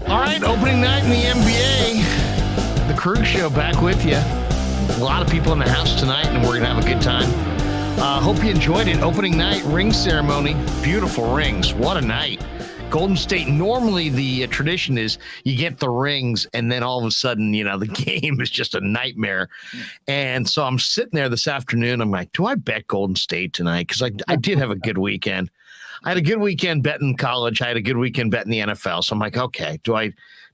All right, opening night in the NBA. The Krueg Show back with you. A lot of people in the house tonight, and we're going to have a good time. Hope you enjoyed it. Opening night, ring ceremony. Beautiful rings. What a night. Golden State, normally the tradition is you get the rings, and then all of a sudden, the game is just a nightmare. And so I'm sitting there this afternoon. I'm like, do I bet Golden State tonight? Because I did have a good weekend. I had a good weekend betting college. I had a good weekend betting the NFL. So I'm like, okay, do I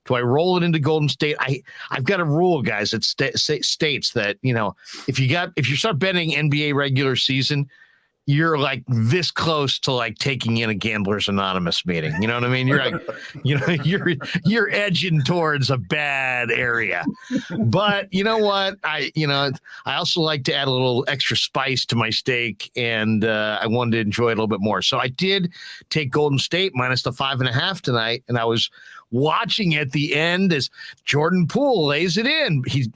roll it into Golden State? I've got a rule, guys, that states that, if you start betting NBA regular season, you're like this close to like taking in a Gamblers Anonymous meeting. You know what I mean? You're like, you're edging towards a bad area. But you know what? I also like to add a little extra spice to my steak, and I wanted to enjoy it a little bit more. So I did take Golden State minus the 5.5 tonight, and I was watching at the end as Draymond-Poole lays it in. He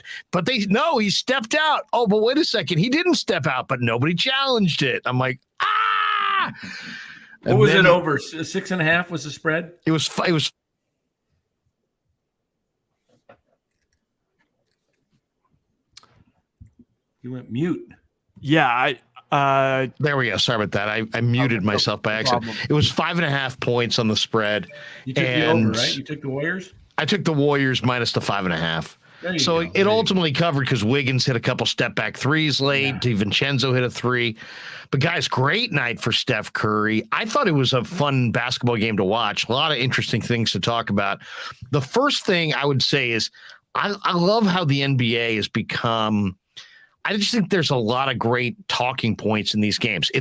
stepped out. Oh, but wait a second. He didn't step out, but nobody challenged it. I'm like, ah! What was it over? 6.5 was the spread? It was. You went mute. Yeah, there we go. Sorry about that. I muted myself by accident. It was 5.5 points on the spread. You took the over, right? You took the Warriors? I took the Warriors minus the 5.5. So it ultimately covered because Wiggins hit a couple step back threes late. Yeah. DiVincenzo hit a 3. But guys, great night for Steph Curry. I thought it was a fun basketball game to watch. A lot of interesting things to talk about. The first thing I would say is I love how the NBA has become. I just think there's a lot of great talking points in these games.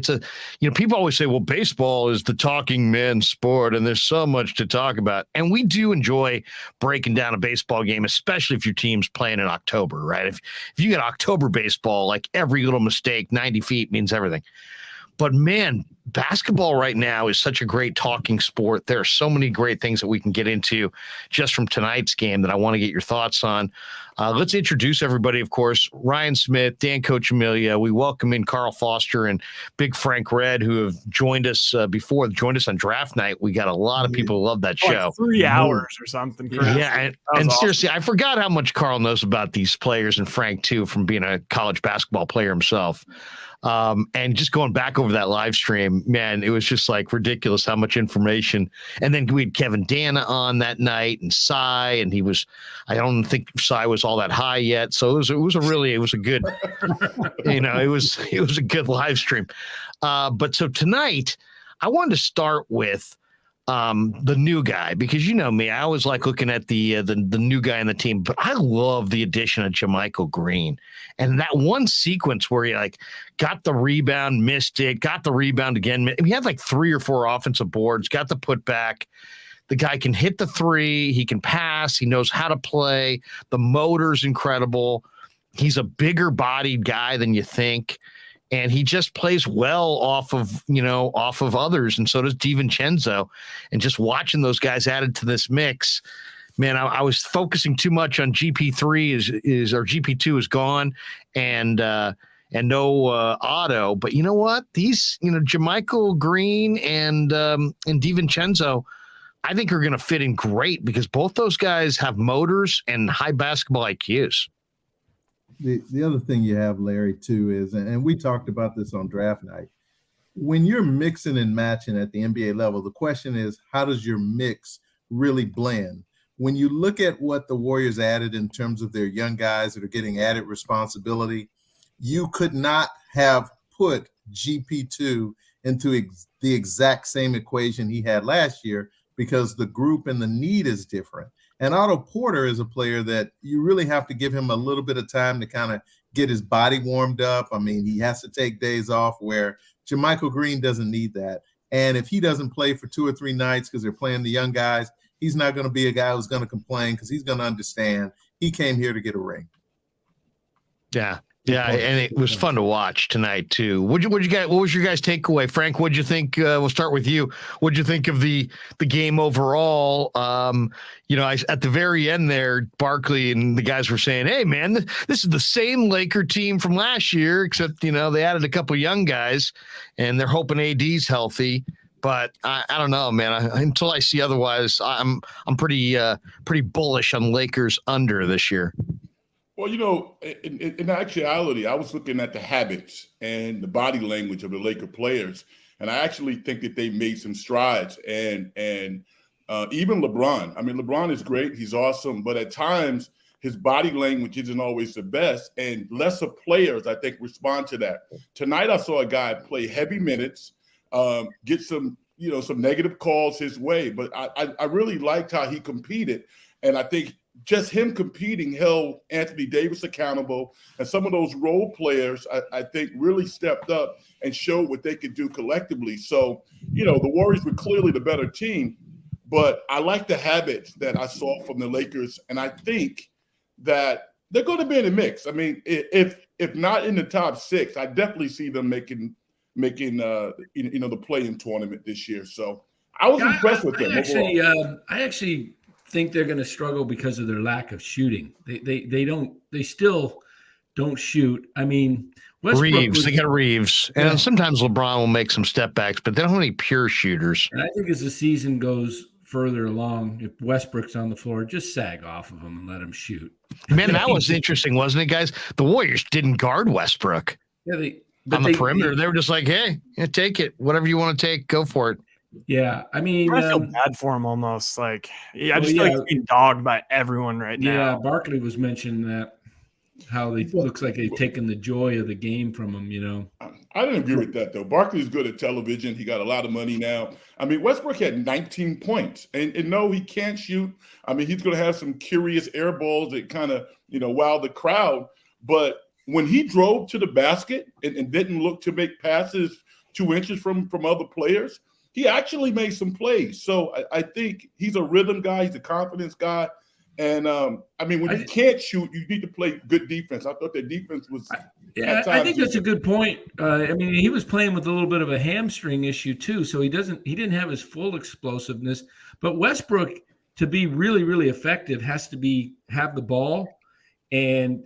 People always say, well, baseball is the talking men's sport, and there's so much to talk about. And we do enjoy breaking down a baseball game, especially if your team's playing in October, right? If you get October baseball, like every little mistake, 90 feet means everything. But man, basketball right now is such a great talking sport. There are so many great things that we can get into just from tonight's game that I want to get your thoughts on. Let's introduce everybody, of course. Ryan Smith, Dan Coccimilgio. We welcome in Carl Foster and Big Frank Red, who have joined us before, joined us on draft night. We got a lot of people who love that show. 3 hours or something. Yeah, and awesome. Seriously, I forgot how much Carl knows about these players, and Frank, too, from being a college basketball player himself. And just going back over that live stream, man, it was just like ridiculous how much information. And then we had Kevin Dana on that night and Cy, and I don't think Cy was all that high yet. So it was a good, it was a good live stream. But so tonight I wanted to start with the new guy, because you know me, I always like looking at the new guy on the team, but I love the addition of JaMychal Green, and that one sequence where he like got the rebound, missed it, got the rebound again. He had like 3 or 4 offensive boards, got the putback. The guy can hit the 3, he can pass, he knows how to play. The motor's incredible. He's a bigger bodied guy than you think. And he just plays well off of others. And so does DiVincenzo. And just watching those guys added to this mix, man, I was focusing too much on GP3 or GP2 is gone and no Otto. But you know what? These, JaMychal Green and DiVincenzo, I think are going to fit in great because both those guys have motors and high basketball IQs. The other thing you have, Larry, too, is, and we talked about this on draft night, when you're mixing and matching at the NBA level, the question is, how does your mix really blend? When you look at what the Warriors added in terms of their young guys that are getting added responsibility, you could not have put GP2 into the exact same equation he had last year because the group and the need is different. And Otto Porter is a player that you really have to give him a little bit of time to kind of get his body warmed up. I mean, he has to take days off where JaMychal Green doesn't need that. And if he doesn't play for 2 or 3 nights because they're playing the young guys, he's not going to be a guy who's going to complain because he's going to understand he came here to get a ring. Yeah. Yeah, and it was fun to watch tonight too. What was your guys' takeaway, Frank? What'd you think? We'll start with you. What'd you think of the game overall? At the very end there, Barkley and the guys were saying, "Hey, man, this is the same Laker team from last year, except they added a couple young guys, and they're hoping AD's healthy." but I don't know, man. Until I see otherwise, I'm pretty bullish on Lakers under this year. Well, you know, in actuality, I was looking at the habits and the body language of the Laker players, and I actually think that they made some strides. And even LeBron. I mean, LeBron is great; he's awesome, but at times his body language isn't always the best, and lesser players, I think, respond to that. Tonight, I saw a guy play heavy minutes, get some negative calls his way, but I really liked how he competed, and I think just him competing held Anthony Davis accountable, and some of those role players, I think, really stepped up and showed what they could do collectively. So, the Warriors were clearly the better team, but I like the habits that I saw from the Lakers, and I think that they're going to be in the mix. I mean, if not in the top 6, I definitely see them making the play-in tournament this year. So I was impressed with them. I actually think they're going to struggle because of their lack of shooting. They still don't shoot. I mean, they got Reeves, and sometimes LeBron will make some step backs, but they don't have any pure shooters. And I think as the season goes further along, if Westbrook's on the floor, just sag off of him and let him shoot. Man, that was interesting, wasn't it, guys? The Warriors didn't guard Westbrook on the perimeter. They were just like, hey, take it. Whatever you want to take, go for it. Yeah, I mean, I feel bad for him almost. Like, I just feel like he's being dogged by everyone right now. Yeah, Barkley was mentioning that, how they looks like they've taken the joy of the game from him, I didn't agree with that, though. Barkley's good at television. He got a lot of money now. I mean, Westbrook had 19 points. And no, he can't shoot. I mean, he's going to have some curious air balls that kind of, wow the crowd. But when he drove to the basket and didn't look to make passes 2 inches from other players, he actually made some plays. So I think he's a rhythm guy. He's a confidence guy. And, I mean, when you can't shoot, you need to play good defense. I thought their defense was I think that's a good point. I mean, he was playing with a little bit of a hamstring issue, too, so he didn't have his full explosiveness. But Westbrook, to be really, really effective, has to have the ball and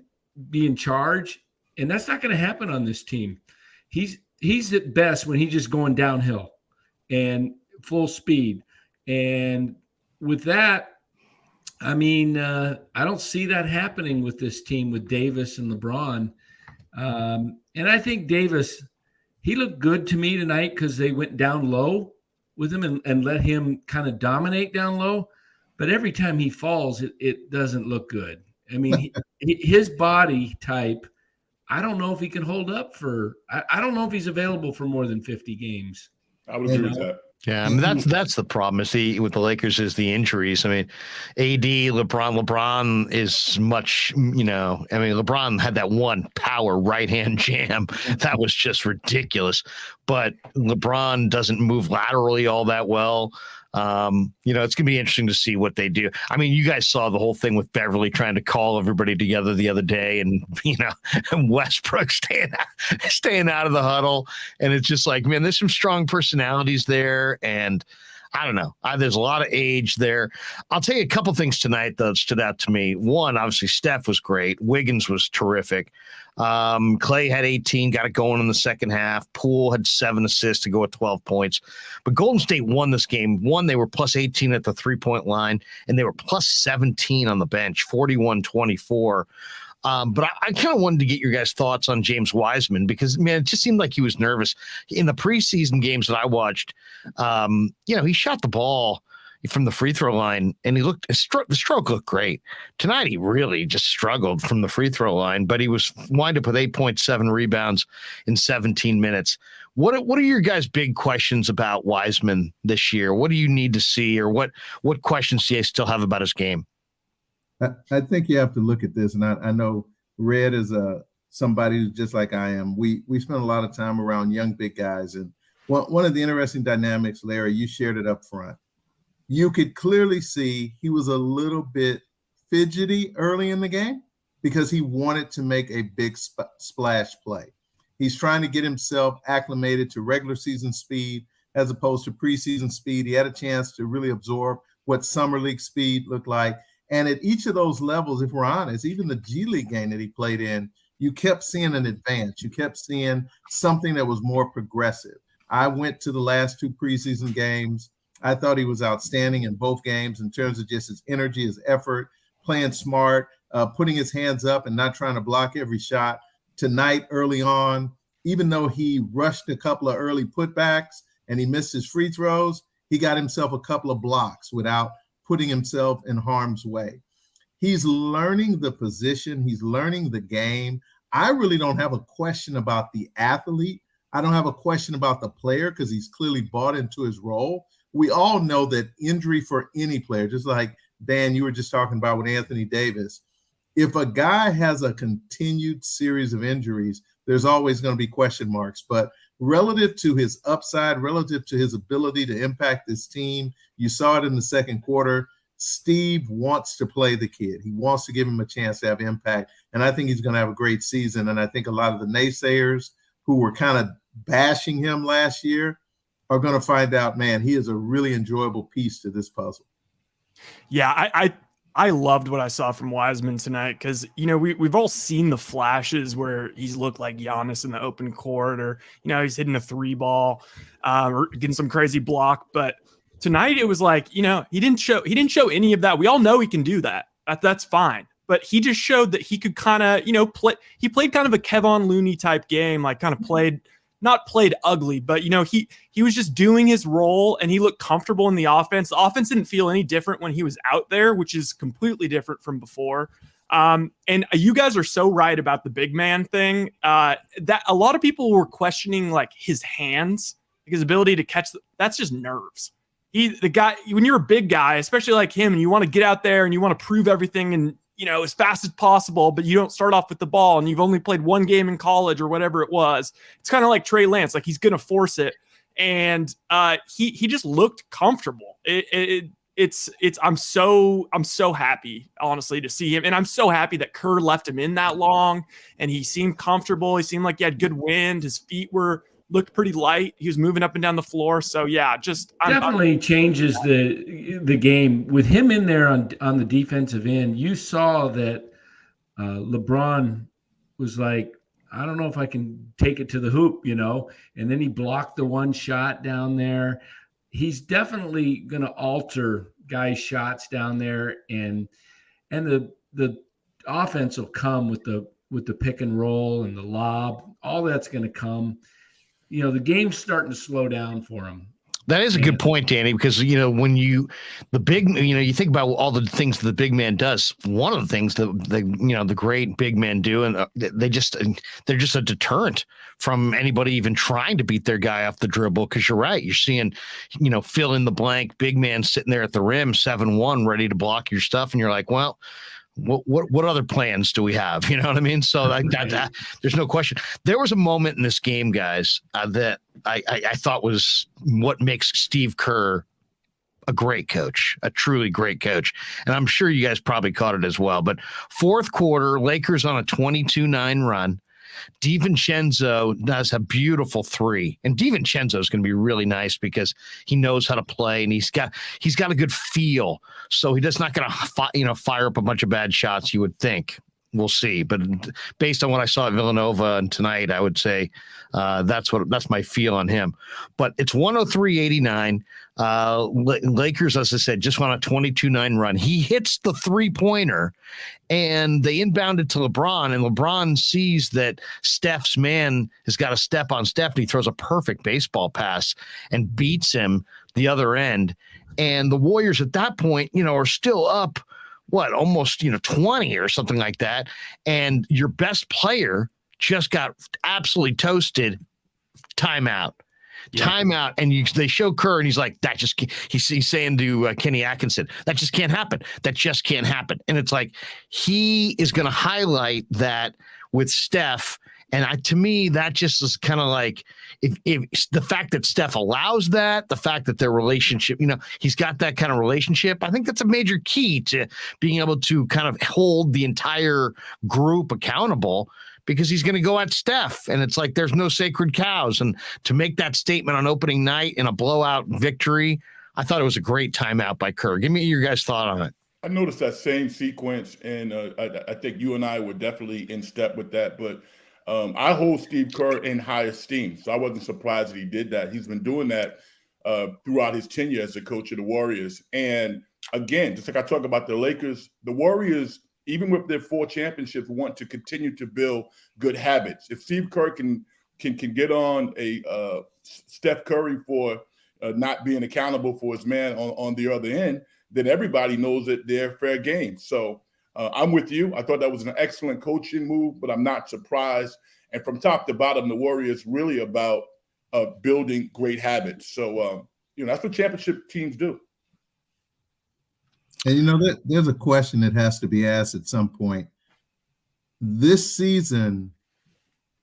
be in charge, and that's not going to happen on this team. He's at best when he's just going downhill and full speed. And with that, I mean, I don't see that happening with this team with Davis and LeBron. And I think Davis, he looked good to me tonight because they went down low with him and let him kind of dominate down low. But every time he falls, it doesn't look good. I mean, his body type, I don't know if he can hold up I don't know if he's available for more than 50 games. I would agree with that. Yeah, I mean that's the problem with the Lakers is the injuries. I mean, AD, LeBron is much, I mean, LeBron had that one power right-hand jam that was just ridiculous, but LeBron doesn't move laterally all that well. It's gonna be interesting to see what they do. I mean, you guys saw the whole thing with Beverly trying to call everybody together the other day, and and Westbrook staying out of the huddle, and it's just like, man, there's some strong personalities there, and I don't know. There's a lot of age there. I'll tell you a couple things tonight that stood out to me. One, obviously, Steph was great. Wiggins was terrific. Clay had 18, got it going in the second half. Poole had 7 assists to go at 12 points. But Golden State won this game. One, they were plus 18 at the three-point line, and they were plus 17 on the bench, 41-24. But I kind of wanted to get your guys' thoughts on James Wiseman because, man, it just seemed like he was nervous. In the preseason games that I watched, he shot the ball from the free throw line, and the stroke looked great. Tonight, he really just struggled from the free throw line, but he was wind up with 8.7 rebounds in 17 minutes. What are your guys' big questions about Wiseman this year? What do you need to see, or what questions do you still have about his game? I think you have to look at this, and I know Red is somebody who's just like I am. We spend a lot of time around young big guys, and one of the interesting dynamics, Larry, you shared it up front. You could clearly see he was a little bit fidgety early in the game because he wanted to make a big splash play. He's trying to get himself acclimated to regular season speed as opposed to preseason speed. He had a chance to really absorb what summer league speed looked like. And at each of those levels, if we're honest, even the G League game that he played in, you kept seeing an advance. You kept seeing something that was more progressive. I went to the last 2 preseason games. I thought he was outstanding in both games in terms of just his energy, his effort, playing smart, putting his hands up and not trying to block every shot. Tonight, early on, even though he rushed a couple of early putbacks and he missed his free throws, he got himself a couple of blocks without putting himself in harm's way. He's learning the position. He's learning the game. I really don't have a question about the athlete. I don't have a question about the player because he's clearly bought into his role. We all know that injury for any player, just like Dan, you were just talking about with Anthony Davis, if a guy has a continued series of injuries, there's always going to be question marks. But relative to his upside, relative to his ability to impact this team, you saw it in the second quarter. Steve wants to play the kid. He wants to give him a chance to have impact. And I think he's going to have a great season. And I think a lot of the naysayers who were kind of bashing him last year are going to find out, man, he is a really enjoyable piece to this puzzle. Yeah, I loved what I saw from Wiseman tonight because, you know, we've all seen the flashes where he's looked like Giannis in the open court, or, you know, he's hitting a 3 ball or getting some crazy block. But tonight it was like, you know, he didn't show any of that. We all know he can do that. That's fine. But he just showed that he could kind of, you know, play. He played kind of a Kevon Looney type game, like kind of not played ugly, but, you know, he was just doing his role and he looked comfortable in the offense. The offense didn't feel any different when he was out there, which is completely different from before. And you guys are so right about the big man thing. That a lot of people were questioning like his hands, like his ability to catch. That's just nerves. The guy, when you're a big guy, especially like him, and you want to get out there and you want to prove everything and, you know, as fast as possible, but you don't start off with the ball and you've only played 1 game in college or whatever it was. It's kind of like Trey Lance, like he's going to force it. And he just looked comfortable. I'm so happy, honestly, to see him. And I'm so happy that Kerr left him in that long and he seemed comfortable. He seemed like he had good wind. His feet looked pretty light. He was moving up and down the floor. So yeah, definitely changes the game with him in there on the defensive end. You saw that LeBron was like, I don't know if I can take it to the hoop, you know, and then he blocked the 1 shot down there. He's definitely going to alter guys' shots down there, and the offense will come with the pick and roll and the lob. All that's going to come. You know, the game's starting to slow down for him. That is a good point, Danny, because, you know, when you think about all the things that the big man does, one of the things that the great big men do, and they're just a deterrent from anybody even trying to beat their guy off the dribble. Because you're right, you're seeing, you know, fill in the blank big man sitting there at the rim, 7-1, ready to block your stuff, and you're like, well, what other plans do we have? You know what I mean? So that there's no question. There was a moment in this game, guys, that I thought was what makes Steve Kerr a great coach, a truly great coach. And I'm sure you guys probably caught it as well. But fourth quarter, Lakers on a 22-9 run. DiVincenzo does a beautiful 3, and DiVincenzo is going to be really nice because he knows how to play and he's got a good feel. So he's just not going to fire up a bunch of bad shots. You would think. We'll see, but based on what I saw at Villanova and tonight, I would say that's my feel on him. But it's 103-89. Lakers, as I said, just went on a 22-9 run. He hits the 3-pointer, and they inbounded to LeBron, and LeBron sees that Steph's man has got a step on Steph, and he throws a perfect baseball pass and beats him the other end. And the Warriors at that point, you know, are still up. Almost 20 or something like that. And your best player just got absolutely toasted. Timeout. Yeah. Timeout. And they show Kerr and he's like, he's saying to Kenny Atkinson, that just can't happen. That just can't happen. And it's like, he is going to highlight that with Steph. And to me, that just is kind of like, if the fact that Steph allows that, the fact that their relationship, he's got that kind of relationship, I think that's a major key to being able to kind of hold the entire group accountable, because he's going to go at Steph. And it's like, there's no sacred cows. And to make that statement on opening night in a blowout victory, I thought it was a great timeout by Kerr. Give me your guys' thought on it. I noticed that same sequence, and I think you and I were definitely in step with that. But I hold Steve Kerr in high esteem, so I wasn't surprised that he did that. He's been doing that throughout his tenure as the coach of the Warriors. And again, just like I talk about the Lakers, the Warriors, even with their 4 championships, want to continue to build good habits. If Steve Kerr can get on a Steph Curry for not being accountable for his man on the other end, then everybody knows that they're fair game. So I'm with you. I thought that was an excellent coaching move, but I'm not surprised. And from top to bottom, the Warriors really about building great habits. So, that's what championship teams do. And, there's a question that has to be asked at some point. This season,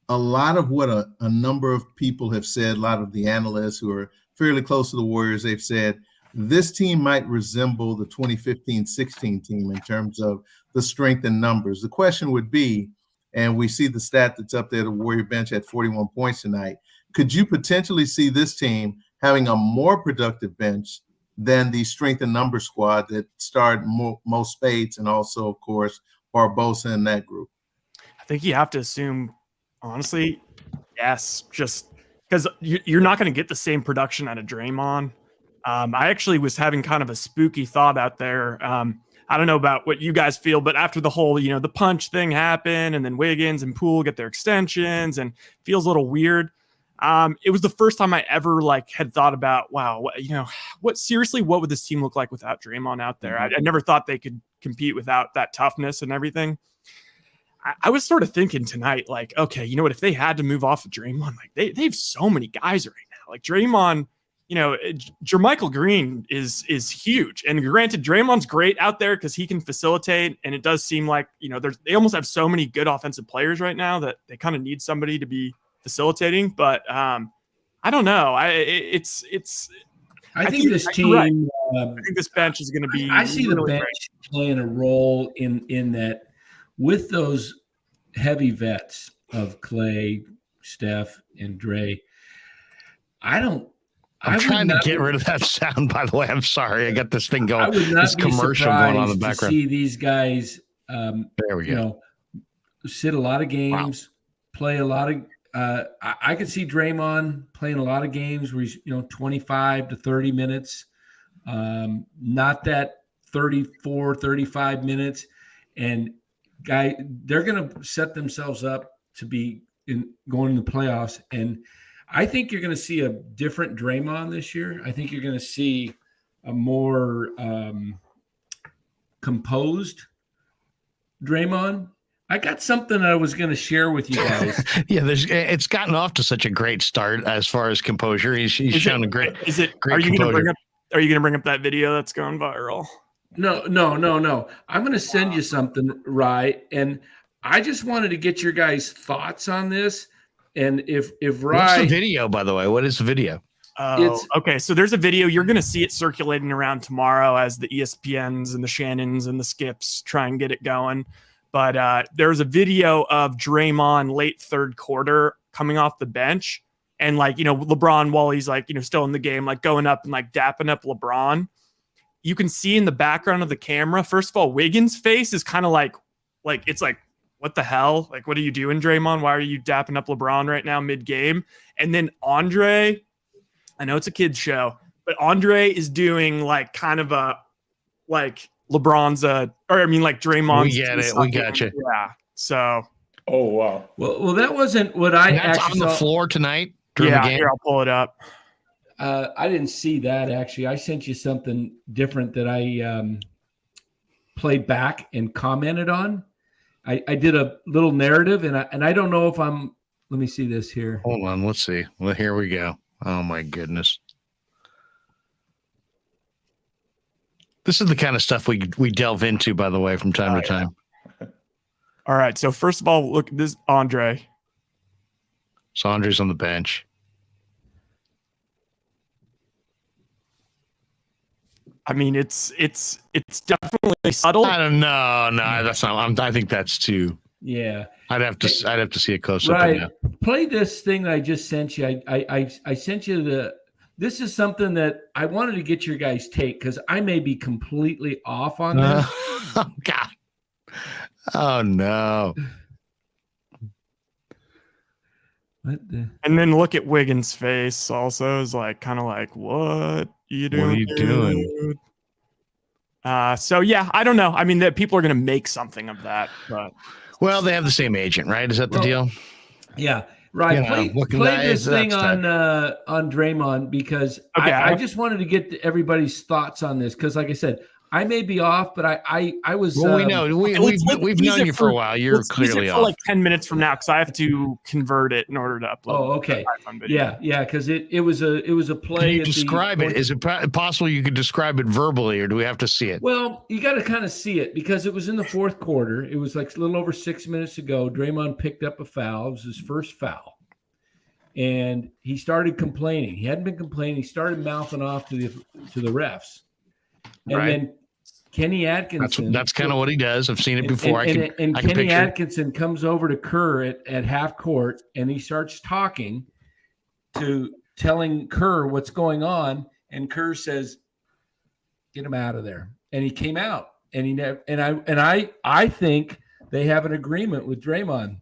a lot of what a number of people have said, a lot of the analysts who are fairly close to the Warriors, they've said this team might resemble the 2015-16 team in terms of the strength and numbers. The question would be, and we see the stat that's up there, the Warrior bench had 41 points tonight. Could you potentially see this team having a more productive bench than the strength and number squad that starred Mo Spades and also, of course, Barbosa in that group? I think you have to assume, honestly, yes, just because you're not going to get the same production out of Draymond. I actually was having kind of a spooky thought out there. I don't know about what you guys feel, but after the whole, the punch thing happened and then Wiggins and Poole get their extensions and feels a little weird. It was the first time I ever had thought about, wow, what would this team look like without Draymond out there? I never thought they could compete without that toughness and everything. I was sort of thinking tonight, okay, you know what, if they had to move off of Draymond, they have so many guys right now. Draymond, Jermichael Green is huge. And granted, Draymond's great out there because he can facilitate. And it does seem like, they almost have so many good offensive players right now that they kind of need somebody to be facilitating. But I don't know. I think this team, right. I think this bench is going to be. I see really the bench great. playing a role in that with those heavy vets of Clay, Steph, and Dre. I'm trying to get rid of that sound, by the way. I'm sorry. I got this thing going. I would not this be commercial going on in the surprised background. to see these guys, there we go. sit a lot of games, play a lot of. I could see Draymond playing a lot of games where he's 25 to 30 minutes, not that 34, 35 minutes, and they're going to set themselves up to be going in the playoffs. And I think you're going to see a different Draymond this year. I think you're going to see a more composed Draymond. I got something I was going to share with you guys. Yeah, it's gotten off to such a great start as far as composure. He's shown a great. Is it? Great Are you going composure. to bring up that video that's going viral? No. I'm going to send you something, Rye, and I just wanted to get your guys' thoughts on this. And if Rye, what's the video, by the way? What is the video? Okay. So there's a video. You're going to see it circulating around tomorrow as the ESPNs and the Shannons and the Skips try and get it going. But there's a video of Draymond late third quarter coming off the bench, and LeBron, while he's still in the game, going up and dapping up LeBron. You can see in the background of the camera. First of all, Wiggins' face is kind of it's what the hell? What are you doing, Draymond? Why are you dapping up LeBron right now mid-game? And then Andre, I know it's a kid's show, but Andre is doing kind of a LeBron's Draymond's. We get it. We got you. Yeah. So. Oh wow. Well, that wasn't what I that's actually on the floor tonight. During the game? Here, I'll pull it up. I didn't see that actually. I sent you something different that I played back and commented on. I did a little narrative, and I don't know if I'm. Let me see this here. Hold on, let's see. Well, here we go. Oh my goodness. This is the kind of stuff we delve into, by the way, from time to time. All right. So first of all, look at this, Andre. So Andre's on the bench. I mean, it's definitely subtle. I don't know. No, that's not. I think that's too. Yeah. I'd have to see a close up. Right. Play this thing that I just sent you. I sent you the. This is something that I wanted to get your guys' take because I may be completely off on this. Oh God. Oh no. And then look at Wiggins' face also is like kind of like, what you doing? What are you doing? Dude? So yeah, I don't know. I mean, that people are going to make something of that, but Well, they have the same agent, right? Is that the deal? Yeah, right. Play this thing on Draymond because I just wanted to get everybody's thoughts on this because, like I said, I may be off, but I was. Well, we know we've known you for a while. You're clearly off. Like 10 minutes from now, because I have to convert it in order to upload. Oh, okay. Yeah, because it was a play. Can you describe it? Is it possible you could describe it verbally, or do we have to see it? Well, you got to kind of see it because it was in the fourth quarter. It was like a little over 6 minutes to go. Draymond picked up a foul. It was his first foul, and he started complaining. He hadn't been complaining. He started mouthing off to the refs. And then Kenny Atkinson. That's kind of what he does. I've seen it before. And Kenny Atkinson comes over to Kerr at half court, and he starts telling Kerr what's going on, and Kerr says, "Get him out of there." And he came out, and I think they have an agreement with Draymond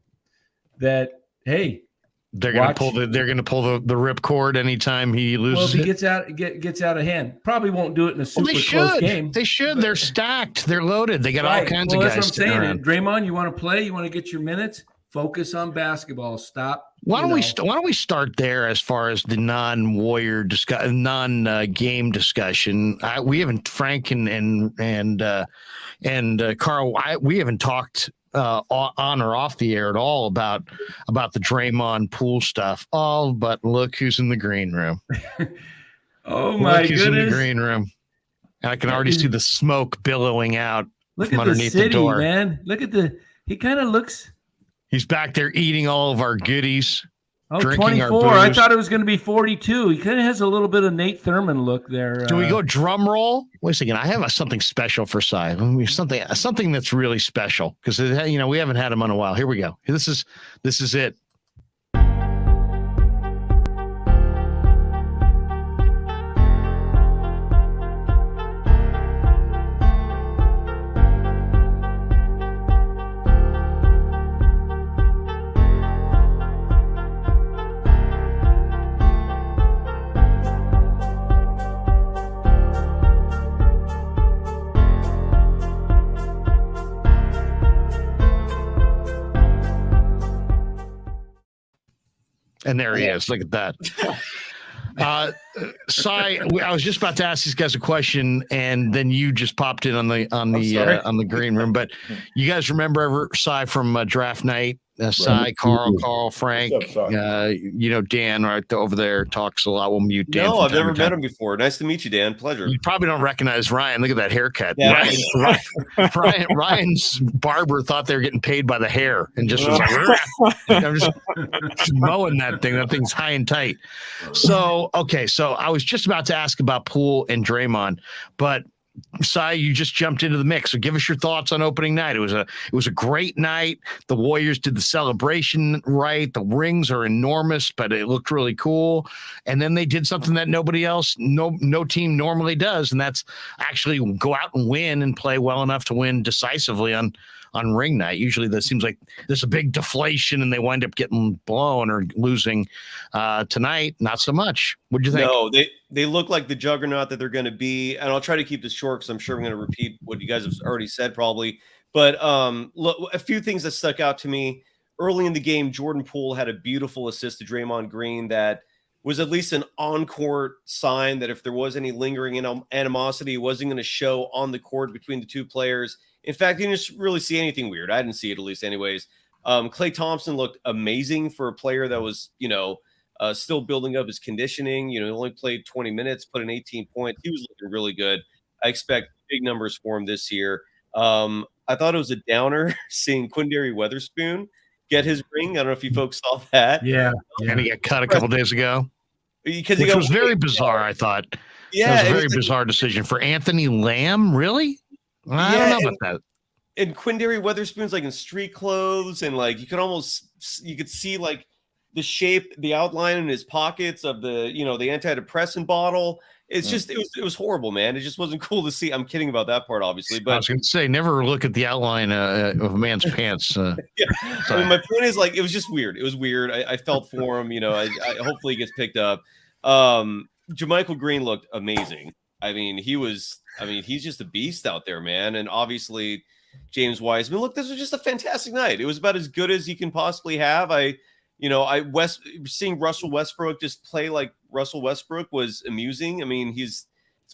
that they're going to pull the ripcord anytime he loses. Well, if he gets out of hand, probably won't do it in a super close game. They should. They're stacked. They're loaded. They got all kinds of guys. That's what I'm saying. Draymond, you want to play? You want to get your minutes? Focus on basketball. Stop. Why don't we start there as far as the non-Warrior non-game discussion? We haven't Frank and Carl. We haven't talked on or off the air at all about the Draymond-Poole stuff. Oh, but look who's in the green room. Oh my goodness! Who's in the green room? And I can already see the smoke billowing out from underneath the city, the door. Man, look at he kind of looks. He's back there eating all of our goodies. Oh, 24. I thought it was going to be 42. He kind of has a little bit of Nate Thurman look there. Do we go drum roll? Wait a second. I have something special for Cy. Something that's really special because we haven't had him on a while. Here we go. This is it. And there he is. Look at that. Cy, I was just about to ask these guys a question, and then you just popped in on the green room. But you guys remember Cy from draft night? Cy, Carl, Frank, Dan right over there talks a lot. We'll mute Dan. No, I've never met him before. Nice to meet you, Dan. Pleasure. You probably don't recognize Ryan. Look at that haircut. Yeah. Ryan's barber thought they were getting paid by the hair and just was like, I'm just mowing that thing. That thing's high and tight. So I was just about to ask about Poole and Draymond, but Cy, you just jumped into the mix. So give us your thoughts on opening night. It was a great night. The Warriors did the celebration right. The rings are enormous, but it looked really cool. And then they did something that no team normally does, and that's actually go out and win and play well enough to win decisively on ring night. Usually that seems like there's a big deflation and they wind up getting blown or losing. Tonight, not so much. What'd you think? No, they look like the juggernaut that they're going to be. And I'll try to keep this short because I'm sure I'm going to repeat what you guys have already said probably. But look, a few things that stuck out to me. Early in the game, Jordan-Poole had a beautiful assist to Draymond Green that was at least an on-court sign that if there was any lingering animosity, it wasn't going to show on the court between the two players. In fact, you didn't really see anything weird. I didn't see it, at least anyways. Klay Thompson looked amazing for a player that was, still building up his conditioning. He only played 20 minutes, put in 18 points. He was looking really good. I expect big numbers for him this year. I thought it was a downer seeing Quindary Weatherspoon get his ring. I don't know if you folks saw that. Yeah. And he got cut a couple days ago. Which was very bizarre, I thought. Yeah. It was a very bizarre decision for Anthony Lamb, really? I don't know about that. And Quindary Weatherspoon's like in street clothes, and like you could see like the shape, the outline in his pockets of the the antidepressant bottle. It's just it was horrible, man. It just wasn't cool to see. I'm kidding about that part, obviously, but I was going to say, never look at the outline of a man's pants. yeah. I mean, my point is, like, it was just weird. It was weird. I felt for him. I hopefully he gets picked up. Jermichael Green looked amazing. I mean, he's just a beast out there, man. And obviously, James Wiseman. Look, this was just a fantastic night. It was about as good as you can possibly have. Seeing Russell Westbrook just play like Russell Westbrook was amusing. I mean, it's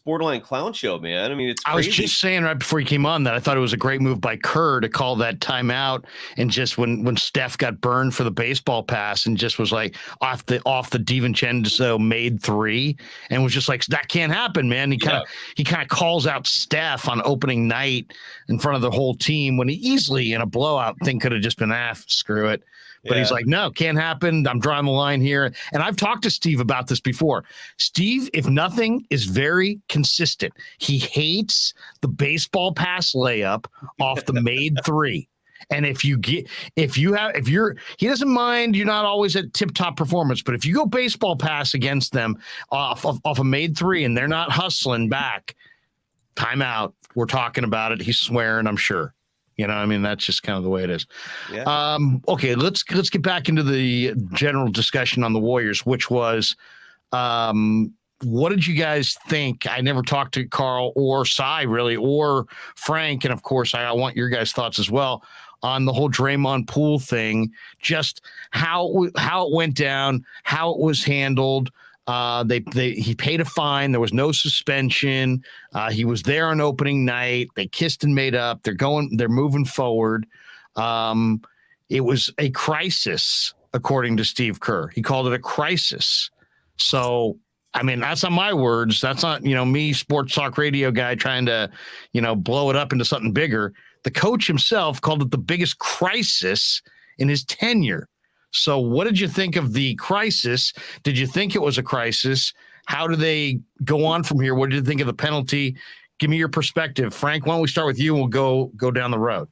borderline clown show, man. I mean, it's crazy. I was just saying right before you came on that I thought it was a great move by Kerr to call that timeout, and just when Steph got burned for the baseball pass and just was like off the DiVincenzo made three, and was just like, that can't happen, man. He kind of calls out Steph on opening night in front of the whole team when he easily in a blowout thing could have just been screw it. But he's like, no, can't happen. I'm drawing the line here. And I've talked to Steve about this before. Steve, if nothing, is very consistent. He hates the baseball pass layup off the made three. And he doesn't mind you're not always at tip-top performance, but if you go baseball pass against them off a made three and they're not hustling back, timeout. We're talking about it. He's swearing, I'm sure. I mean, that's just kind of the way it is. Yeah. Okay, let's get back into the general discussion on the Warriors, which was, what did you guys think? I never talked to Carl or Cy, really, or Frank, and of course, I want your guys' thoughts as well on the whole Draymond-Poole thing, just how it went down, how it was handled. He paid a fine. There was no suspension. He was there on opening night. They kissed and made up. They're moving forward. It was a crisis, according to Steve Kerr. He called it a crisis. So, I mean, that's not my words. That's not, me, sports talk radio guy, trying to, blow it up into something bigger. The coach himself called it the biggest crisis in his tenure. So what did you think of the crisis? Did you think it was a crisis? How do they go on from here? What did you think of the penalty? Give me your perspective. Frank, why don't we start with you and we'll go down the road.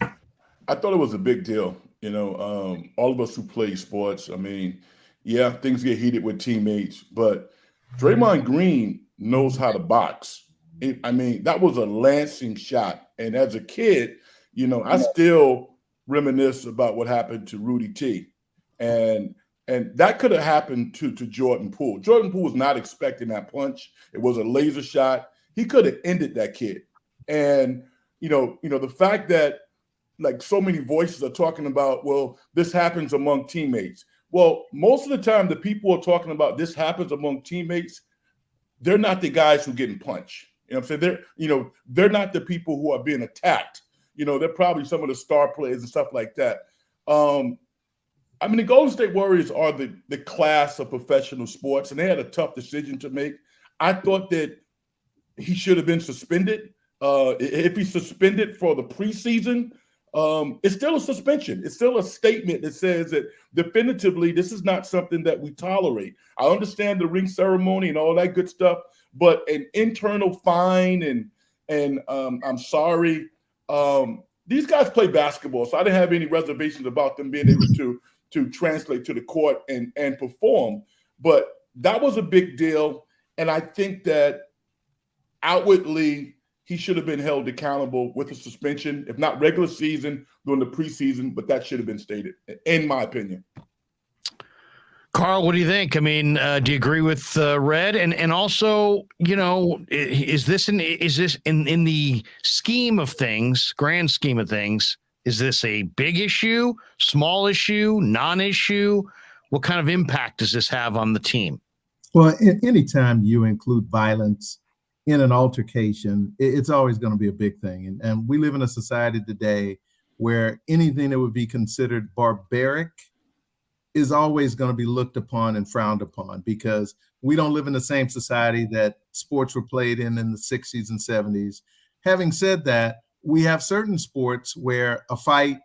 I thought it was a big deal. All of us who play sports, I mean, yeah, things get heated with teammates, but Draymond Green knows how to box. That was a lancing shot. And as a kid, I still reminisce about what happened to Rudy T. And that could have happened to Jordan-Poole. Jordan-Poole was not expecting that punch. It was a laser shot. He could have ended that kid. And the fact that like so many voices are talking about, well, this happens among teammates. Well, most of the time the people are talking about this happens among teammates, they're not the guys who are getting punched. I'm saying? They're not the people who are being attacked. They're probably some of the star players and stuff like that. The Golden State Warriors are the class of professional sports, and they had a tough decision to make. I thought that he should have been suspended. If he's suspended for the preseason, it's still a suspension. It's still a statement that says that definitively this is not something that we tolerate. I understand the ring ceremony and all that good stuff, but an internal fine and I'm sorry. These guys play basketball, so I didn't have any reservations about them being able to translate to the court and perform. But that was a big deal, and I think that outwardly he should have been held accountable with a suspension, if not regular season, during the preseason, but that should have bin stated, in my opinion. Carl, what do you think? I mean, do you agree with Red? And also, is this in the scheme of things, grand scheme of things, is this a big issue, small issue, non-issue? What kind of impact does this have on the team? Well, anytime you include violence in an altercation, it's always going to be a big thing. And we live in a society today where anything that would be considered barbaric is always going to be looked upon and frowned upon, because we don't live in the same society that sports were played in the 60s and 70s. Having said that, we have certain sports where a fight,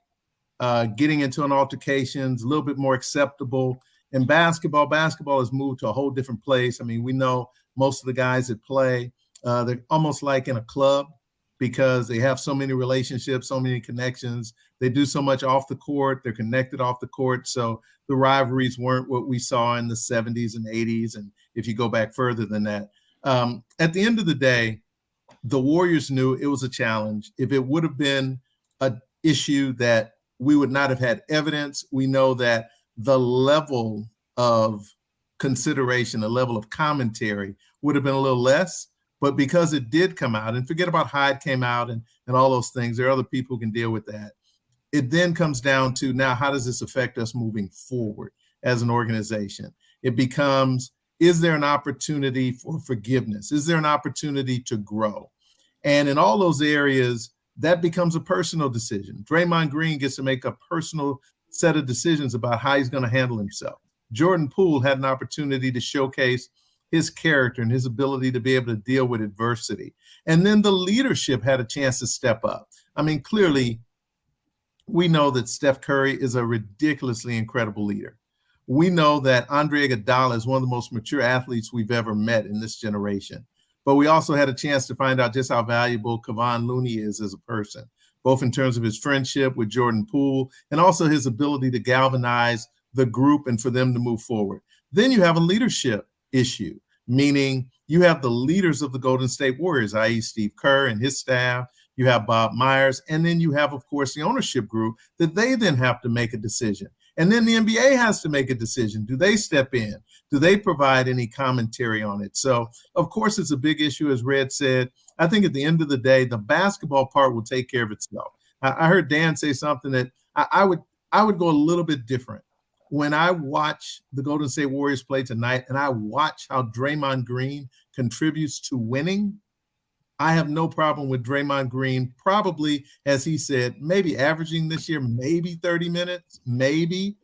getting into an altercation is a little bit more acceptable. In basketball has moved to a whole different place. I mean, we know most of the guys that play, they're almost like in a club because they have so many relationships, so many connections. They do so much off the court. They're connected off the court. So the rivalries weren't what we saw in the 70s and 80s. And if you go back further than that, At the end of the day, the Warriors knew it was a challenge. If it would have been an issue that we would not have had evidence, we know that the level of consideration, the level of commentary would have been a little less. But because it did come out, and forget about Hyde came out and all those things, there are other people who can deal with that. It then comes down to now, how does this affect us moving forward as an organization? It becomes, is there an opportunity for forgiveness? Is there an opportunity to grow? And in all those areas, that becomes a personal decision. Draymond Green gets to make a personal set of decisions about how he's going to handle himself. Jordan-Poole had an opportunity to showcase his character and his ability to be able to deal with adversity. And then the leadership had a chance to step up. I mean, clearly, we know that Steph Curry is a ridiculously incredible leader. We know that Andre Iguodala is one of the most mature athletes we've ever met in this generation. But we also had a chance to find out just how valuable Kevon Looney is as a person, both in terms of his friendship with Jordan-Poole and also his ability to galvanize the group and for them to move forward. Then you have a leadership issue, meaning you have the leaders of the Golden State Warriors, i.e. Steve Kerr and his staff. You have Bob Myers, and then you have, of course, the ownership group that they then have to make a decision. And then the NBA has to make a decision. Do they step in? Do they provide any commentary on it? So, of course, it's a big issue, as Red said. I think at the end of the day, the basketball part will take care of itself. I heard Dan say something that I would go a little bit different. When I watch the Golden State Warriors play tonight and I watch how Draymond Green contributes to winning, I have no problem with Draymond Green probably, as he said, maybe averaging this year, maybe 30 minutes, maybe.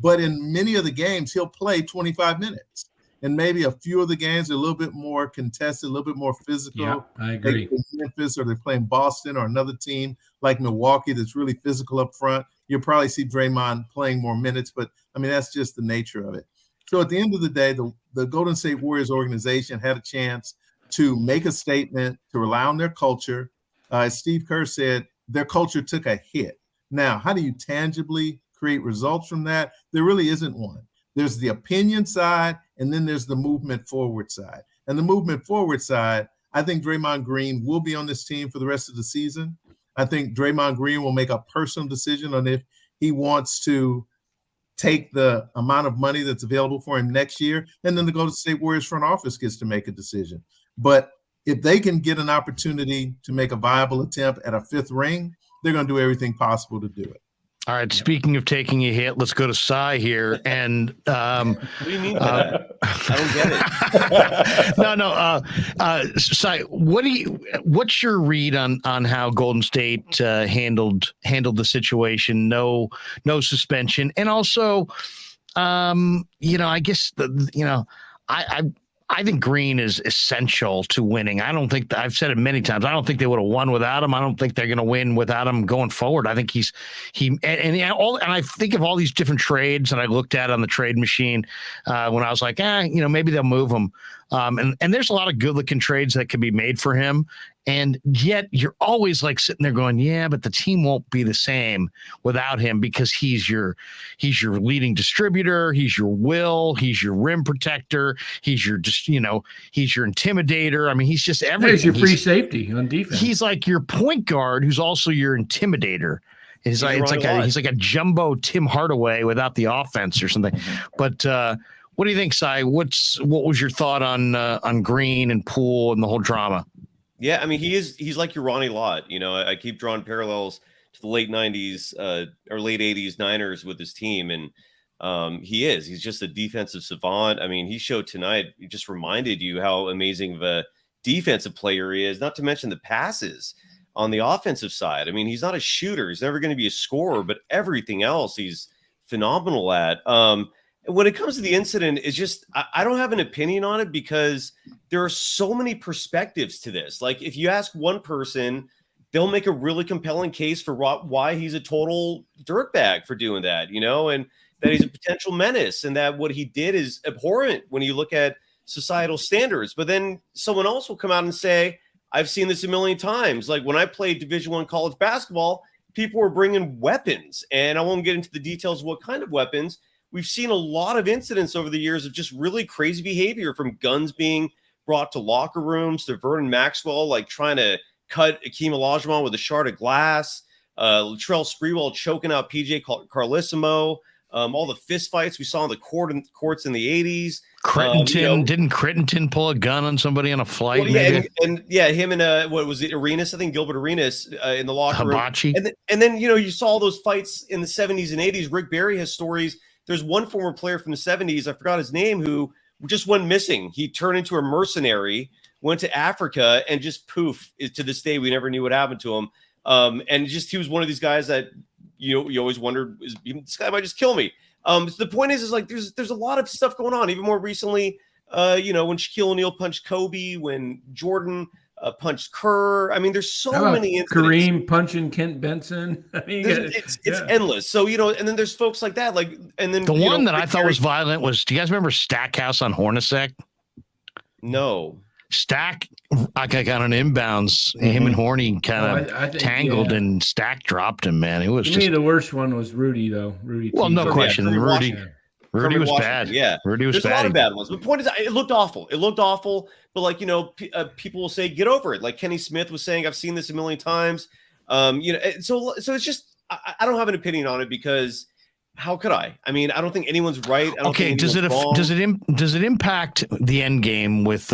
But in many of the games, he'll play 25 minutes. And maybe a few of the games are a little bit more contested, a little bit more physical. Yeah, I agree. Like Memphis, or they're playing Boston or another team like Milwaukee that's really physical up front. You'll probably see Draymond playing more minutes, but I mean, that's just the nature of it. So at the end of the day, the Golden State Warriors organization had a chance to make a statement, to rely on their culture. As Steve Kerr said, their culture took a hit. Now, how do you tangibly create results from that? There really isn't one. There's the opinion side, and then there's the movement forward side. And the movement forward side, I think Draymond Green will be on this team for the rest of the season. I think Draymond Green will make a personal decision on if he wants to take the amount of money that's available for him next year. And then the Golden State Warriors front office gets to make a decision. But if they can get an opportunity to make a viable attempt at a fifth ring, they're going to do everything possible to do it. All right. Speaking of taking a hit, let's go to Cy here. And what do you mean by that? I don't get it. Cy, what's your read on how Golden State handled the situation? No suspension, and also, I guess I think Green is essential to winning. I don't think I've said it many times. I don't think they would have won without him. I don't think they're going to win without him going forward. I think and I think of all these different trades that I looked at on the trade machine when I was like, maybe they'll move him. And there's a lot of good looking trades that could be made for him. And yet you're always like sitting there going, yeah, but the team won't be the same without him, because he's your leading distributor. He's your will. He's your rim protector. He's your intimidator. I mean, he's just everything. He's your free safety on defense. He's like your point guard, who's also your intimidator. He's like a jumbo Tim Hardaway without the offense or something. But what do you think, Cy? What was your thought on Green and Poole and the whole drama? Yeah, I mean, he's like your Ronnie Lott. I keep drawing parallels to the late 90s or late 80s Niners with his team. And he's just a defensive savant. I mean, he showed tonight, he just reminded you how amazing of a defensive player he is, not to mention the passes on the offensive side. I mean, he's not a shooter. He's never going to be a scorer, but everything else he's phenomenal at. When it comes to the incident, it's just, I don't have an opinion on it, because there are so many perspectives to this. Like, if you ask one person, they'll make a really compelling case for why he's a total dirtbag for doing that, and that he's a potential menace, and that what he did is abhorrent when you look at societal standards. But then someone else will come out and say, I've seen this a million times. Like, when I played Division I college basketball, people were bringing weapons, and I won't get into the details of what kind of weapons. We've seen a lot of incidents over the years of just really crazy behavior, from guns being brought to locker rooms, to Vernon Maxwell, like trying to cut Akeem Olajuwon with a shard of glass, Latrell Sprewell choking out PJ Carlissimo, all the fist fights we saw in the courts in the 80s. Didn't Crittenton pull a gun on somebody on a flight? Well, yeah, him and what was it, Arenas? I think Gilbert Arenas in the locker Hibachi. room. And then you saw all those fights in the 70s and 80s. Rick Barry has stories. There's one former player from the 70s, I forgot his name, who just went missing. He turned into a mercenary, went to Africa, and just poof. To this day, we never knew what happened to him. And he was one of these guys that you always wondered, this guy might just kill me. So the point is like there's a lot of stuff going on. Even more recently, when Shaquille O'Neal punched Kobe, when Jordan punched Kerr. I mean, there's so many incidents. Kareem punching Kent Benson. I mean, it's endless. So and then there's folks like that. Like, and then the one that I thought was violent was. Do you guys remember Stackhouse on Hornacek? No. Stack, I got an inbounds. Him and Horny kind of tangled, and Stack dropped him. Man, it was to me the worst one was Rudy though. Rudy. Well, no question. Rudy was bad. Yeah, Rudy was bad. There's a lot of bad ones. The point is, it looked awful. But like people will say, get over it. Like Kenny Smith was saying, I've seen this a million times. So it's just I don't have an opinion on it because. How could I? I mean, I don't think anyone's right. I don't think does it impact the end game with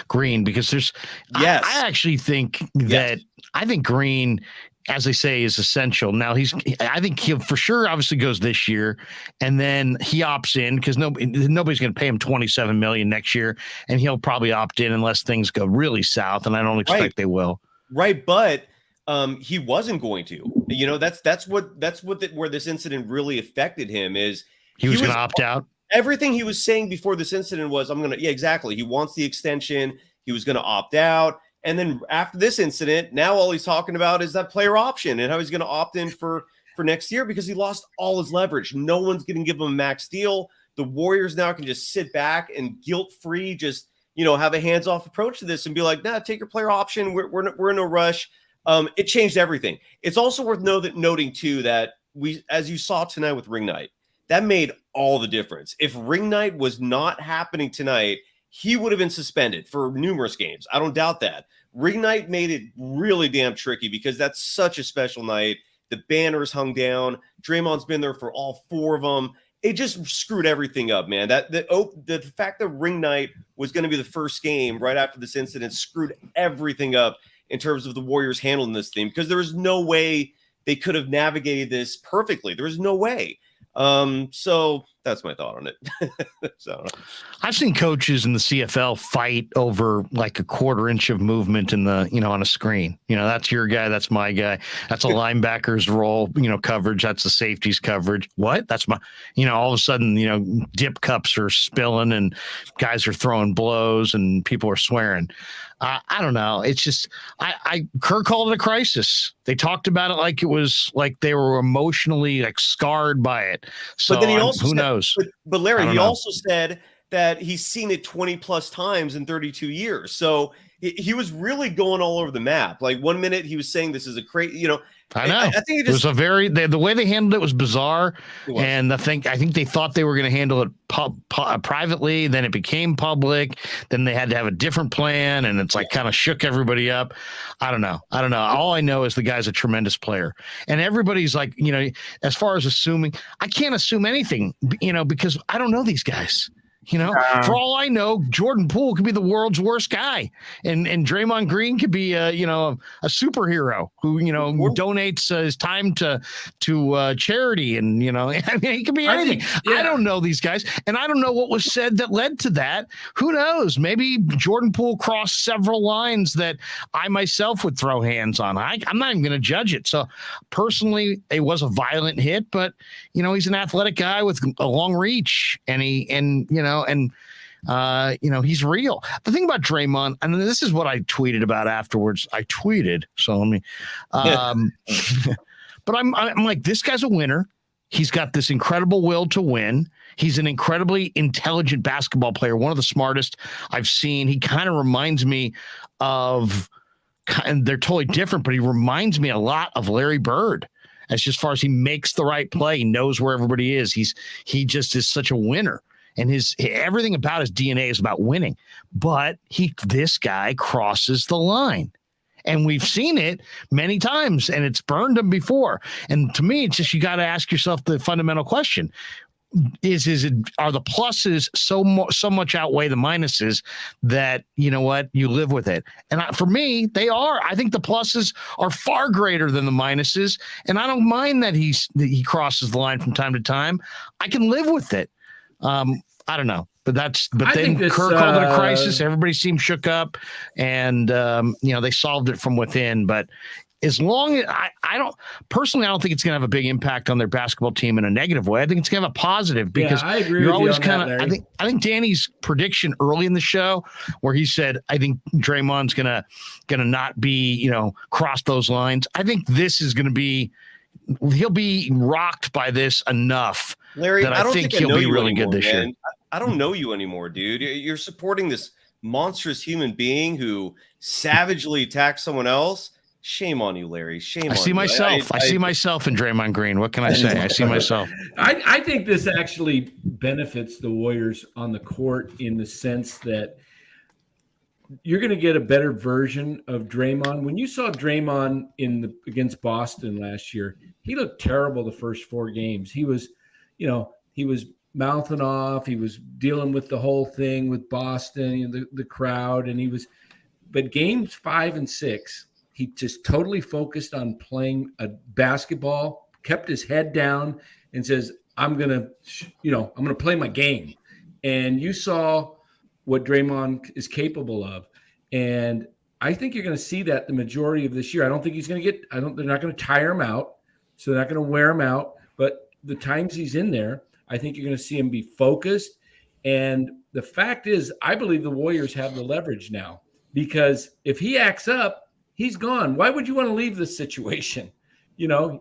Green? Because I actually think that I think Green, as they say, is essential. Now I think he'll for sure obviously goes this year, and then he opts in because nobody's going to pay him $27 million next year, and he'll probably opt in unless things go really south, and I don't expect they will. Right, but. He wasn't going to, that's where this incident really affected him is he was going to opt out. Everything he was saying before this incident was, exactly. He wants the extension. He was going to opt out. And then after this incident, now all he's talking about is that player option and how he's going to opt in for next year because he lost all his leverage. No one's going to give him a max deal. The Warriors now can just sit back and guilt-free, just, have a hands-off approach to this and be like, nah, take your player option. We're in no rush. It changed everything. It's also worth noting too that as you saw tonight with Ring Night, that made all the difference. If Ring Night was not happening tonight, he would have been suspended for numerous games. I don't doubt that. Ring Night made it really damn tricky because that's such a special night. The banners hung down. Draymond's been there for all four of them. It just screwed everything up, man. The fact that Ring Night was going to be the first game right after this incident screwed everything up. In terms of the Warriors handling this thing, because there was no way they could have navigated this perfectly. There was no way. So that's my thought on it. So I've seen coaches in the CFL fight over like a quarter inch of movement in the, on a screen. That's your guy. That's my guy. That's a linebacker's role, coverage. That's the safety's coverage. What? That's my, all of a sudden, dip cups are spilling and guys are throwing blows and people are swearing. I don't know. It's just Kerr called it a crisis. They talked about it like it was like they were emotionally like scarred by it. So but then he also who knows? But Larry, he also said that he's seen it 20 plus times in 32 years. So he was really going all over the map. Like 1 minute he was saying this is a crazy, I know. I think it was the way they handled it was bizarre. And I think they thought they were going to handle it privately. Then it became public. Then they had to have a different plan. And it's like kind of shook everybody up. I don't know. All I know is the guy's a tremendous player. And everybody's like, as far as assuming, I can't assume anything, because I don't know these guys. For all I know, Jordan-Poole could be the world's worst guy, and Draymond Green could be a superhero who donates his time to charity, and he could be anything. I don't know these guys, and I don't know what was said that led to that. Who knows? Maybe Jordan-Poole crossed several lines that I myself would throw hands on. I'm not even going to judge it. So personally, it was a violent hit, but he's an athletic guy with a long reach, and he's real. The thing about Draymond, and this is what I tweeted about afterwards. So let me, but I'm like, this guy's a winner. He's got this incredible will to win. He's an incredibly intelligent basketball player, one of the smartest I've seen. He kind of reminds me of, and they're totally different, but he reminds me a lot of Larry Bird. As far as he makes the right play, he knows where everybody is. He just is such a winner. and everything about his DNA is about winning. But this guy crosses the line. And we've seen it many times, and it's burned him before. And to me, it's just you got to ask yourself the fundamental question: are the pluses so much outweigh the minuses that you know what, you live with it? And for me, they are. I think the pluses are far greater than the minuses, and I don't mind that he crosses the line from time to time. I can live with it. I don't know. But then Kerr called it a crisis. Everybody seemed shook up, and they solved it from within. But as long as I don't think it's going to have a big impact on their basketball team in a negative way. I think it's going to have a positive because I agree you're with always you on that, Larry. I think Danny's prediction early in the show where he said, I think Draymond's gonna not be, cross those lines. I think this is going to be, he'll be rocked by this enough, Larry, that I think he'll be really good this year. I don't know you anymore, dude. You're supporting this monstrous human being who savagely attacks someone else. Shame on you, Larry. Shame on you. I see myself in Draymond Green. What can I say? I see myself. I think this actually benefits the Warriors on the court in the sense that you're going to get a better version of Draymond. When you saw Draymond against Boston last year, he looked terrible the first 4 games. He was mouthing off. He was dealing with the whole thing with Boston, the crowd, but games 5 and 6, he just totally focused on playing a basketball, kept his head down, and says, I'm gonna play my game. And you saw what Draymond is capable of, and I think you're going to see that the majority of this year. I don't think he's going to they're not going to tire him out, so they're not going to wear him out. But the times he's in there, I think you're going to see him be focused. And the fact is, I believe the Warriors have the leverage now, because if he acts up, he's gone. Why would you want to leave this situation? I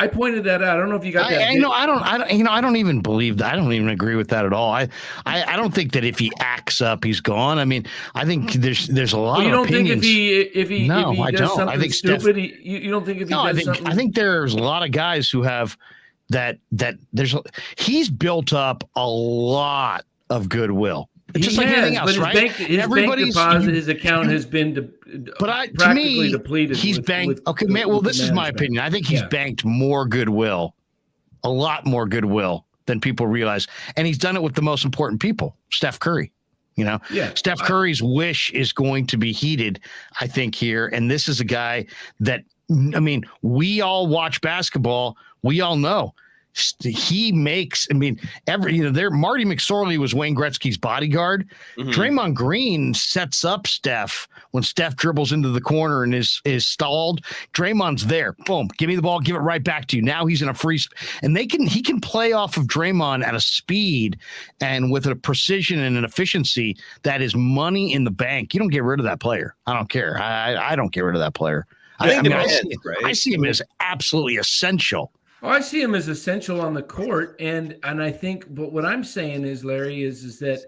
pointed that out. I don't know if you got that. I don't even believe that. I don't even agree with that at all. I don't think that if he acts up, he's gone. I mean, I think there's a lot of opinions. If he does something stupid, you don't think if he does something? I think there's a lot of guys who have that he's built up a lot of goodwill. Just like anything else, right? His bank deposit, his account has been practically depleted. He's banked. This is my opinion. I think he's banked more goodwill, a lot more goodwill than people realize, and he's done it with the most important people, Steph Curry. Steph Curry's wish is going to be heeded, I think, here, and this is a guy that, we all watch basketball, we all know. He makes, Marty McSorley was Wayne Gretzky's bodyguard. Mm-hmm. Draymond Green sets up Steph when Steph dribbles into the corner and is stalled. Draymond's there. Boom. Give me the ball. Give it right back to you. Now he's in a free and he can play off of Draymond at a speed and with a precision and an efficiency that is money in the bank. You don't get rid of that player. I don't care. I don't get rid of that player. I see him as absolutely essential. Oh, I see him as essential on the court, and I think, but what I'm saying is, Larry, is that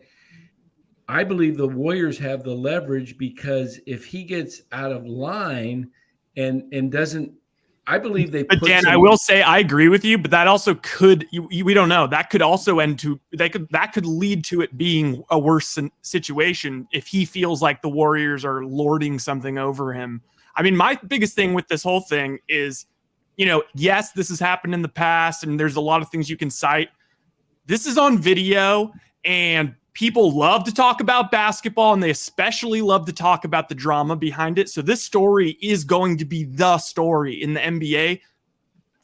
I believe the Warriors have the leverage, because if he gets out of line and doesn't, I believe they. But Dan, I will say I agree with you, but that also could we don't know. That could also that could lead to it being a worse situation if he feels like the Warriors are lording something over him. I mean, my biggest thing with this whole thing is, yes, this has happened in the past, and there's a lot of things you can cite. This is on video, and people love to talk about basketball, and they especially love to talk about the drama behind it. So this story is going to be the story in the NBA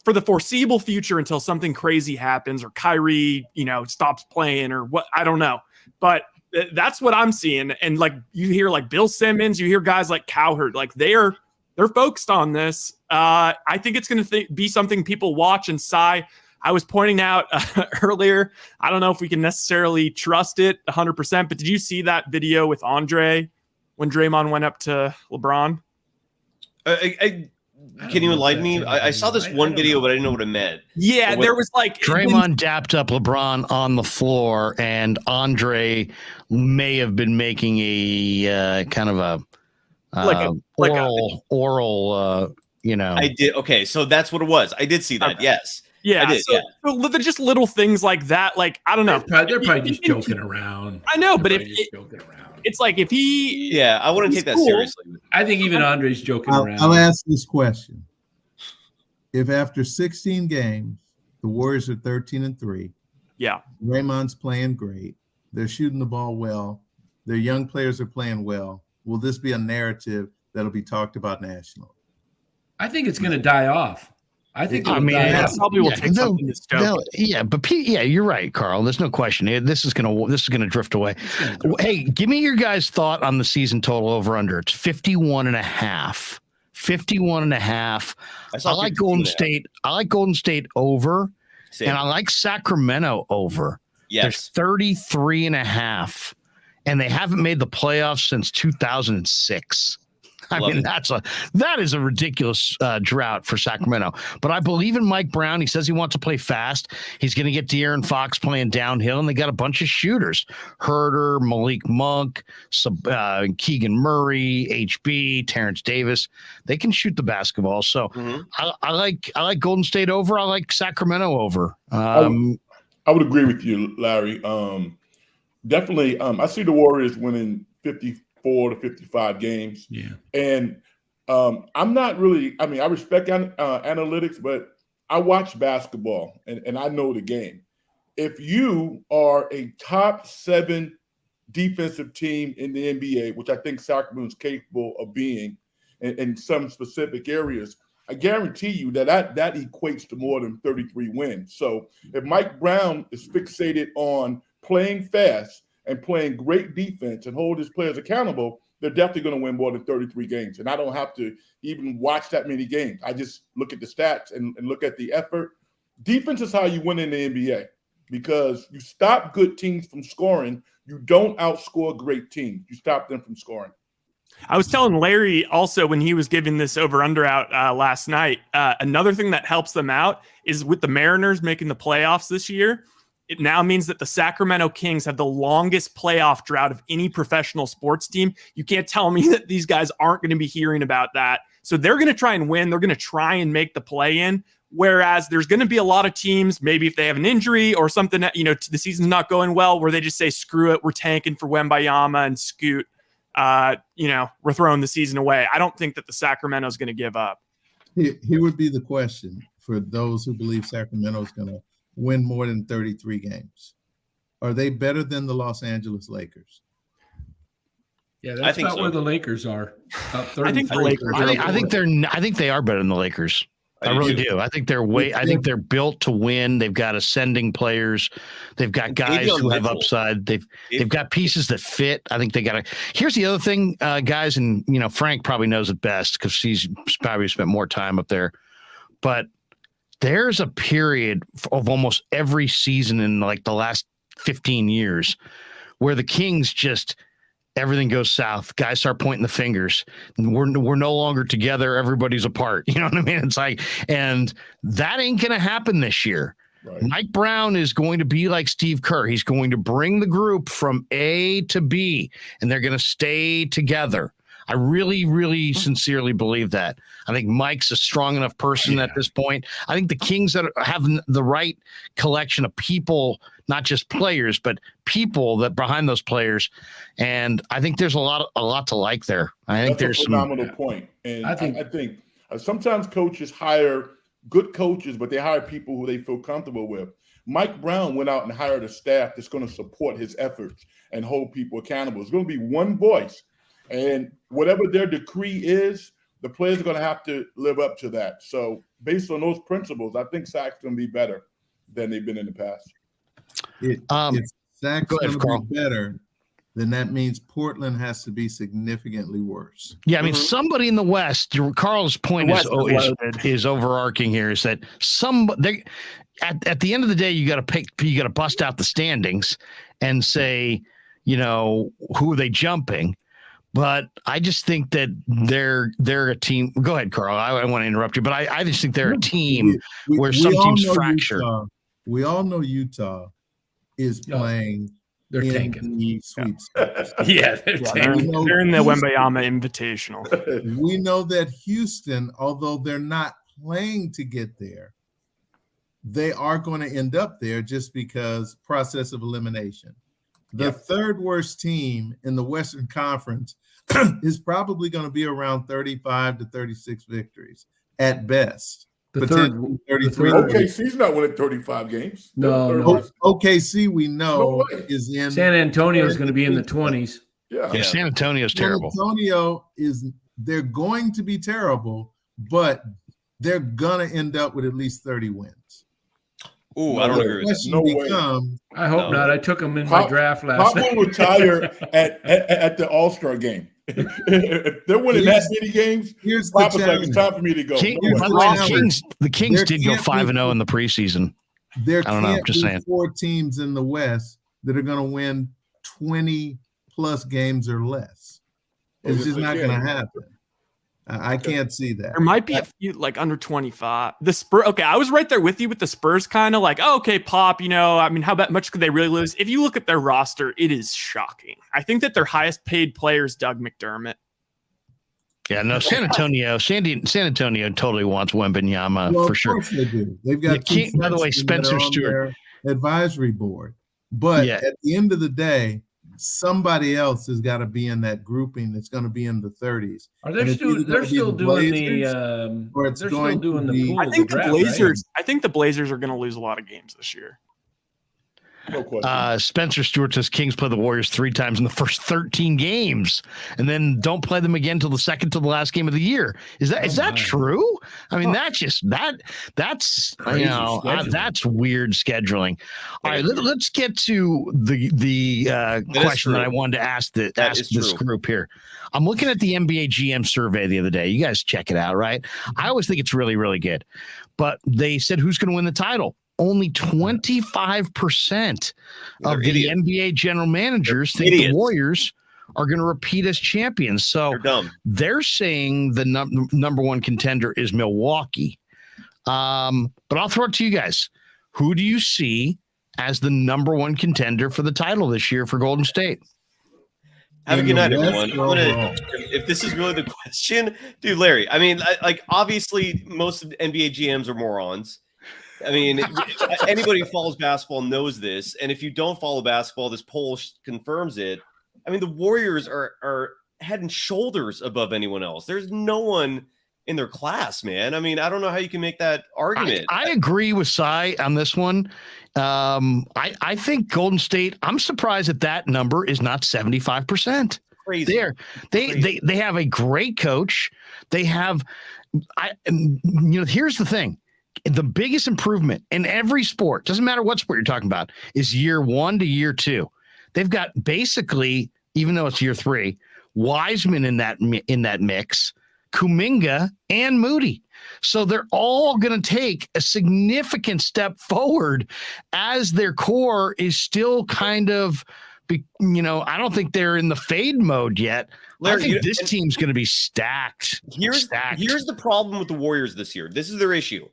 for the foreseeable future until something crazy happens or Kyrie, stops playing or what, I don't know. But that's what I'm seeing. And like you hear like Bill Simmons, you hear guys like Cowherd, like they're focused on this. I think it's going to be something people watch and sigh. I was pointing out earlier, I don't know if we can necessarily trust it 100%, but did you see that video with Andre when Draymond went up to LeBron? Can you enlighten me? I saw this one video, but I didn't know what it meant. Yeah, there was like Draymond dapped up LeBron on the floor, and Andre may have been making a kind of a oral. I did. Okay, so that's what it was. I did see that. Okay. Yes. Yeah, I did, so they're just little things like that. Like, I don't know. They're probably just joking around. I know, but joking around. it's like if he, Yeah, I wouldn't take that cool. seriously. I think even Andre's joking around. I'll ask this question. If after 16 games, the Warriors are 13-3, yeah, Draymond's playing great, they're shooting the ball well, their young players are playing well, will this be a narrative that'll be talked about nationally? I think it's going to die off. I think that probably will take something to stoke. You're right, Carl. There's no question. This is gonna drift away. Hey, give me your guys' thought on the season total over under. It's 51.5. 51.5. I like Golden State. I like Golden State over, and I like Sacramento over. Yes. There's 33.5, and they haven't made the playoffs since 2006. That is a ridiculous drought for Sacramento. But I believe in Mike Brown. He says he wants to play fast. He's going to get De'Aaron Fox playing downhill, and they got a bunch of shooters: Herter, Malik Monk, Keegan Murray, HB, Terrence Davis. They can shoot the basketball. So I like Golden State over. I like Sacramento over. I would agree with you, Larry. Definitely, I see the Warriors winning 54 to 55 games. Yeah. And I'm not really, I respect analytics, but I watch basketball and I know the game. If you are a top 7 defensive team in the NBA, which I think Sacramento is capable of being in some specific areas, I guarantee you that equates to more than 33 wins. So if Mike Brown is fixated on playing fast and playing great defense and hold his players accountable, they're definitely going to win more than 33 games. And I don't have to even watch that many games. I just look at the stats and look at the effort. Defense is how you win in the NBA because you stop good teams from scoring. You don't outscore great teams. You stop them from scoring. I was telling Larry also when he was giving this over-under out last night, another thing that helps them out is with the Mariners making the playoffs this year, it now means that the Sacramento Kings have the longest playoff drought of any professional sports team. You can't tell me that these guys aren't going to be hearing about that. So they're going to try and win. They're going to try and make the play-in, whereas there's going to be a lot of teams, maybe if they have an injury or something that, the season's not going well, where they just say, screw it, we're tanking for Wembayama and Scoot. We're throwing the season away. I don't think that the Sacramento is going to give up. Here would be the question for those who believe Sacramento is going to win more than 33 games. Are they better than the Los Angeles Lakers? Yeah, that's about where the Lakers are. I think the Lakers. I think they are better than the Lakers. I really do. I think they're built to win. They've got ascending players. They've got guys who have upside. They've got pieces that fit. I think they got to. Here's the other thing, guys, and Frank probably knows it best because he's probably spent more time up there. But there's a period of almost every season in like the last 15 years where the Kings just everything goes south. Guys start pointing the fingers. We're no longer together. Everybody's apart. You know what I mean? It's like, and that ain't going to happen this year. Right. Mike Brown is going to be like Steve Kerr. He's going to bring the group from A to B, and they're going to stay together. I really, really sincerely believe that. I think Mike's a strong enough person at this point. I think the Kings that have the right collection of people, not just players, but people that behind those players. And I think there's a lot to like there. I think there's a phenomenal point. And I think sometimes coaches hire good coaches, but they hire people who they feel comfortable with. Mike Brown went out and hired a staff that's going to support his efforts and hold people accountable. It's going to be one voice. And whatever their decree is, the players are going to have to live up to that. So based on those principles, I think Sac's going to be better than they've been in the past. If Sac's going to be better, then that means Portland has to be significantly worse. Yeah, I mean, somebody in the West, Carl's point is overarching here, is that at the end of the day, you got to bust out the standings and say, who are they jumping? But I just think that they're a team. Go ahead, Carl. I want to interrupt you, but I just think they're a team where some teams fracture. We all know Utah is playing. They're tanking. The sweepstakes. Yeah, they're tanking. They're in the Wembayama Invitational. We know that Houston, although they're not playing to get there, they are going to end up there just because process of elimination. The third worst team in the Western Conference is probably going to be around 35 to 36 victories at best. The third, 33. OKC's not winning 35 games. No. OKC, we know, No is in San Antonio is going to be in the 20s. Yeah. San Antonio's terrible. San Antonio they're going to be terrible, but they're going to end up with at least 30 wins. Ooh, I don't agree with that. No way. I hope not. I took them in my draft last night. Pop will retire at the All-Star game. If they're winning that many games, Here's Pop the is like, it's time for me to go. By the way, the Kings did go 5-0 in the preseason. There I don't know. can't Just be saying. 4 teams in the West that are going to win 20 plus games or less. It's just not going to happen. I can't see that. There might be a few like under 25. The Spurs. Okay, I was right there with you with the Spurs. Kind of like, oh, okay, Pop. I mean, how much could they really lose? If you look at their roster, it is shocking. I think that their highest paid player is Doug McDermott. Yeah, no, San Antonio totally wants Wembanyama for sure. Of course they do. They've got By the way, Spencer on Stewart their advisory board. But at the end of the day, somebody else has got to be in that grouping that's going to be in the 30s. Are they still? They're still doing the. Or it's they're going still doing to the be. pool. I think the draft, Blazers. right? I think the Blazers are going to lose a lot of games this year. No question. Spencer Stewart says Kings play the Warriors 3 times in the first 13 games, and then don't play them again till the second to the last game of the year. Is that true? I mean, that's Crazy scheduling. that's weird scheduling. All right, let's get to the question that I wanted to ask this group here. I'm looking at the NBA GM survey the other day. You guys check it out, right? I always think it's really, really good. But they said who's going to win the title. Only 25% of the NBA general managers think the Warriors are going to repeat as champions. So they're saying the number one contender is Milwaukee. But I'll throw it to you guys. Who do you see as the number one contender for the title this year for Golden State? Have a good night, everyone. If this is really the question, dude, Larry, I mean, obviously most of the NBA GMs are morons. I mean, anybody who follows basketball knows this. And if you don't follow basketball, this poll confirms it. I mean, the Warriors are head and shoulders above anyone else. There's no one in their class, man. I mean, I don't know how you can make that argument. I agree with Cy on this one. I think Golden State, I'm surprised that number is not 75%. Crazy. They have a great coach. They have, here's the thing. The biggest improvement in every sport, doesn't matter what sport you're talking about, is year 1 to year 2. They've got basically, even though it's year 3, Wiseman in that mix, Kuminga and Moody. So they're all going to take a significant step forward as their core is still kind of, I don't think they're in the fade mode yet. Larry, I think this team's going to be stacked. Here's the problem with the Warriors this year. This is their issue.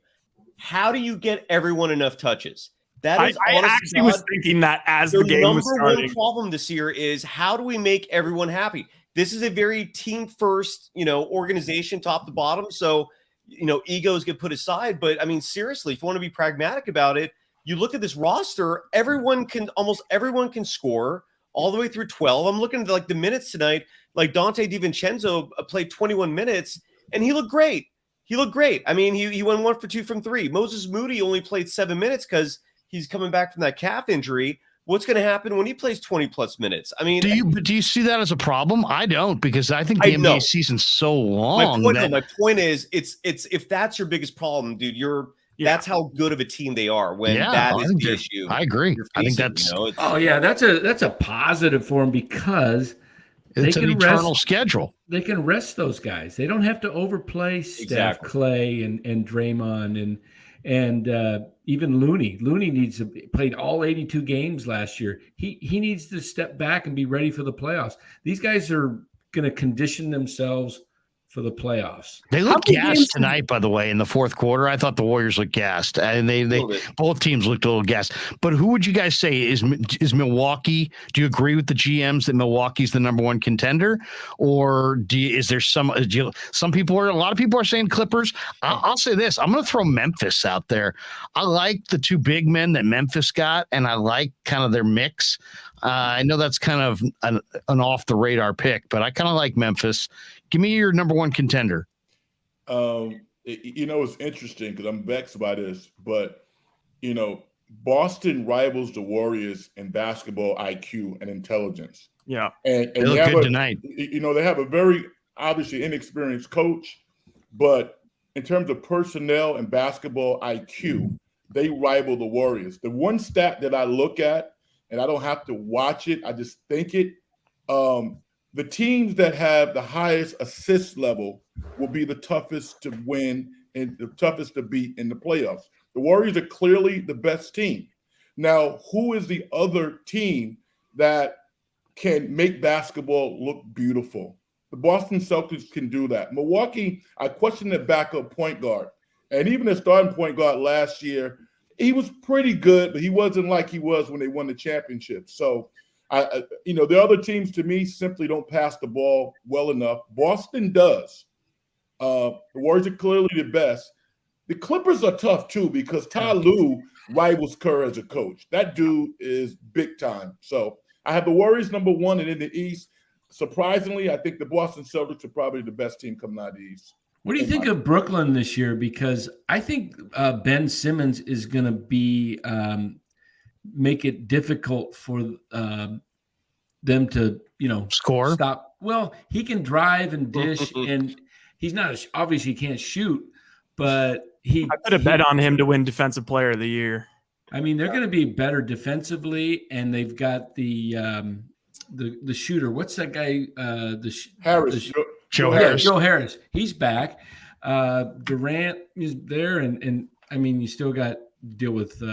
How do you get everyone enough touches? That is, I actually was thinking that as the game was starting. The number one problem this year is how do we make everyone happy? This is a very team first, organization, top to bottom. So, egos get put aside. But I mean, seriously, if you want to be pragmatic about it, you look at this roster. Almost everyone can score all the way through 12. I'm looking at the minutes tonight. Like Dante DiVincenzo played 21 minutes, and he looked great. I mean, he went 1 for 2 from 3. Moses Moody only played 7 minutes because he's coming back from that calf injury. What's going to happen when he plays 20 plus minutes? I mean, do you see that as a problem? I don't, because I think the NBA season's so long. My point is, it's if that's your biggest problem, dude, that's how good of a team they are when that is the issue. I agree. I think that's that's a positive for them because it's an eternal schedule. They can rest those guys. They don't have to overplay Steph, Clay, and Draymond and even Looney. Looney played all 82 games last year. He needs to step back and be ready for the playoffs. These guys are going to condition themselves for the playoffs. They looked many gassed games tonight, by the way, in the fourth quarter. I thought the Warriors looked gassed, and they both teams looked a little gassed. But who would you guys say is Milwaukee? Do you agree with the GMs that Milwaukee's the number one contender, or is there some people are a lot of people are saying Clippers? I'll say this: I'm going to throw Memphis out there. I like the two big men that Memphis got, and I like kind of their mix. I know that's kind of an off the radar pick, but I kind of like Memphis. Give me your number one contender. It's interesting because I'm vexed by this, but, Boston rivals the Warriors in basketball IQ and intelligence. Yeah. And They look good tonight. They have a very obviously inexperienced coach, but in terms of personnel and basketball IQ, they rival the Warriors. The one stat that I look at, and I don't have to watch it, I just think it, the teams that have the highest assist level will be the toughest to win and the toughest to beat in the playoffs. The Warriors are clearly the best team. Now, who is the other team that can make basketball look beautiful? The Boston Celtics can do that. Milwaukee, I question their backup point guard. And even their starting point guard last year, he was pretty good, but he wasn't like he was when they won the championship. So, the other teams to me simply don't pass the ball well enough. Boston does. The Warriors are clearly the best. The Clippers are tough too because Ty Lue rivals Kerr as a coach. That dude is big time. So I have the Warriors number one, and in the East, surprisingly, I think the Boston Celtics are probably the best team coming out of the East. What do you think of Brooklyn this year? Because I think Ben Simmons is going to be make it difficult for them to, Score. Stop. Well, he can drive and dish, and he's not obviously he can't shoot, but I could have bet on him to win Defensive Player of the Year. I mean, they're going to be better defensively, and they've got the shooter. What's that guy? Harris. Joe Harris. Joe Harris. He's back. Durant is there, and I mean, you still got to deal with.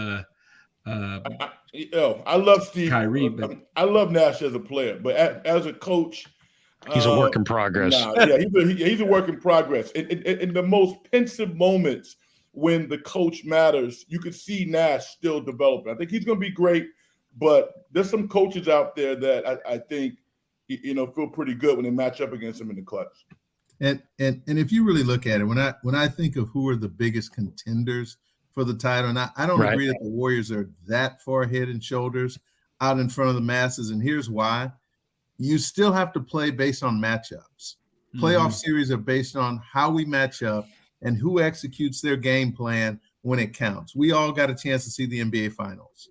I love Steve Kyrie, but I love Nash as a player, but as a coach, he's a work in progress. He's a work in progress. In the most pensive moments when the coach matters, you can see Nash still developing. I think he's going to be great, but there's some coaches out there that I think feel pretty good when they match up against him in the clutch. And if you really look at it, when I think of who are the biggest contenders for the title, and I don't agree that the Warriors are that far head and shoulders out in front of the masses, and here's why. You still have to play based on matchups. Playoff series are based on how we match up and who executes their game plan when it counts. We all got a chance to see the NBA Finals.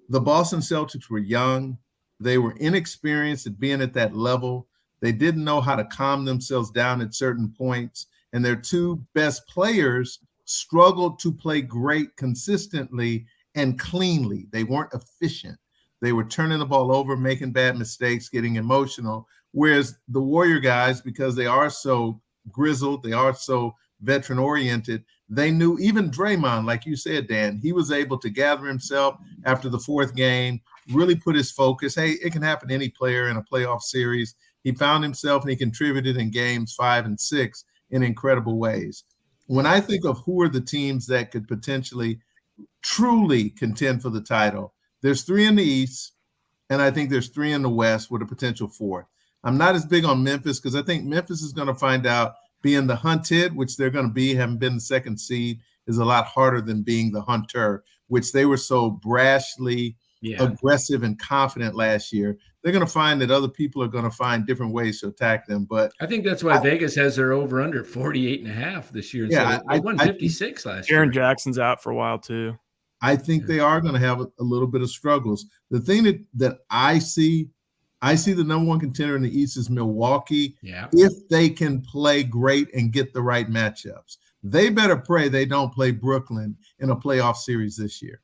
The Boston Celtics were young. They were inexperienced at being at that level. They didn't know how to calm themselves down at certain points, and their two best players struggled to play great consistently and cleanly. They weren't efficient. They were turning the ball over, making bad mistakes, getting emotional. Whereas the Warrior guys, because they are so grizzled, they are so veteran-oriented, they knew even Draymond, like you said, Dan, he was able to gather himself after the fourth game, really put his focus. Hey, it can happen to any player in a playoff series. He found himself and he contributed in games 5 and 6 in incredible ways. When I think of who are the teams that could potentially truly contend for the title, there's 3 in the East, and I think there's 3 in the West with a potential 4th. I'm not as big on Memphis because I think Memphis is going to find out being the hunted, which they're going to be, having been the 2nd seed, is a lot harder than being the hunter, which they were so brashly aggressive and confident last year. They're going to find that other people are going to find different ways to attack them. But I think that's why Vegas has their over-under 48.5 this year. Yeah, they won 56 last year. Jaren Jackson's out for a while too. I think they are going to have a little bit of struggles. The thing that I see the number one contender in the East is Milwaukee. Yeah. If they can play great and get the right matchups. They better pray they don't play Brooklyn in a playoff series this year.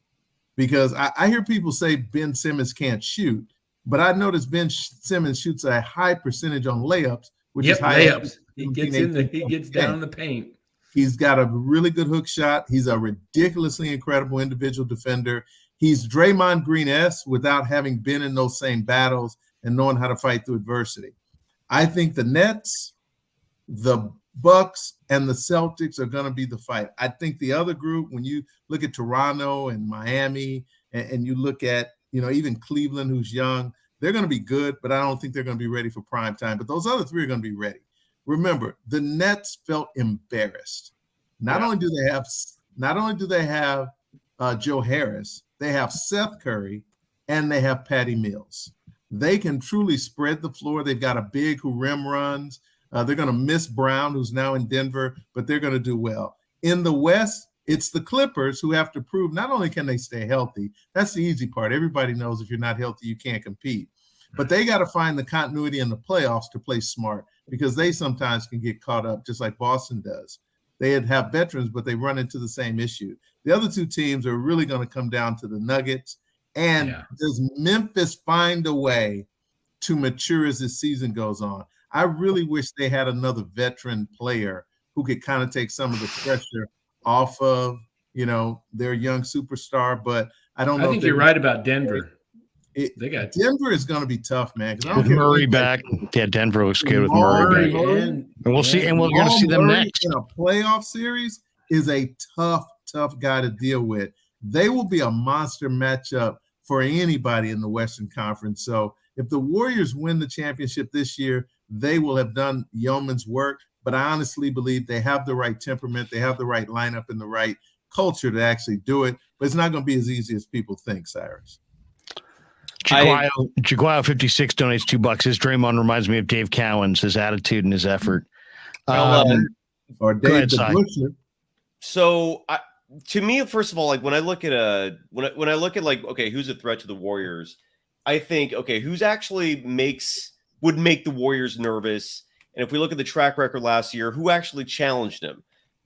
Because I hear people say Ben Simmons can't shoot, but I noticed Ben Simmons shoots a high percentage on layups, which is high. Layups. He gets in there, he gets down in the paint. He's got a really good hook shot. He's a ridiculously incredible individual defender. He's Draymond Green-esque without having been in those same battles and knowing how to fight through adversity. I think the Nets, the Bucks and the Celtics are going to be the fight. I think the other group, when you look at Toronto and Miami, and you look at, even Cleveland, who's young, they're going to be good, but I don't think they're going to be ready for prime time. But those other three are going to be ready. Remember, the Nets felt embarrassed. Not only do they have Joe Harris, they have Seth Curry, and they have Patty Mills. They can truly spread the floor. They've got a big who rim runs. They're going to miss Brown, who's now in Denver, but they're going to do well. In the West, it's the Clippers who have to prove not only can they stay healthy, that's the easy part. Everybody knows if you're not healthy, you can't compete. But they got to find the continuity in the playoffs to play smart, because they sometimes can get caught up just like Boston does. They have veterans, but they run into the same issue. The other two teams are really going to come down to the Nuggets. And does Memphis find a way to mature as this season goes on? I really wish they had another veteran player who could kind of take some of the pressure off of, their young superstar. But I don't know. I think you're right about Denver. Denver is going to be tough, man. With Murray back, Denver looks good with Murray back. And we'll see, and we're going to see them next. In a playoff series is a tough guy to deal with. They will be a monster matchup for anybody in the Western Conference. So if the Warriors win the championship this year, they will have done yeoman's work. But I honestly believe they have the right temperament, they have the right lineup and the right culture to actually do it. But it's not going to be as easy as people think, Cyrus. Jaguayo 56 donates $2. His Draymond reminds me of Dave Cowens, his attitude and his effort. Or Dave the Butcher. So to me, first of all, like when I look at when I look at like, okay, who's a threat to the Warriors? I think, okay, who's actually would make the Warriors nervous? And if we look at the track record last year, who actually challenged him?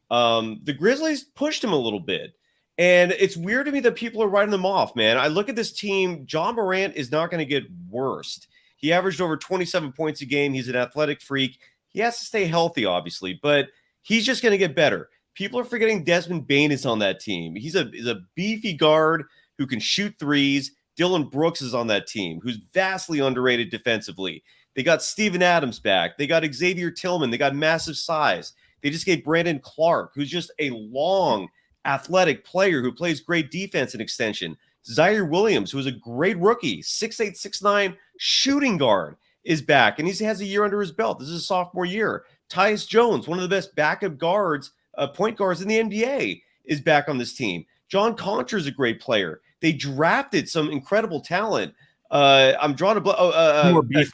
The Grizzlies pushed him a little bit. And it's weird to me that people are writing them off, man. I look at this team. John Morant is not going to get worse. He averaged over 27 points a game. He's an athletic freak. He has to stay healthy, obviously, but he's just going to get better. People are forgetting Desmond Bane is on that team. He's a beefy guard who can shoot threes. Dylan Brooks is on that team, who's vastly underrated defensively. They got Steven Adams back. They got Xavier Tillman. They got massive size. They just gave Brandon Clark, who's just a long athletic player who plays great defense and extension. Zaire Williams, who is a great rookie, 6'8", 6'9", shooting guard, is back, and he has a year under his belt. This is his sophomore year. Tyus Jones, one of the best backup guards, point guards in the NBA, is back on this team. John Contra is a great player. They drafted some incredible talent. I'm drawing a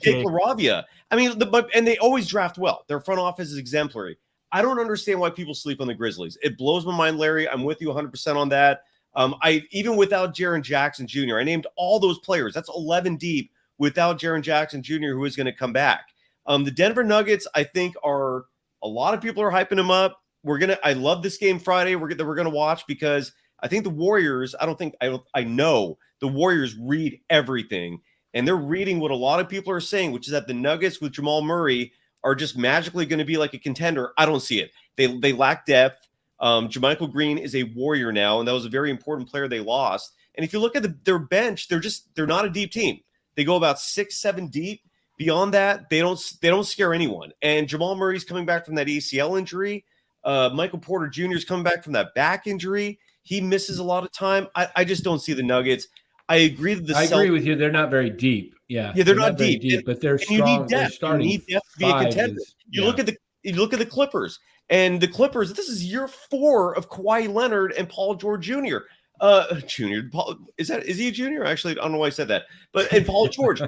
Jake LaRavia. I mean, and they always draft well. Their front office is exemplary. I don't understand why people sleep on the Grizzlies. It blows my mind, Larry. I'm with you 100% on that. Even without Jaren Jackson Jr., I named all those players. That's 11 deep without Jaren Jackson Jr., who is going to come back. The Denver Nuggets, I think, are a lot of people are hyping them up. I love this game Friday. We're going to watch, because I think the Warriors. I know the Warriors read everything, and they're reading what a lot of people are saying, which is that the Nuggets with Jamal Murray are just magically going to be like a contender. I don't see it. They lack depth. JaMychal Green is a Warrior now, and that was a very important player they lost. And if you look at their bench, they're not a deep team. They go about 6-7 deep. Beyond that, they don't scare anyone. And Jamal Murray's coming back from that ACL injury. Michael Porter Jr. is coming back from that back injury. He misses a lot of time. I just don't see the Nuggets. I agree that I agree with you. They're not very deep. Yeah, they're not deep, but they're strong. You need depth. You need depth to be a contender. You look at the Clippers, and the Clippers. This is year 4 of Kawhi Leonard and Paul George Jr. Paul, is he a junior? Actually, I don't know why I said that. And Paul George,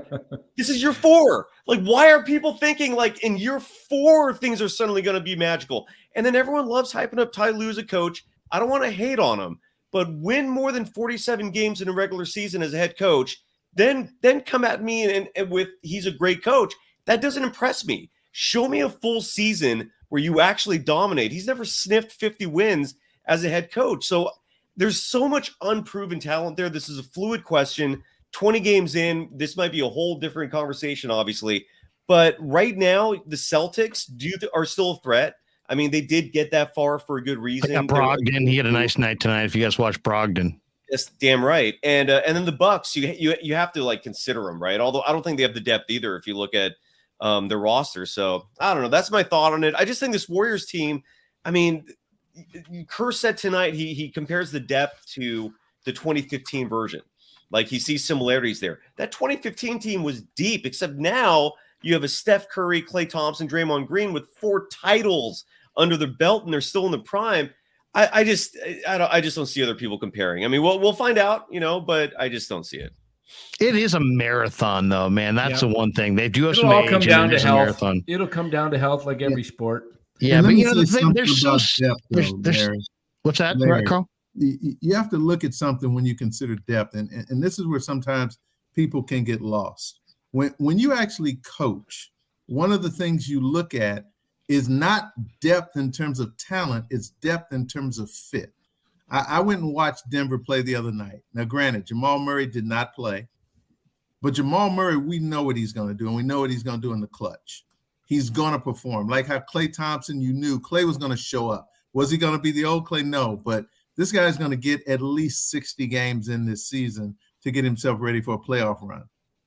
this is year 4. Like, why are people thinking like in year 4 things are suddenly going to be magical? And then everyone loves hyping up Ty Lue as a coach. I don't want to hate on him, but win more than 47 games in a regular season as a head coach, then come at me and with he's a great coach. That doesn't impress me. Show me a full season where you actually dominate. He's never sniffed 50 wins as a head coach. So there's so much unproven talent there. This is a fluid question. 20 games in, this might be a whole different conversation, obviously. But right now, the Celtics are still a threat. I mean, they did get that far for a good reason. Yeah, Brogdon, he had a nice night tonight. If you guys watch Brogdon, that's damn right. And then the Bucks, you have to like consider them, right? Although I don't think they have the depth either. If you look at their roster. So I don't know. That's my thought on it. I just think this Warriors team, I mean, Kerr said tonight he compares the depth to the 2015 version. Like he sees similarities there. That 2015 team was deep, except now you have a Steph Curry, Klay Thompson, Draymond Green with 4 titles under their belt, and they're still in the prime. I just don't see other people comparing. I mean, we'll find out, but I just don't see it. It is a marathon, though, man. That's the one thing. They do have It'll some all age, come down and to it is a health. marathon. It'll come down to health, like every sport. Yeah, And but let me the say thing, they're something so about depth, though, what's that, Larry, Carl? You have to look at something when you consider depth, and this is where sometimes people can get lost. When you actually coach, one of the things you look at is not depth in terms of talent, it's depth in terms of fit. I went and watched Denver play the other night. Now, granted, Jamal Murray did not play, but Jamal Murray, we know what he's going to do, and we know what he's going to do in the clutch. He's going to perform. Like how Klay Thompson, you knew Klay was going to show up. Was he going to be the old Klay? No, but this guy's going to get at least 60 games in this season to get himself ready for a playoff run.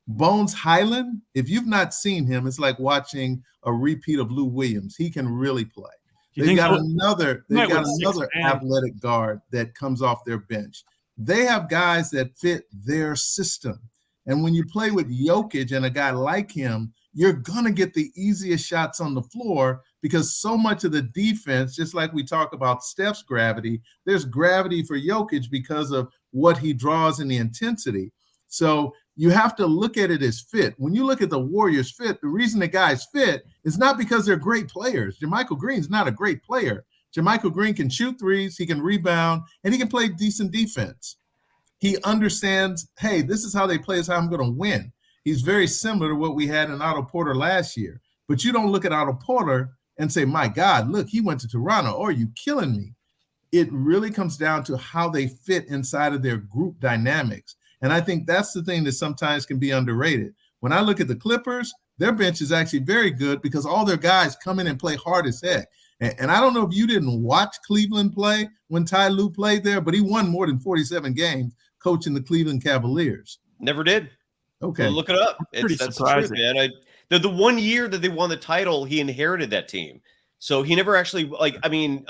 Bones Highland, if you've not seen him, it's like watching a repeat of Lou Williams. He can really play. They've got another athletic guard that comes off their bench. They have guys that fit their system. And when you play with Jokic and a guy like him, you're going to get the easiest shots on the floor because so much of the defense, just like we talk about Steph's gravity, there's gravity for Jokic because of what he draws and the intensity. So you have to look at it as fit. When you look at the Warriors fit, the reason the guys fit is not because they're great players. JaMychal Green's not a great player. JaMychal Green can shoot threes, he can rebound, and he can play decent defense. He understands, hey, this is how they play, is how I'm going to win. He's very similar to what we had in Otto Porter last year. But you don't look at Otto Porter and say, my God, look, he went to Toronto. Or are you killing me? It really comes down to how they fit inside of their group dynamics. And I think that's the thing that sometimes can be underrated. When I look at the Clippers, their bench is actually very good because all their guys come in and play hard as heck. And I don't know if you didn't watch Cleveland play when Ty Lue played there, but he won more than 47 games coaching the Cleveland Cavaliers. Never did. Okay. Well, look it up. Pretty That's surprising. the truth, man. The 1 year that they won the title, he inherited that team. So he never actually,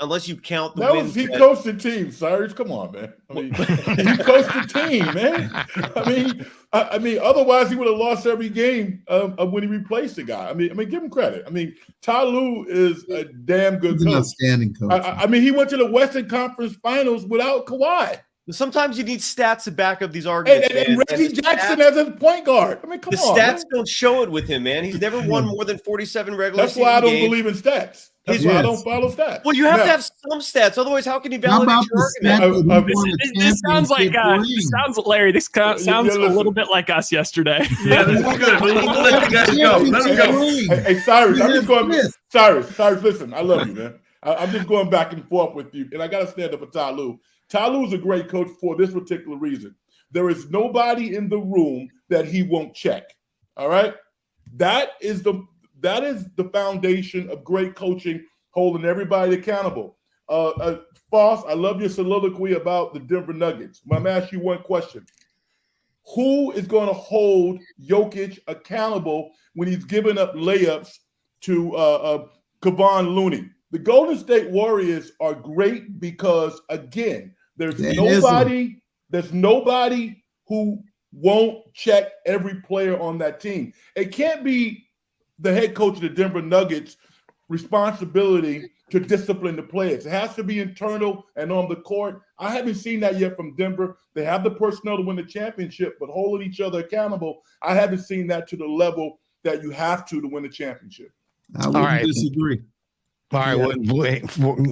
unless you count the wins. He coached the team, Cyrus. Come on, man. He coached the team, man. I mean, otherwise he would have lost every game when he replaced the guy. I mean, give him credit. I mean, Ty Lue is a damn good coach. Outstanding coach. I mean, he went to the Western Conference Finals without Kawhi. Sometimes you need stats to back up these arguments. And Reggie Jackson as a point guard. I mean, come on. The stats man. don't show it with him, man. He's never won more than 47 regular That's season why I don't games. believe in stats. That's why I don't follow stats. Well, you have to have some stats. Otherwise, how can you validate your argument? This sounds like Larry. This sounds a little bit like us yesterday. Yeah, this is good. We'll let you guys go. Let him go. Hey, Cyrus, I'm just going. Cyrus, listen, I love you, man. I'm just going back and forth with you, and I got to stand up for Ty Lue. Ty Lue is a great coach for this particular reason. There is nobody in the room that he won't check. All right, that is the foundation of great coaching, holding everybody accountable. Foss, I love your soliloquy about the Denver Nuggets. I'm going to ask you one question. Who is going to hold Jokic accountable when he's giving up layups to Kevon Looney? The Golden State Warriors are great because, again, there's nobody who won't check every player on that team. It can't be the head coach of the Denver Nuggets' responsibility to discipline the players. It has to be internal and on the court. I haven't seen that yet from Denver. They have the personnel to win the championship, but holding each other accountable, I haven't seen that to the level that you have to win the championship. I wouldn't disagree. All right,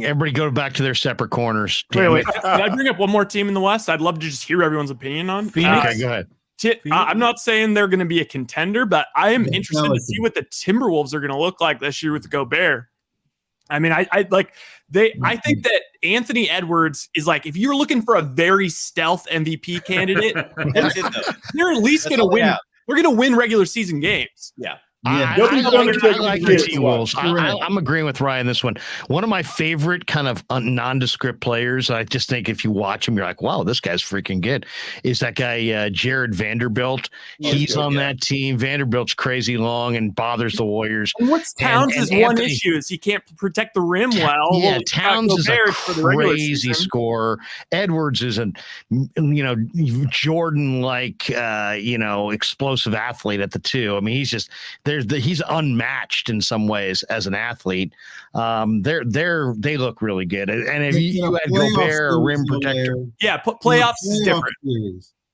everybody go back to their separate corners. Wait. Can I bring up one more team in the West? I'd love to just hear everyone's opinion on. Okay, go ahead. I'm not saying they're going to be a contender, but I am interested to see what the Timberwolves are going to look like this year with Gobert. I mean, I think that Anthony Edwards is like, if you're looking for a very stealth MVP candidate, they're at least going to win. They're going to win regular season games. Yeah. I like the T-Wolves. I'm agreeing with Ryan this one. One of my favorite kind of nondescript players, I just think if you watch him, you're like, wow, this guy's freaking good, is that guy Jared Vanderbilt. He's on that team. Vanderbilt's crazy long and bothers the Warriors. And what's Towns' one issue is he can't protect the rim well. Yeah, Towns is a crazy scorer. Edwards is Jordan-like, explosive athlete at the two. I mean, he's unmatched in some ways as an athlete. They look really good. And if you had Gobert, a rim protector. Yeah, playoffs is different.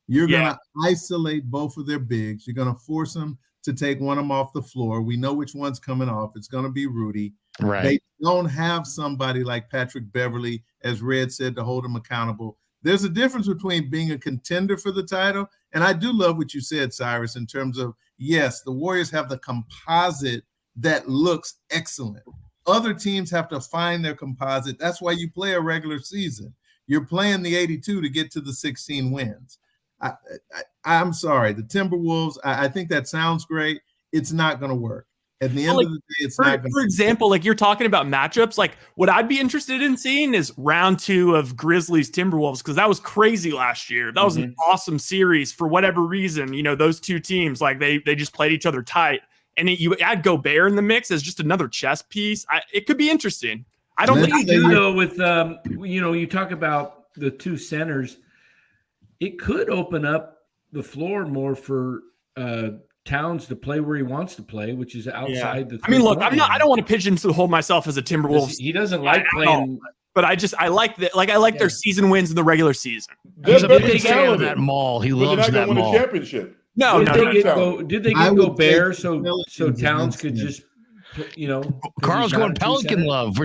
You're going to isolate both of their bigs. You're going to force them to take one of them off the floor. We know which one's coming off. It's going to be Rudy. Right. They don't have somebody like Patrick Beverly, as Red said, to hold him accountable. There's a difference between being a contender for the title, and I do love what you said, Cyrus, in terms of, yes, the Warriors have the composite that looks excellent. Other teams have to find their composite. That's why you play a regular season. You're playing the 82 to get to the 16 wins. I'm sorry, the Timberwolves, I think that sounds great. It's not going to work. At the end of the day, it's not going to. For example, like you're talking about matchups, like what I'd be interested in seeing is round 2 of Grizzlies Timberwolves, because that was crazy last year. That was an awesome series for whatever reason. Those two teams, like they just played each other tight. And you add Gobert in the mix as just another chess piece. It could be interesting. I don't think you do though with you talk about the two centers. It could open up the floor more for Towns to play where he wants to play, which is outside the. I mean, look, I don't want to pigeonhole myself as a Timberwolves. He doesn't like playing, but I like that. Like I like their season wins in the regular season. He's a big fan of that mall. He loves that mall. Championship. No. Did they get Gobert so Towns could just, Carl's going Pelican love.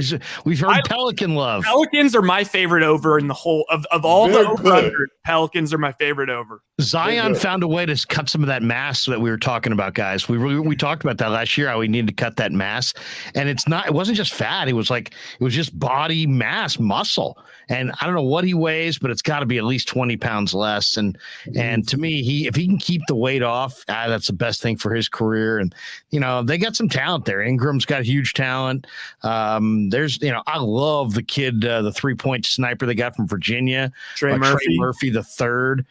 We've heard Pelican love. Pelicans are my favorite over in the whole of all the over. Pelicans are my favorite over. Zion found a way to cut some of that mass that we were talking about, guys. We talked about that last year, how we needed to cut that mass. And it wasn't just fat. It was just body mass, muscle. And I don't know what he weighs, but it's got to be at least 20 pounds less. And to me, if he can keep the weight off, that's the best thing for his career. And, they got some talent there. Ingram's got huge talent. I love the kid, the 3-point sniper they got from Virginia. Trey Murphy the third.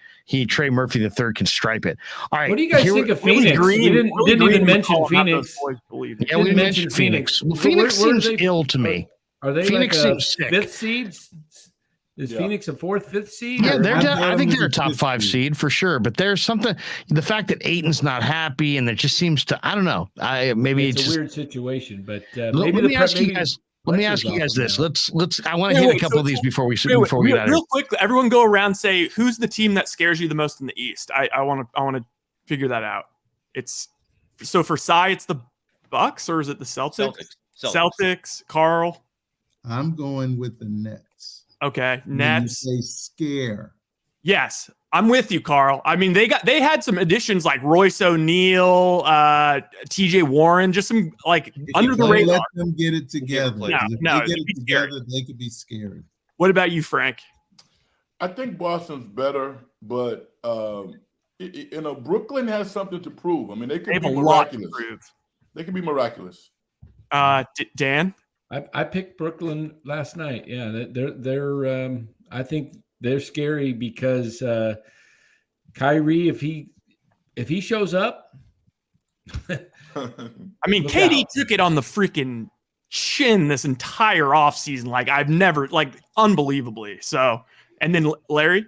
Trey Murphy the third can stripe it. All right. What do you guys think of Phoenix? We didn't even mention Phoenix. We didn't mention Phoenix. Well, Phoenix seems ill to me. Are they Phoenix like seems sick. 5th seeds? Is Phoenix a 4th, 5th seed? Yeah, I think they're a top 5 seed for sure. But there's something, the fact that Ayton's not happy, and it just seems to, I don't know. It's a weird situation. But let me ask you guys this. I want to hit a couple of these before we get out of here. Real quick, everyone go around, say who's the team that scares you the most in the East. I want to figure that out. So for Cy, it's the Bucks, or is it the Celtics? Celtics. Carl. I'm going with the Nets. Okay, Nets. They scare. Yes, I'm with you, Carl. I mean, they had some additions like Royce O'Neal, TJ Warren, just some under the radar. Let them get it together. No, if they get it together, they could be scary. What about you, Frank? I think Boston's better, but Brooklyn has something to prove. I mean, they could be miraculous. They could be miraculous. Dan? I picked Brooklyn last night. Yeah, they're I think they're scary because Kyrie, if he shows up, I mean, KD took it on the freaking chin this entire offseason. Like I've never, unbelievably. So, and then Larry,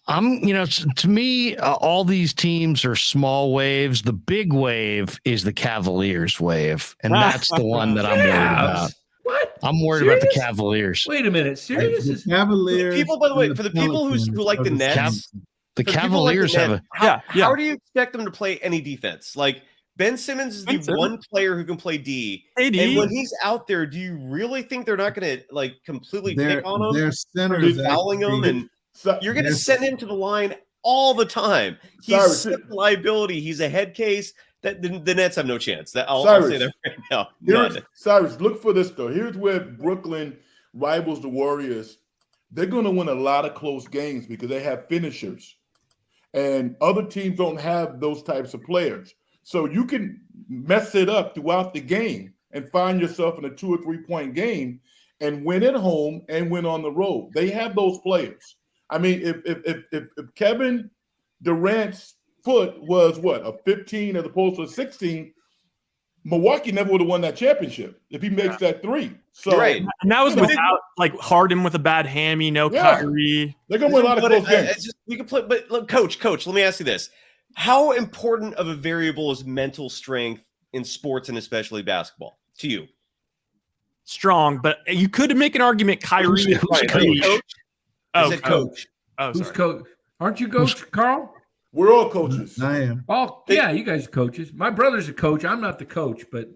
to me, all these teams are small waves. The big wave is the Cavaliers wave, and that's the one that I'm worried about. What? I'm worried about the Cavaliers. Wait a minute, serious? The Cavaliers. People, by the way, for the people who like the Nets, the Cavaliers have how do you expect them to play any defense? Like Ben Simmons is the one player who can play D. AD. And when he's out there, do you really think they're not going to completely pick on him? Their centers fouling him and. You're going to send him to the line all the time. He's a liability. He's a head case. That the Nets have no chance. I'll say that right now. Cyrus, look for this, though. Here's where Brooklyn rivals the Warriors. They're going to win a lot of close games because they have finishers. And other teams don't have those types of players. So you can mess it up throughout the game and find yourself in a 2 or 3 point game and win at home and win on the road. They have those players. I mean, if Kevin Durant's foot was a 15 as opposed to a 16, Milwaukee never would have won that championship if he makes that three. So right. And that was without like Harden with a bad hammy, Kyrie. They're gonna win a lot of close games. We can play, but look, coach, let me ask you this. How important of a variable is mental strength in sports and especially basketball to you? Strong, but you could make an argument Kyrie Who's coach? I said coach. Oh, Who's sorry. coach? Aren't you coach, Carl? We're all coaches. I am. Oh, yeah, you guys are coaches. My brother's a coach. I'm not the coach, but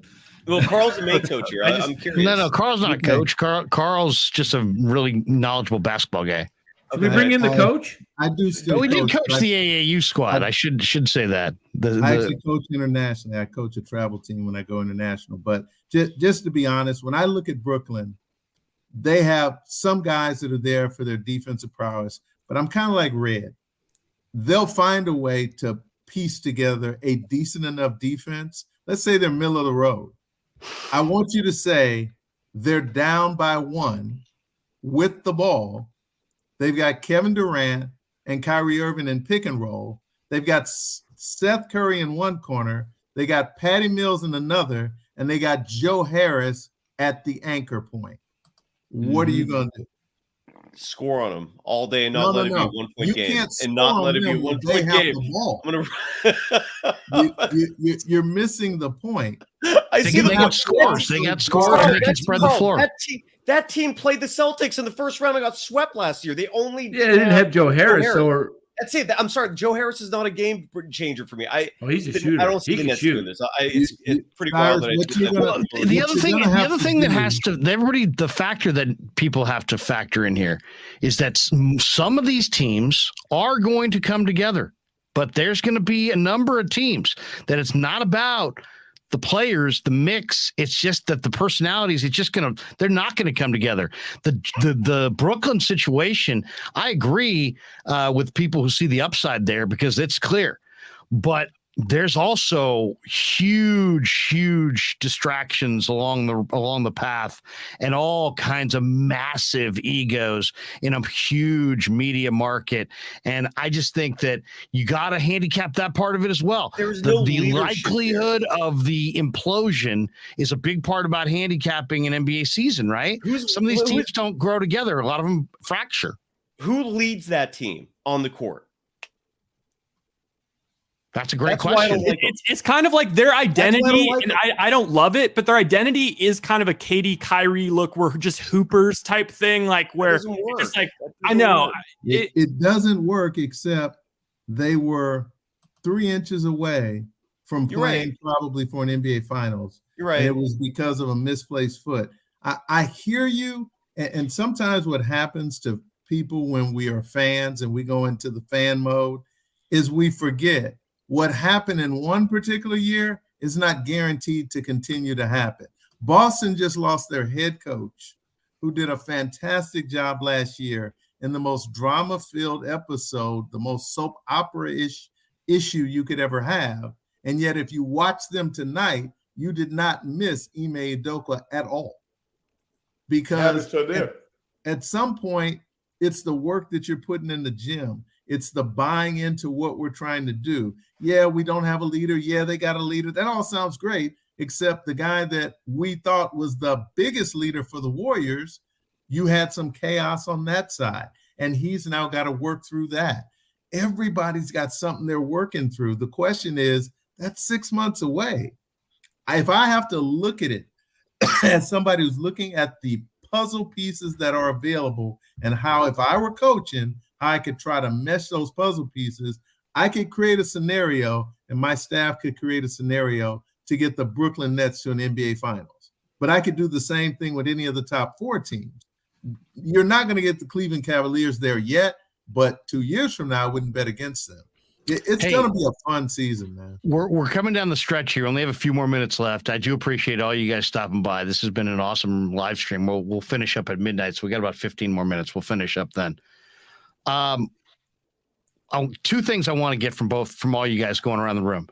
Well, Carl's the main coach here. I'm curious. No, Carl's not a coach. Carl's just a really knowledgeable basketball guy. Did we bring in the coach? I do still. We did coach but the AAU squad. I should say that. I actually coach internationally. I coach a travel team when I go international. But just to be honest, when I look at Brooklyn, they have some guys that are there for their defensive prowess. But I'm kind of like Red. They'll find a way to piece together a decent enough defense. Let's say they're middle of the road. I want you to say they're down by 1 with the ball. They've got Kevin Durant and Kyrie Irving in pick and roll. They've got Seth Curry in one corner. They got Patty Mills in another, and they got Joe Harris at the anchor point. What are you going to do? Score on them all day and not let it be a 1 point You game. can't And not let it be a 1 point game. You're missing the point. They got scores. They got scores, and they can spread the floor. That team played the Celtics in the first round and got swept last year. They didn't have Joe Harris. So that's it. I'm sorry. Joe Harris is not a game changer for me. he's a shooter. I don't see the Nets doing this. It's pretty wild. The other thing that has to the factor that people have to factor in here is that some of these teams are going to come together, but there's going to be a number of teams that it's not about the players, the mix. It's just that the personalities, they're not going to come together. The Brooklyn situation, I agree with people who see the upside there because it's clear, but there's also huge distractions along the path and all kinds of massive egos in a huge media market. And I just think that you got to handicap that part of it as well. The likelihood of the implosion is a big part about handicapping an NBA season, right? Some of these teams don't grow together. A lot of them fracture. Who leads that team on the court? That's a great question. It's kind of like their identity, and I don't love it, but their identity is kind of a KD Kyrie look. We're just hoopers type thing, like where it's just like I know it doesn't work, except they were 3 inches away from playing probably for an NBA Finals. You're right. And it was because of a misplaced foot. I hear you, and sometimes what happens to people when we are fans and we go into the fan mode is we forget. What happened in one particular year is not guaranteed to continue to happen. Boston just lost their head coach, who did a fantastic job last year in the most drama-filled episode, the most soap opera-ish issue you could ever have. And yet, if you watch them tonight, you did not miss Ime Udoka at all. Because at some point, it's the work that you're putting in the gym. It's the buying into what we're trying to do. Yeah, we don't have a leader. Yeah, they got a leader. That all sounds great, except the guy that we thought was the biggest leader for the Warriors, you had some chaos on that side, and he's now got to work through that. Everybody's got something they're working through. The question is, that's 6 months away. If I have to look at it as somebody who's looking at the puzzle pieces that are available and how, if I were coaching, I could try to mesh those puzzle pieces. I could create a scenario, and my staff could create a scenario to get the Brooklyn Nets to an NBA Finals. But I could do the same thing with any of the top 4 teams. You're not going to get the Cleveland Cavaliers there yet, but 2 years from now, I wouldn't bet against them. It's going to be a fun season, man. We're coming down the stretch here. We only have a few more minutes left. I do appreciate all you guys stopping by. This has been an awesome live stream. We'll finish up at midnight, so we got about 15 more minutes. We'll finish up then. 2 things I want to get from all you guys going around the room.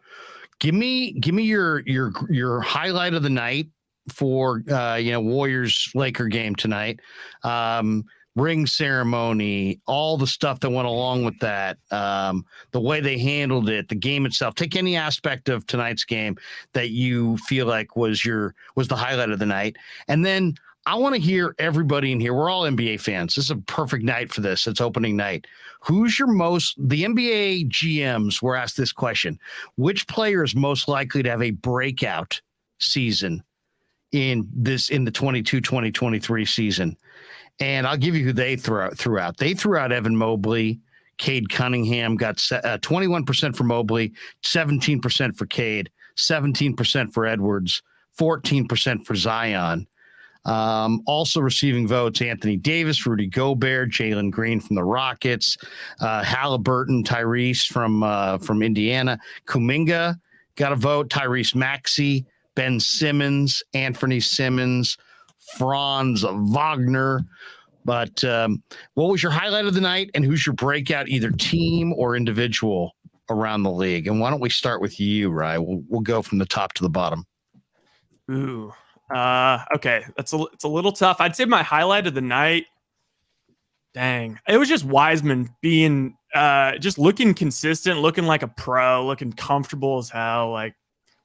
Give me your highlight of the night for Warriors Laker game tonight. Ring ceremony, all the stuff that went along with that, the way they handled it, the game itself. Take any aspect of tonight's game that you feel like was the highlight of the night. And then I want to hear everybody in here. We're all NBA fans. This is a perfect night for this. It's opening night. The NBA GMs were asked this question: which player is most likely to have a breakout season in the 22-2023 season? And I'll give you who they threw out. They threw out Evan Mobley. Cade Cunningham got 21% for Mobley, 17% for Cade, 17% for Edwards, 14% for Zion. Also receiving votes: Anthony Davis, Rudy Gobert, Jalen Green from the Rockets, Halliburton, Tyrese from Indiana. Kuminga got a vote. Tyrese Maxey, Ben Simmons, Anthony Simmons, Franz Wagner. But what was your highlight of the night, and who's your breakout, either team or individual, around the league? And why don't we start with you, Rye? We'll go from the top to the bottom. Ooh. Okay. It's a little tough. I'd say my highlight of the night, dang, it was just Wiseman being just looking consistent, looking like a pro, looking comfortable as hell. Like,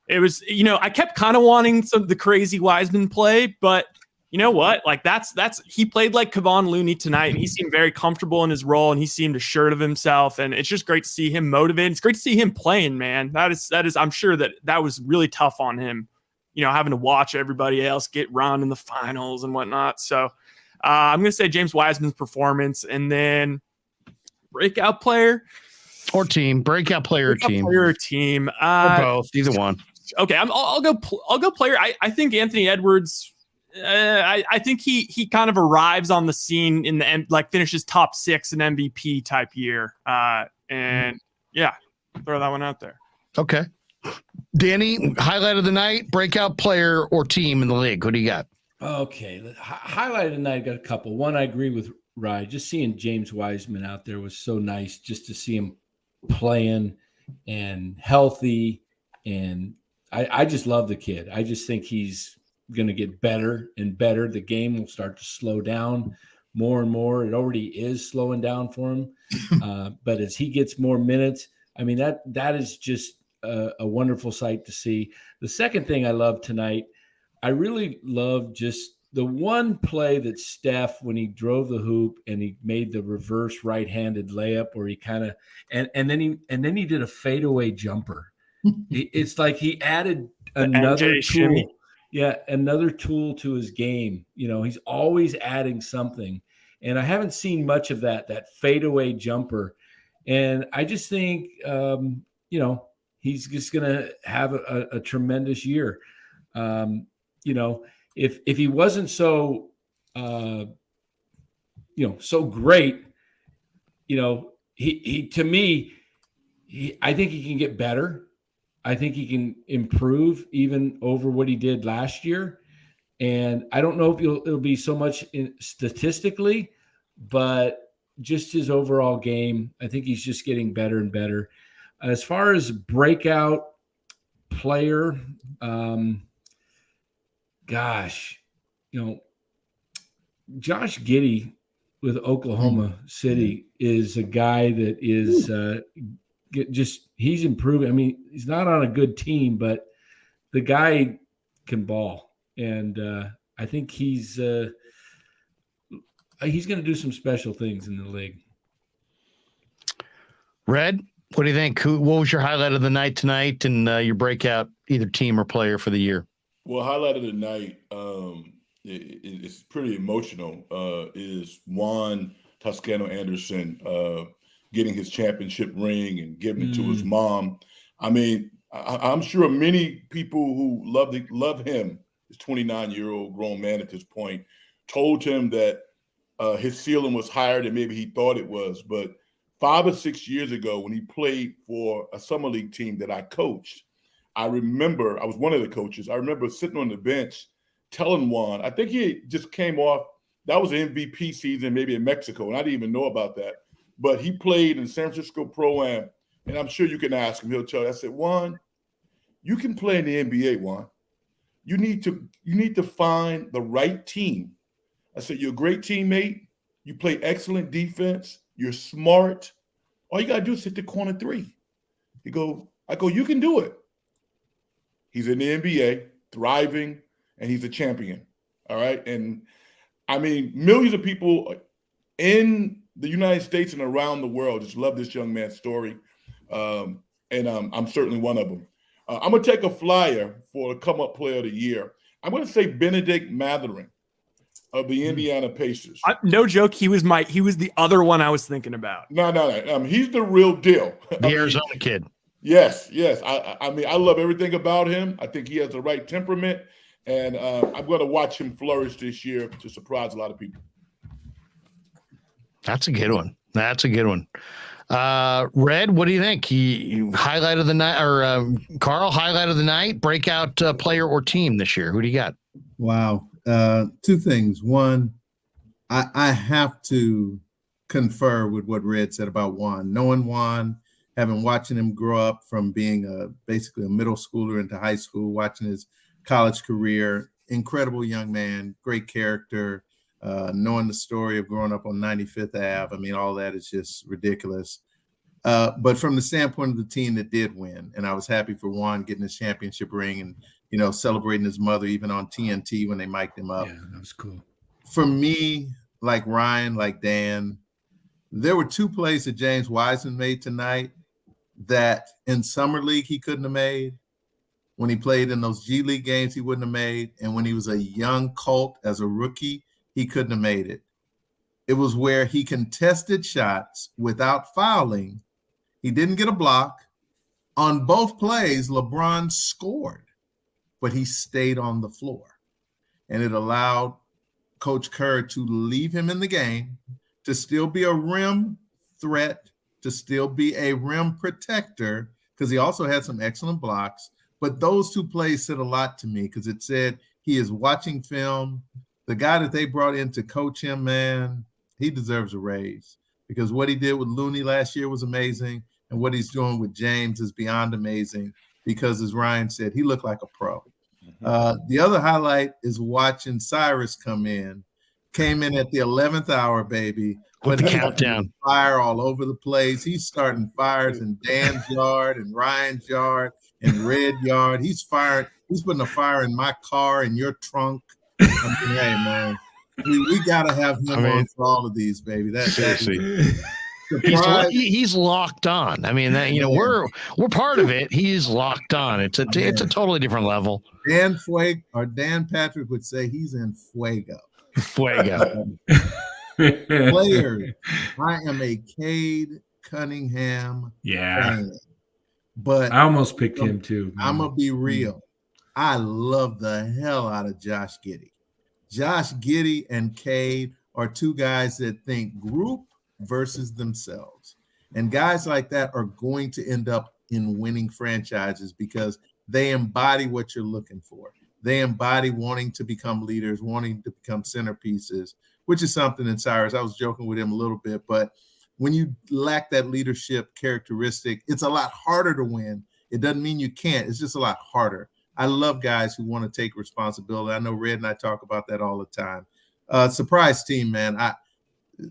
it was, I kept kind of wanting the crazy Wiseman play, but you know what? Like, that's he played like Kevon Looney tonight, and he seemed very comfortable in his role, and he seemed assured of himself, and it's just great to see him motivated. It's great to see him playing, man. That is I'm sure that was really tough on him, having to watch everybody else get run in the finals and whatnot. So I'm going to say James Wiseman's performance, and then breakout player or team, breakout player or team, or both, either one. Okay, I'll go player. I think Anthony Edwards. I think he kind of arrives on the scene in the end, like finishes top 6 in MVP type year. And yeah, throw that one out there. Okay. Danny, highlight of the night, breakout player or team in the league. What do you got? Okay. Highlight of the night, got a couple. One, I agree with Rye. Just seeing James Wiseman out there was so nice, just to see him playing and healthy. And I just love the kid. I just think he's going to get better and better. The game will start to slow down more and more. It already is slowing down for him. But as he gets more minutes, I mean, that is just a wonderful sight to see. The second thing I love tonight, I really love just the one play that Steph, when he drove the hoop and he made the reverse right-handed layup where he kind of, and then he did a fadeaway jumper. It's like he added another tool. Shimmy. Yeah, another tool to his game. He's always adding something. And I haven't seen much of that fadeaway jumper. And I just think, he's just going to have a tremendous year. If he wasn't so, so great, he to me, I think he can get better. I think he can improve even over what he did last year. And I don't know if it'll be so much statistically, but just his overall game, I think he's just getting better and better. As far as breakout player, Josh Giddey with Oklahoma City is a guy that is he's improving. I mean, he's not on a good team, but the guy can ball. And I think he's going to do some special things in the league. Red, what do you think? What was your highlight of the night tonight, and your breakout, either team or player, for the year? Well, highlight of the night, it's pretty emotional, is Juan Tuscano-Anderson getting his championship ring and giving it to his mom. I mean, I'm sure many people who love him, this 29-year-old grown man at this point, told him that his ceiling was higher than maybe he thought it was. But 5 or 6 years ago, when he played for a summer league team that I coached, I remember, I was one of the coaches, I remember sitting on the bench telling Juan, I think he just came off, that was an MVP season maybe in Mexico, and I didn't even know about that. But he played in San Francisco Pro-Am, and I'm sure you can ask him, he'll tell you. I said, Juan, you can play in the NBA, Juan. You need to find the right team. I said, you're a great teammate. You play excellent defense. You're smart. All you got to do is hit the corner three. I go, you can do it. He's in the NBA, thriving, and he's a champion. All right. And I mean, millions of people in the United States and around the world just love this young man's story. And I'm certainly one of them. I'm going to take a flyer for the come-up player of the year. I'm going to say Benedict Mathurin of the Indiana Pacers. No joke, he was the other one I was thinking about. No. He's the real deal. The Arizona kid. Yes. I mean, I love everything about him. I think he has the right temperament, and I'm going to watch him flourish this year to surprise a lot of people. That's a good one. Red, what do you think? He highlight of the night, or Carl, highlight of the night, breakout player or team this year? Who do you got? Wow. Two things. One, I have to confer with what Red said about Juan. Knowing Juan, watching him grow up from being basically a middle schooler into high school, watching his college career, incredible young man, great character. Knowing the story of growing up on 95th Ave, I mean, all that is just ridiculous. But from the standpoint of the team that did win, and I was happy for Juan getting his championship ring and, celebrating his mother even on TNT when they mic'd him up. Yeah, that was cool. For me, like Ryan, like Dan, there were two plays that James Wiseman made tonight that in Summer League he couldn't have made. When he played in those G League games, he wouldn't have made. And when he was a young Colt as a rookie, he couldn't have made it. It was where he contested shots without fouling. He didn't get a block. On both plays, LeBron scored, but he stayed on the floor. And it allowed Coach Kerr to leave him in the game, to still be a rim threat, to still be a rim protector, because he also had some excellent blocks. But those two plays said a lot to me, because it said he is watching film. The guy that they brought in to coach him, man, he deserves a raise, because what he did with Looney last year was amazing. And what he's doing with James is beyond amazing, because as Ryan said, he looked like a pro. The other highlight is watching Cyrus came in at the 11th hour, baby. With the countdown. Fire all over the place. He's starting fires in Dan's yard and Ryan's yard and Red yard. He's putting a fire in my car and your trunk. I mean, hey, man, we got to have him on for all of these, baby. He's locked on. I mean, we're part of it. He's locked on. It's a totally different level. Dan Patrick would say he's in fuego. Players, I am a Cade Cunningham fan, but I almost picked him too. I'm gonna be real. I love the hell out of Josh Giddey. Josh Giddey and Cade are two guys that think group versus themselves. And guys like that are going to end up in winning franchises because they embody what you're looking for. They embody wanting to become leaders, wanting to become centerpieces, which is something in Cyrus. I was joking with him a little bit, but when you lack that leadership characteristic, it's a lot harder to win. It doesn't mean you can't. It's just a lot harder. I love guys who want to take responsibility. I know Red and I talk about that all the time. Surprise team, man.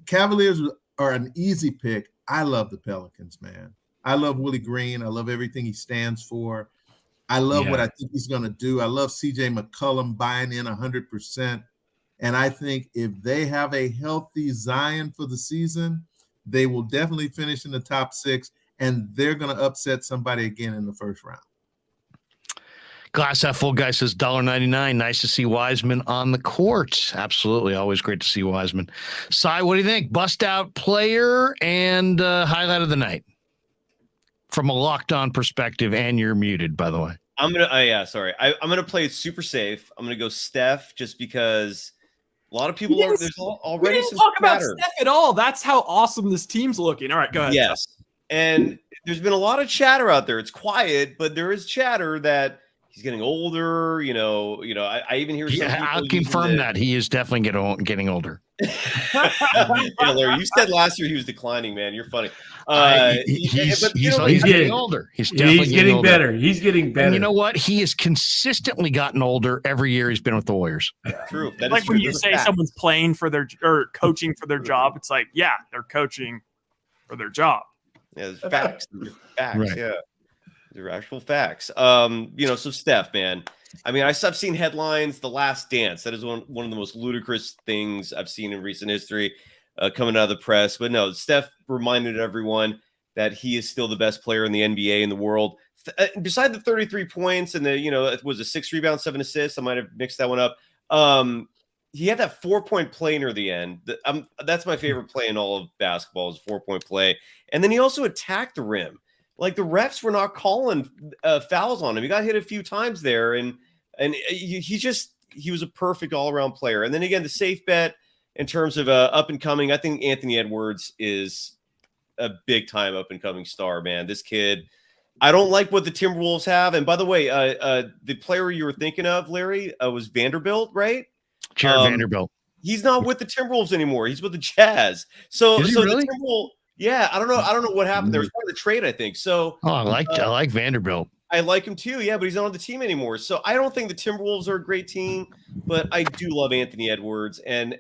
Cavaliers are an easy pick. I love the Pelicans, man. I love Willie Green. I love everything he stands for. I love what I think he's going to do. I love CJ McCollum buying in 100%. And I think if they have a healthy Zion for the season, they will definitely finish in the top 6, and they're going to upset somebody again in the first round. Glass half full guy says $1.99. Nice to see Wiseman on the court. Absolutely. Always great to see Wiseman. Cy, what do you think? Bust out player and highlight of the night from a locked on perspective. And you're muted, by the way. I'm going to, I'm going to play it super safe. I'm going to go Steph just because a lot of people there's already we some talk about chatter. Steph at all. That's how awesome this team's looking. All right, go ahead. Yes. And there's been a lot of chatter out there. It's quiet, but there is chatter that he's getting older. I even hear some people I'll confirm that he is definitely getting older. Yeah, Larry, you said last year he was declining, man. You're funny. He's getting older. He's getting older. better. He's getting better. And you know what? He has consistently gotten older every year he's been with the Warriors. True. That like is when true. you say someone's playing for their or coaching for their job, it's like, yeah, they're coaching for their job. Yeah, there's facts. Facts. Right. Yeah. They're actual facts. So Steph, man. I mean, I've seen headlines, The Last Dance. That is one of the most ludicrous things I've seen in recent history coming out of the press. But no, Steph reminded everyone that he is still the best player in the NBA in the world. Beside the 33 points and it was a 6 rebounds, 7 assists. I might have mixed that one up. He had that 4-point play near the end. That's my favorite play in all of basketball is 4-point play. And then he also attacked the rim. Like the refs were not calling fouls on him. He got hit a few times there, and he was a perfect all-around player. And then again, the safe bet in terms of up and coming, I think Anthony Edwards is a big time up and coming star, man. This kid, I don't like what the Timberwolves have. And by the way, the player you were thinking of, Larry, was Vanderbilt, right? Jared Vanderbilt. He's not with the Timberwolves anymore. He's with the Jazz. So really? The Timberwolves. Yeah, I don't know what happened. There was part of the trade, I think. So I like Vanderbilt. I like him too. Yeah, but he's not on the team anymore. So I don't think the Timberwolves are a great team, but I do love Anthony Edwards, and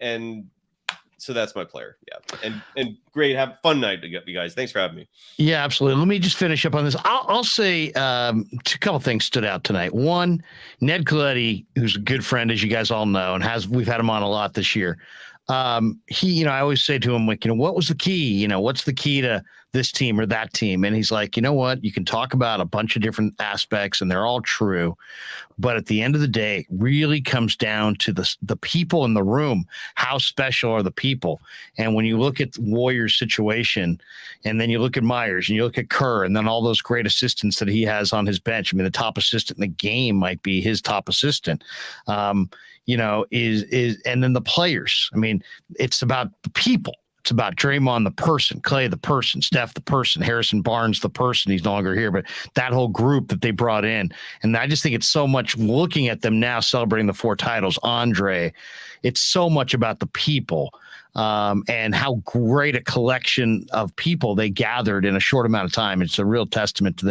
so that's my player. Yeah, and great. Have a fun night to get you guys. Thanks for having me. Yeah, absolutely. Let me just finish up on this. I'll say a couple things stood out tonight. One, Ned Coletti, who's a good friend, as you guys all know, and we've had him on a lot this year. He, I always say to him, like, what was the key? What's the key to this team or that team? And he's like, you know what? You can talk about a bunch of different aspects and they're all true. But at the end of the day, it really comes down to the people in the room. How special are the people? And when you look at the Warriors situation and then you look at Myers and you look at Kerr and then all those great assistants that he has on his bench. I mean, the top assistant in the game might be his top assistant. And then the players. I mean, it's about the people. It's about Draymond, the person, Clay, the person, Steph, the person, Harrison Barnes, the person. He's no longer here, but that whole group that they brought in. And I just think it's so much looking at them now celebrating the 4 titles, Andre. It's so much about the people and how great a collection of people they gathered in a short amount of time. It's a real testament to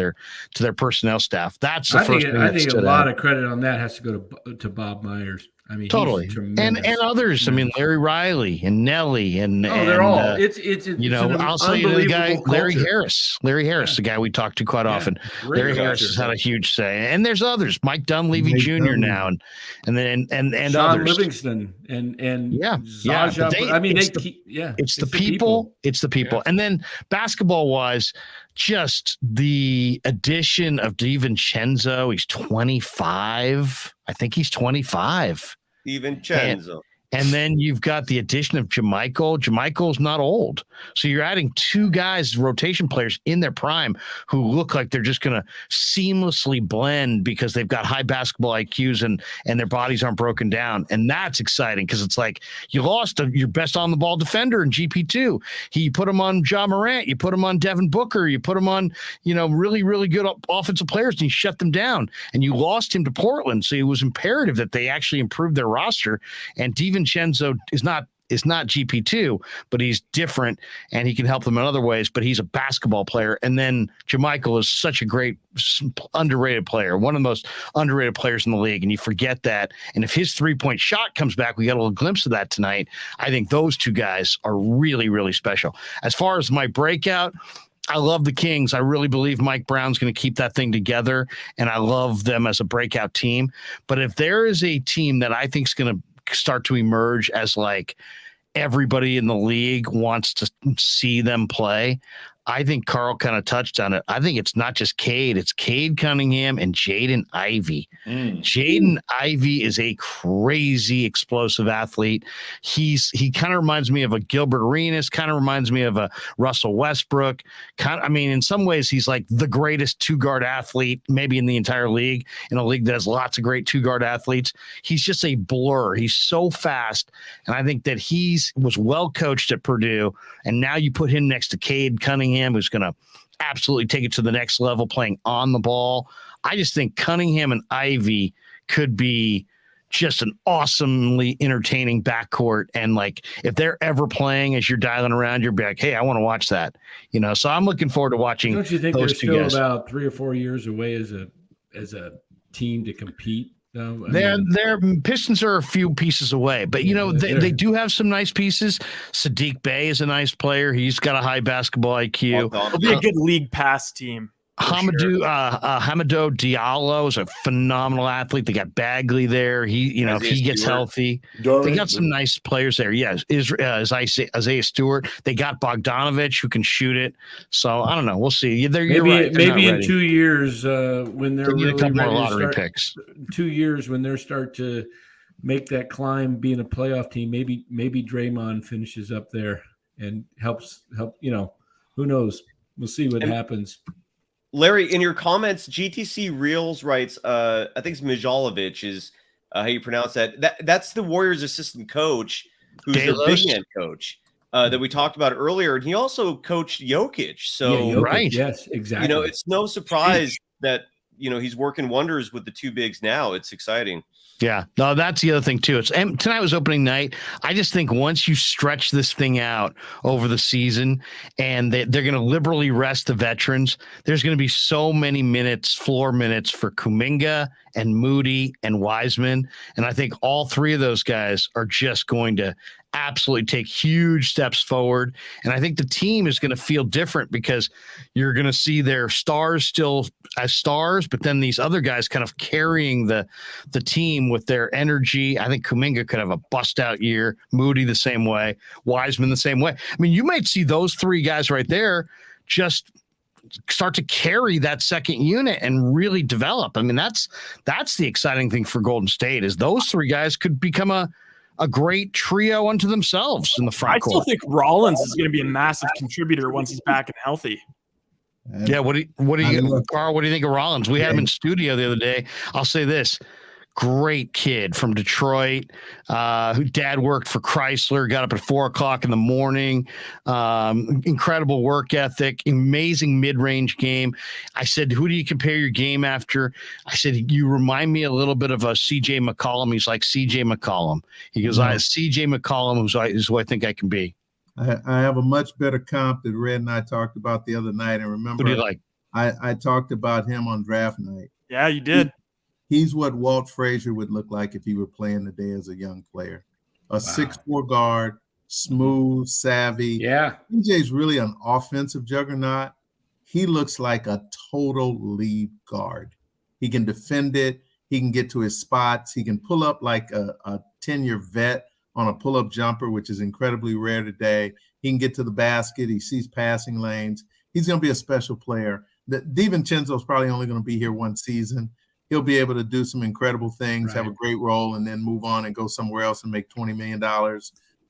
their personnel staff. That's the first thing. I think a lot of credit on that has to go to Bob Myers. I mean, totally, and others. I mean, Larry Riley and Nelly, and they're all. It's I'll say the guy Larry Harris. The guy we talk to quite often. Larry Harris has had a huge say, and there's others. Mike Dunleavy Jr. now, and then Sean others. Livingston and Zaja. It's the people. It's the people, and then basketball wise. Just the addition of DiVincenzo. He's 25. I think he's 25. DiVincenzo. And then you've got the addition of JaMychal. JaMychal's not old. So you're adding 2 guys, rotation players in their prime who look like they're just going to seamlessly blend because they've got high basketball IQs and their bodies aren't broken down. And that's exciting because it's like you lost your best on-the-ball defender in GP2. You put him on Ja Morant. You put him on Devin Booker. You put him on, really, really good offensive players, and you shut them down. And you lost him to Portland. So it was imperative that they actually improved their roster. And DiVincenzo is not GP2, but he's different and he can help them in other ways, but he's a basketball player. And then JaMychal is such a great underrated player, one of the most underrated players in the league. And you forget that. And if his 3-point shot comes back, we got a little glimpse of that tonight. I think those 2 guys are really, really special. As far as my breakout, I love the Kings. I really believe Mike Brown's going to keep that thing together, and I love them as a breakout team. But if there is a team that I think is going to start to emerge as like everybody in the league wants to see them play, I think Carl kind of touched on it. I think it's not just Cade. It's Cade Cunningham and Jaden Ivey. Jaden Ivey is a crazy explosive athlete. He kind of reminds me of a Gilbert Arenas, kind of reminds me of a Russell Westbrook. In some ways, he's like the greatest 2-guard athlete maybe in the entire league, in a league that has lots of great 2-guard athletes. He's just a blur. He's so fast. And I think that was well coached at Purdue. And now you put him next to Cade Cunningham, who's going to absolutely take it to the next level playing on the ball. I just think Cunningham and Ivy could be just an awesomely entertaining backcourt. And like, if they're ever playing as you're dialing around, you'll be like, hey, I want to watch that. So I'm looking forward to watching. Don't you think those they're two still guys. about 3 or 4 years away as a team to compete? Their Pistons are a few pieces away, but they do have some nice pieces. Sadiq Bey is a nice player. He's got a high basketball IQ. It'll be a good league pass team. Hamidou Diallo is a phenomenal athlete. They got Bagley there. If he gets healthy, they got some nice players there. Yes, Isaiah Stewart. They got Bogdanovich who can shoot it. So I don't know. We'll see. You're right. Maybe in 2 years when they're need really a couple more ready to lottery start, picks. 2 years when they start to make that climb, being a playoff team. Maybe Draymond finishes up there and helps. Who knows? We'll see what happens. Larry, in your comments, GTC Reels writes, I think it's Mijalovic is how you pronounce that. That's the Warriors assistant coach, who's the big man coach that we talked about earlier. And he also coached Jokic. So, Jokic, right. Yes, exactly. It's no surprise that, he's working wonders with the two bigs now. It's exciting. Yeah, no, that's the other thing too. Tonight was opening night. I just think once you stretch this thing out over the season, and they're going to liberally rest the veterans, there's going to be so many floor minutes for Kuminga and Moody and Wiseman, and I think all three of those guys are just going to absolutely take huge steps forward. And I think the team is going to feel different because you're going to see their stars still as stars, but then these other guys kind of carrying the team with their energy. I think Kuminga could have a bust out year. Moody the same way. Wiseman the same way. I mean, you might see those three guys right there just start to carry that second unit and really develop. I mean, that's the exciting thing for Golden State is those three guys could become a great trio unto themselves in the front court. I still think Rollins is going to be a massive contributor once he's back and healthy. Yeah, what do you Carl, what do you think of Rollins? We had him in studio the other day. I'll say this. Great kid from Detroit, who dad worked for Chrysler, got up at 4:00 in the morning. Incredible work ethic, amazing mid-range game. I said, who do you compare your game after? I said, you remind me a little bit of a CJ McCollum. He's like CJ McCollum. He goes, CJ McCollum is who I think I can be. I have a much better comp that Red and I talked about the other night. And remember, Who do you like? I talked about him on draft night. Yeah, you did. He's what Walt Frazier would look like if he were playing today as a young player. A 6'4" guard, smooth, savvy. Yeah. PJ's really an offensive juggernaut. He looks like a total lead guard. He can defend it. He can get to his spots. He can pull up like a 10-year vet on a pull-up jumper, which is incredibly rare today. He can get to the basket. He sees passing lanes. He's going to be a special player. DiVincenzo's probably only going to be here one season. He'll be able to do some incredible things, have a great role, and then move on and go somewhere else and make $20 million.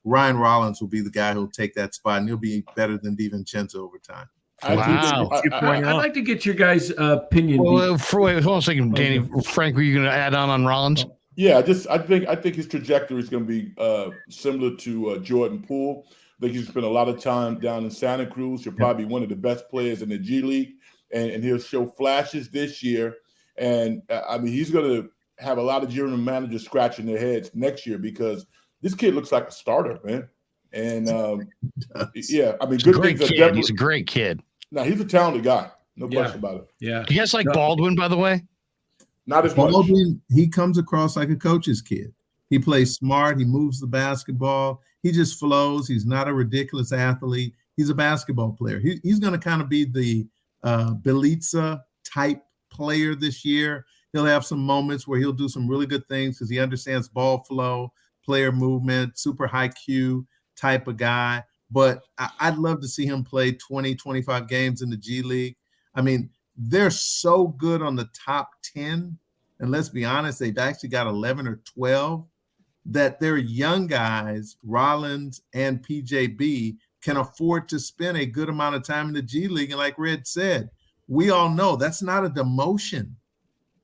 Ryan Rollins will be the guy who'll take that spot, and he'll be better than DiVincenzo over time. Wow. I'd like to get your guys' opinion. Well, hold on a second, Danny. Frank, were you going to add on Rollins? Yeah, I think his trajectory is going to be similar to Jordan-Poole. I think he's spent a lot of time down in Santa Cruz. He'll probably be one of the best players in the G League, and he'll show flashes this year. And I mean, he's going to have a lot of general managers scratching their heads next year because this kid looks like a starter, man. And yeah, I mean, he's a great kid. He's a great kid. No, he's a talented guy. No question about it. Yeah. Do you guys like Baldwin, by the way? Not as much. Baldwin, he comes across like a coach's kid. He plays smart. He moves the basketball. He just flows. He's not a ridiculous athlete. He's a basketball player. He's going to kind of be the Bielitsa type player this year. He'll have some moments where he'll do some really good things because he understands ball flow, player movement, super high Q type of guy. But I'd love to see him play 20, 25 games in the G League. I mean, they're so good on the top 10. And let's be honest, they've actually got 11 or 12 that their young guys, Rollins and PJB, can afford to spend a good amount of time in the G League. And like Red said, we all know that's not a demotion.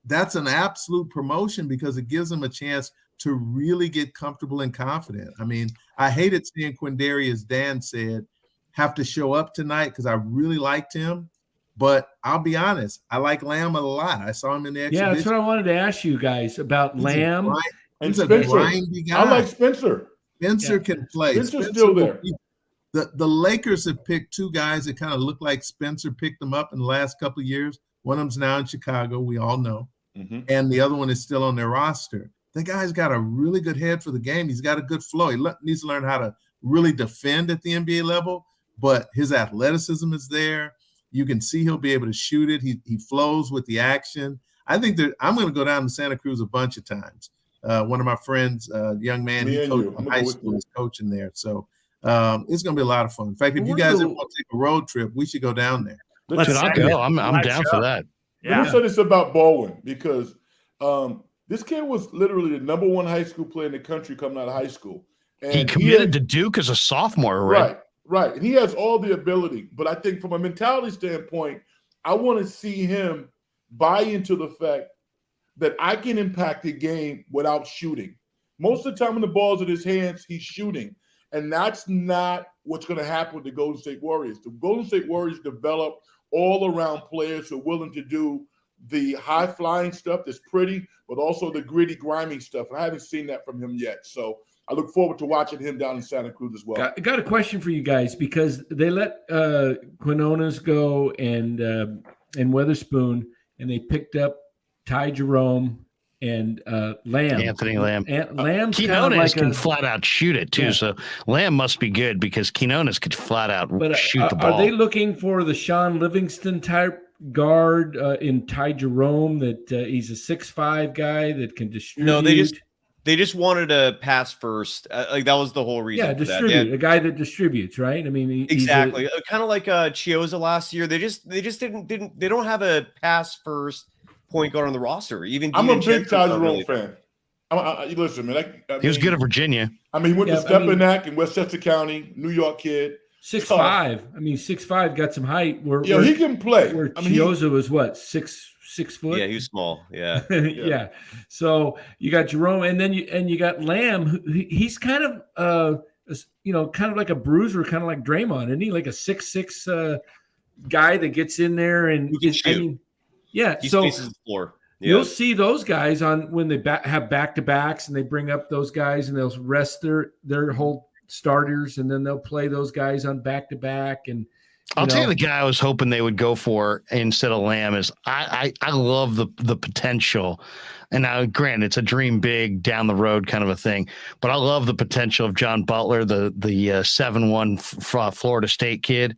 That's an absolute promotion because it gives them a chance to really get comfortable and confident. I mean, I hated seeing Quindary, as Dan said, have to show up tonight because I really liked him. But I'll be honest, I like Lamb a lot. I saw him in the exhibition. Yeah, that's what I wanted to ask you guys about Lamb. He's a grindy guy. I like Spencer. Spencer can play. Spencer's still there. The Lakers have picked two guys that kind of look like Spencer picked them up in the last couple of years. One of them's now in Chicago, we all know. Mm-hmm. And the other one is still on their roster. The guy's got a really good head for the game. He's got a good flow. He needs to learn how to really defend at the NBA level, but his athleticism is there. You can see he'll be able to shoot it. He flows with the action. I think that I'm going to go down to Santa Cruz a bunch of times. One of my friends, young man, he coached in high school, is coaching there. So it's going to be a lot of fun. In fact, if you guys ever want to take a road trip, we should go down there. I'll go. I'm down for that. Yeah. Let me say this about Baldwin, because this kid was literally the number one high school player in the country coming out of high school. And he committed to Duke as a sophomore, right? Right. And he has all the ability. But I think from a mentality standpoint, I want to see him buy into the fact that I can impact the game without shooting. Most of the time when the ball's in his hands, he's shooting. And that's not what's going to happen with the Golden State Warriors. The Golden State Warriors develop all-around players who are willing to do the high-flying stuff that's pretty, but also the gritty, grimy stuff. I haven't seen that from him yet. So I look forward to watching him down in Santa Cruz as well. I got a question for you guys, because they let Quinones go and Weatherspoon, and they picked up Ty Jerome and Lamb. Anthony Lamb. Lamb's Quinones can flat out shoot it too. Yeah. So Lamb must be good, because Quinones could flat out shoot the ball. Are they looking for the Sean Livingston type guard in Ty Jerome, that he's a 6'5" guy that can distribute? No, they just wanted a pass first. Like that was the whole reason. Yeah, distribute. A guy that distributes, right? I mean, exactly. Kind of like Chioza last year. They don't have a pass first point guard on the roster. Even I'm a big Ty Jerome fan. Listen, man. He was good at Virginia. I mean, he went to Stepinac in Westchester County, New York kid. 6'5". I mean, 6'5", got some height. He can play. Where Chioza was what, 6 foot? Yeah, he was small. Yeah. Yeah. So you got Jerome, and then you got Lamb. He's kind of kind of like a bruiser, kind of like Draymond, isn't he? Like a 6'6" guy that gets in there and he can shoot. I mean, yeah. He so spaces the floor. Yeah. You'll see those guys on when they have back-to-backs, and they bring up those guys and they'll rest their whole starters, and then they'll play those guys on back-to-back. And I'll tell you, the guy I was hoping they would go for instead of Lamb is I love the potential. And now, granted, it's a dream big down the road kind of a thing, but I love the potential of John Butler, the 7'1" Florida State kid.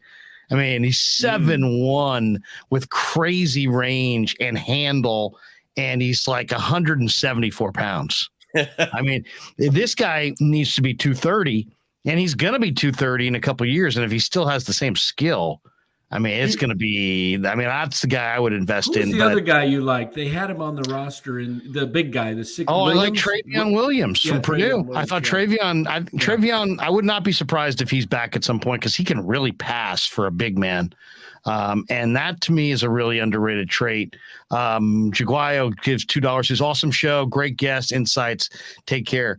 I mean, he's 7'1" with crazy range and handle, and he's like 174 pounds. I mean, this guy needs to be 230. And he's going to be 230 in a couple of years. And if he still has the same skill, I mean, it's going to be – I mean, that's the guy I would invest in. Who's the other guy you like? They had him on the roster, and the big guy, the 6. Oh, Williams? I like Travion Williams from Purdue. I thought Travion, I would not be surprised if he's back at some point, because he can really pass for a big man. And that to me is a really underrated trait. Jaguayo gives $2. His awesome show, great guests, insights. Take care.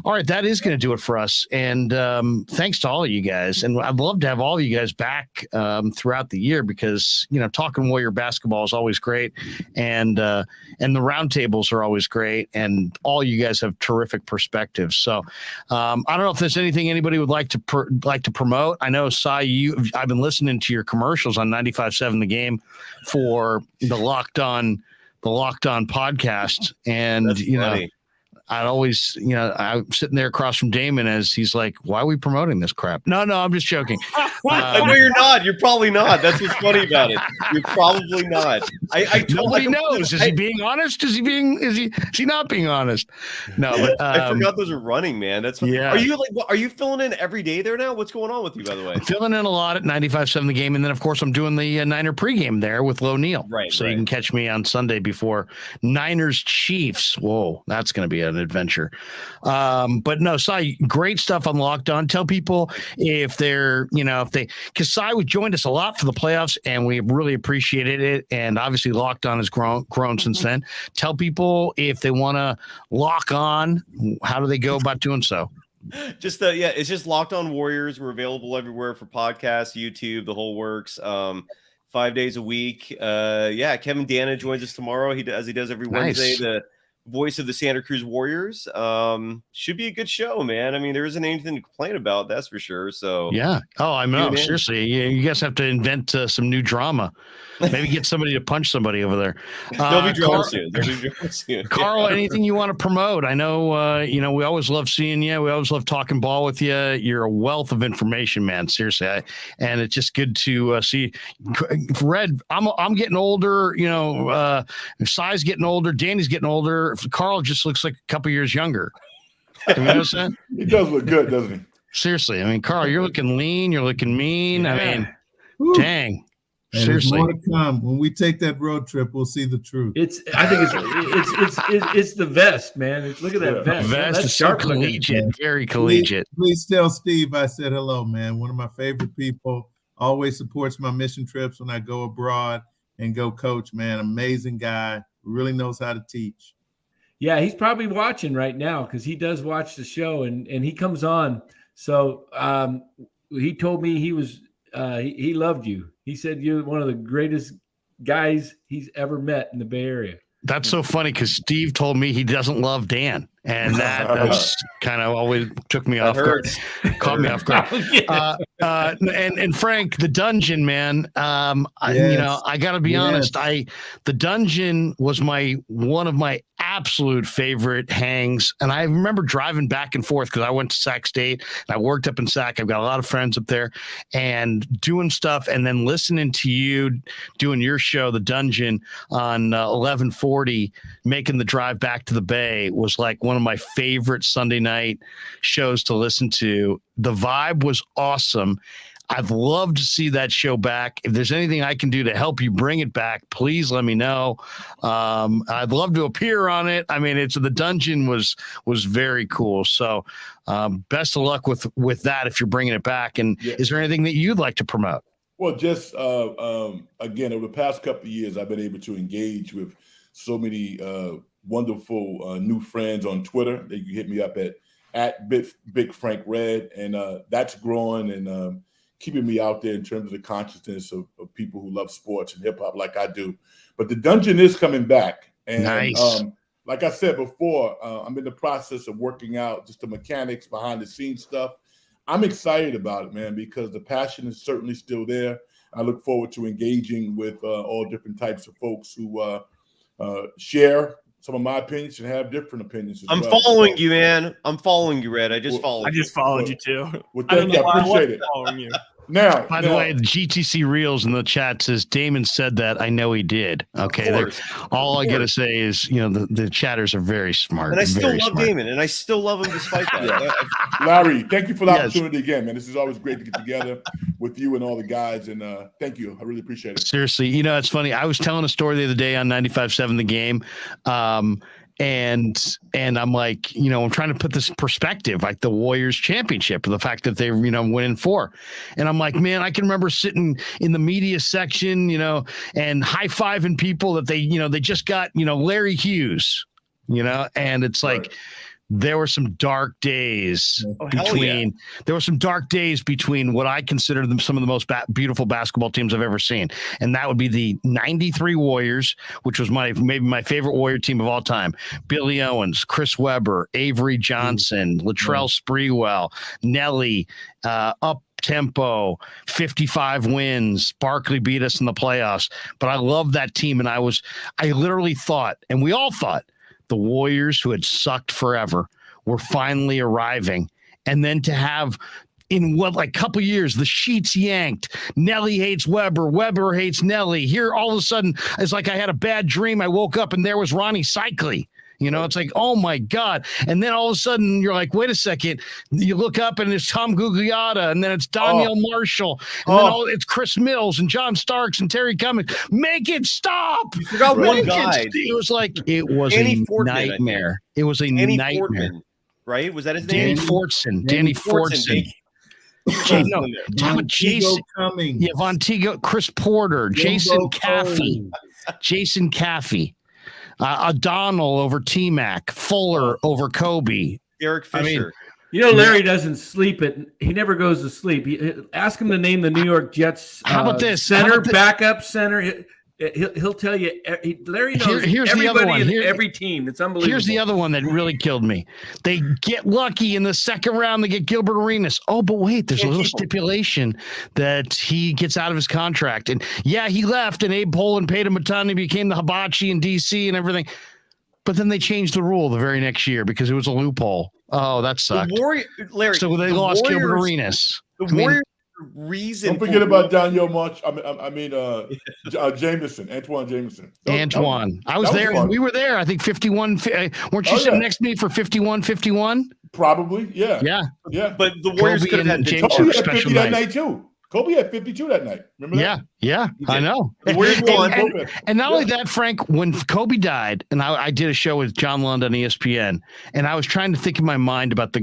All right, that is going to do it for us. And thanks to all of you guys. And I'd love to have all of you guys back throughout the year, because talking Warrior basketball is always great, and the roundtables are always great, and all you guys have terrific perspectives. So I don't know if there's anything anybody would like to promote. I know, Sai, I've been listening to your commercials on 95.7 The Game for the Locked On podcast, and that's funny. I'd always, I'm sitting there across from Damon as he's like, why are we promoting this crap? No, I'm just joking. No, you're not. You're probably not. That's what's funny about it. You're probably not. Nobody knows. Is he being honest? Is he not being honest? No, but I forgot those are running, man. That's what, yeah. Are you filling in every day there now? What's going on with you, by the way? I'm filling in a lot at 95.7 The Game. And then, of course, I'm doing the Niner pregame there with Lo Neal. Right. So you can catch me on Sunday before Niners Chiefs. Whoa, that's going to be an adventure. But no, Sai, great stuff on Locked On. Tell people if they're, because Sai joined us a lot for the playoffs, and we really appreciated it. And obviously Locked On has grown since then. Tell people if they want to lock on, how do they go about doing so? It's just Locked On Warriors. We're available everywhere for podcasts, YouTube, the whole works. 5 days a week. Yeah, Kevin Dana joins us tomorrow. He does every Wednesday. The voice of the Santa Cruz Warriors. Should be a good show, man. I mean, there isn't anything to complain about, that's for sure. So yeah. Oh, I know. Seriously, you guys have to invent some new drama. Maybe get somebody to punch somebody over there. There'll be drama soon. Carl, anything you want to promote? I know, we always love seeing you. We always love talking ball with you. You're a wealth of information, man. Seriously, and it's just good to see. Red, I'm getting older. Sai's getting older. Danny's getting older. Carl just looks like a couple years younger. You know what I'm saying? He does look good, doesn't he? Seriously, I mean, Carl, you're looking lean. You're looking mean. Yeah. I mean, dang. And Seriously, more to come. When we take that road trip, we'll see the truth. I think it's the vest, man. Look at that vest. Vest is so collegiate, very collegiate. Please tell Steve I said hello, man. One of my favorite people. Always supports my mission trips when I go abroad and go coach, man. Amazing guy. Really knows how to teach. Yeah, he's probably watching right now because he does watch the show and he comes on. So he told me he loved you. He said you're one of the greatest guys he's ever met in the Bay Area. That's so funny because Steve told me he doesn't love Dan, and that's kind of always took me off guard, caught me off guard. And Frank, the dungeon, man. I got to be honest. The dungeon was one of my absolute favorite hangs, and I remember driving back and forth because I went to Sac State and I worked up in Sac. I've got a lot of friends up there, and doing stuff, and then listening to you doing your show, The Dungeon, on 1140, making the drive back to the Bay was like one of my favorite Sunday night shows to listen to. The vibe was awesome. I'd love to see that show back. If there's anything I can do to help you bring it back, please let me know. I'd love to appear on it. I mean, The Dungeon was very cool. So best of luck with that if you're bringing it back. And is there anything that you'd like to promote? Well, just again, over the past couple of years, I've been able to engage with so many wonderful new friends on Twitter. They can hit me up at Big Frank Red, and that's growing and keeping me out there in terms of the consciousness of people who love sports and hip hop like I do. But the dungeon is coming back, and nice. Like I said before, I'm in the process of working out just the mechanics behind the scenes stuff. I'm excited about it, man, because the passion is certainly still there. I look forward to engaging with all different types of folks who share some of my opinions and have different opinions. I'm following you, man. I'm following you, Red. I just followed you too. Well, thank you. I appreciate it. Following you. Now, by the way, the GTC Reels in the chat says Damon said that. I know he did. Okay, all I gotta say is, the chatters are very smart, and I still love Damon, and I still love him despite that. Larry, thank you for the opportunity again, man. This is always great to get together with you and all the guys, and thank you. I really appreciate it. Seriously, it's funny. I was telling a story the other day on 95.7 The Game. And I'm like, I'm trying to put this in perspective, like the Warriors championship, the fact that they're, winning 4. And I'm like, man, I can remember sitting in the media section, and high-fiving people that they just got, Larry Hughes, and it's like, there were some dark days between what I consider some of the most beautiful basketball teams I've ever seen. And that would be the 93 Warriors, which was maybe my favorite Warrior team of all time. Billy Owens, Chris Webber, Avery Johnson, Latrell Sprewell, Nelly, up tempo, 55 wins. Barkley beat us in the playoffs. But I love that team. And I literally thought, and we all thought, the Warriors, who had sucked forever, were finally arriving. And then to have, in couple years, the sheets yanked. Nelly hates Webber. Webber hates Nelly. Here, all of a sudden, it's like I had a bad dream. I woke up and there was Ronnie Cycli. It's like, oh my God. And then all of a sudden you're like, wait a second. You look up and it's Tom Gugliotta, and then it's Daniel Marshall, and then it's Chris Mills and John Starks and Terry Cummings. Make it stop. You forgot one guy. It was a nightmare. It was a nightmare. Fortman, right? Was that his name? Danny Fortson. Jason Cummings. Yeah, Vontigo, Chris Porter, Jason Caffey. O'Donnell over T-Mac, Fuller over Kobe. Derek Fisher. Larry doesn't sleep he never goes to sleep. Ask him to name the New York Jets. How about this? Center, backup center. He'll tell you. Larry knows here's the other one. in every team. It's unbelievable. Here's the other one that really killed me. They get lucky in the second round. They get Gilbert Arenas. Oh, but wait, there's a little stipulation that he gets out of his contract. And yeah, he left, and Abe Pollin paid him a ton. He became the hibachi in DC and everything. But then they changed the rule the very next year because it was a loophole. Oh, that sucked. Larry, so they lost Gilbert Arenas. Warriors. Reason. Don't forget about Daniel Munch. Jameson, Antoine Jameson. Antoine. I was there. Fun. We were there. I think 51. Weren't you sitting next to me for 51-51? Probably. Yeah. Yeah. But the Warriors Kobe could have had James Kobe Harden had 50 that night too. Kobe had 52 that night. Remember that? Yeah, I know. The Warriors won. And not only that, Frank, when Kobe died, and I did a show with John Lund on ESPN, and I was trying to think in my mind about the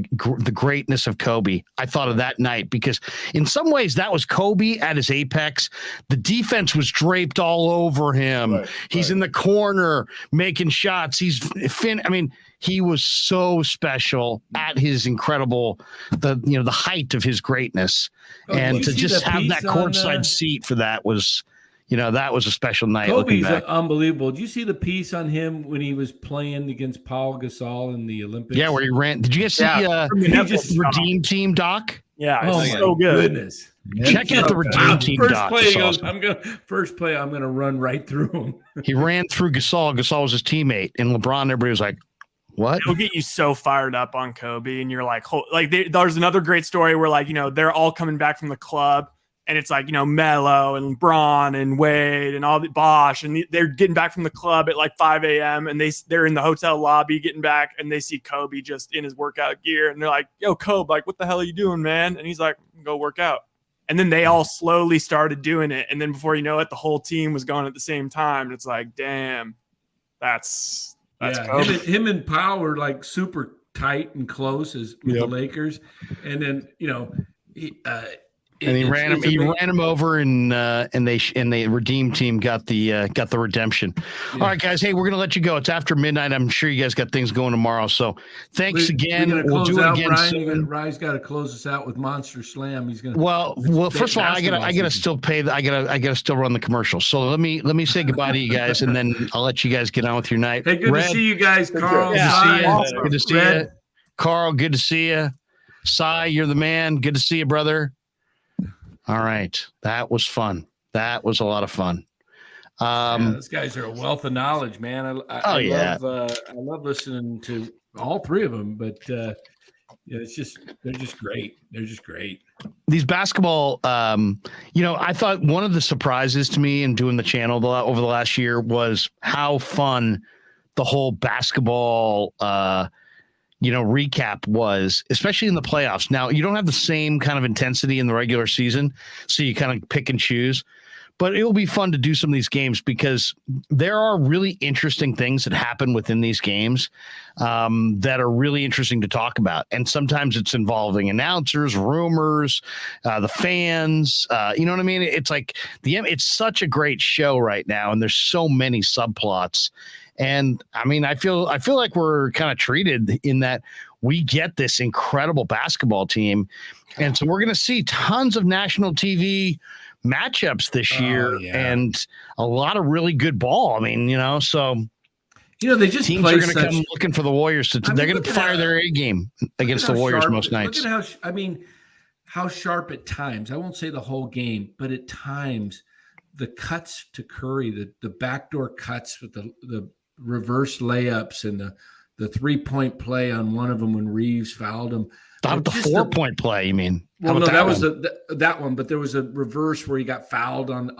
greatness of Kobe. I thought of that night because in some ways that was Kobe at his apex. The defense was draped all over him. He's in the corner making shots. He was so special at his incredible, the height of his greatness. And to just have that courtside seat for that was, that was a special night. Kobe's unbelievable. Did you see the piece on him when he was playing against Paul Gasol in the Olympics? Yeah, where he ran. Did you guys see the Redeem Team doc? Yeah, so good. Goodness. Check out the Redeem Team doc. First play, I'm going to run right through him. He ran through Gasol. Gasol was his teammate. And LeBron, everybody was like, what? It'll get you so fired up on Kobe, and you're like, there's another great story where they're all coming back from the club, and it's Melo and LeBron and Wade and all the Bosch, and they're getting back from the club at 5 a.m. and they're in the hotel lobby getting back, and they see Kobe just in his workout gear, and they're like, "Yo, Kobe, what the hell are you doing, man?" And he's like, "Go work out." And then they all slowly started doing it, and then before you know it, the whole team was going at the same time, and it's like, damn, that's him and Powell were super tight and close with the Lakers, and then he ran him over, and the Redeem Team got the redemption. Yeah. All right, guys. Hey, we're gonna let you go. It's after midnight. I'm sure you guys got things going tomorrow. So thanks again. We'll do it again soon. Ryan's got to close us out with Monster Slam. He's gonna. Well. First of all, I gotta still pay. I gotta still run the commercial. So let me say goodbye to you guys, and then I'll let you guys get on with your night. Hey, good to see you guys, Carl. Good to see you, Carl. Good to see you. Cy, you're the man. Good to see you, brother. All right. That was fun. That was a lot of fun. Those guys are a wealth of knowledge, man. I love listening to all three of them, but they're just great. They're just great. These basketball, I thought one of the surprises to me in doing the channel over the last year was how fun the whole basketball recap was, especially in the playoffs. Now, you don't have the same kind of intensity in the regular season, so you kind of pick and choose. But it will be fun to do some of these games because there are really interesting things that happen within these games that are really interesting to talk about. And sometimes it's involving announcers, rumors, the fans. You know what I mean? It's it's such a great show right now, and there's so many subplots. And I feel like we're kind of treated in that we get this incredible basketball team. And so we're going to see tons of national TV matchups this year and a lot of really good ball. They just teams are going to come looking for the Warriors they're going to fire their A game against the Warriors most nights. Look at how sharp at times. I won't say the whole game, but at times the cuts to Curry, the backdoor cuts with the reverse layups and the 3-point play on one of them when Reeves fouled him. How about the 4-point play? You mean? Well, no, that was that one, but there was a reverse where he got fouled on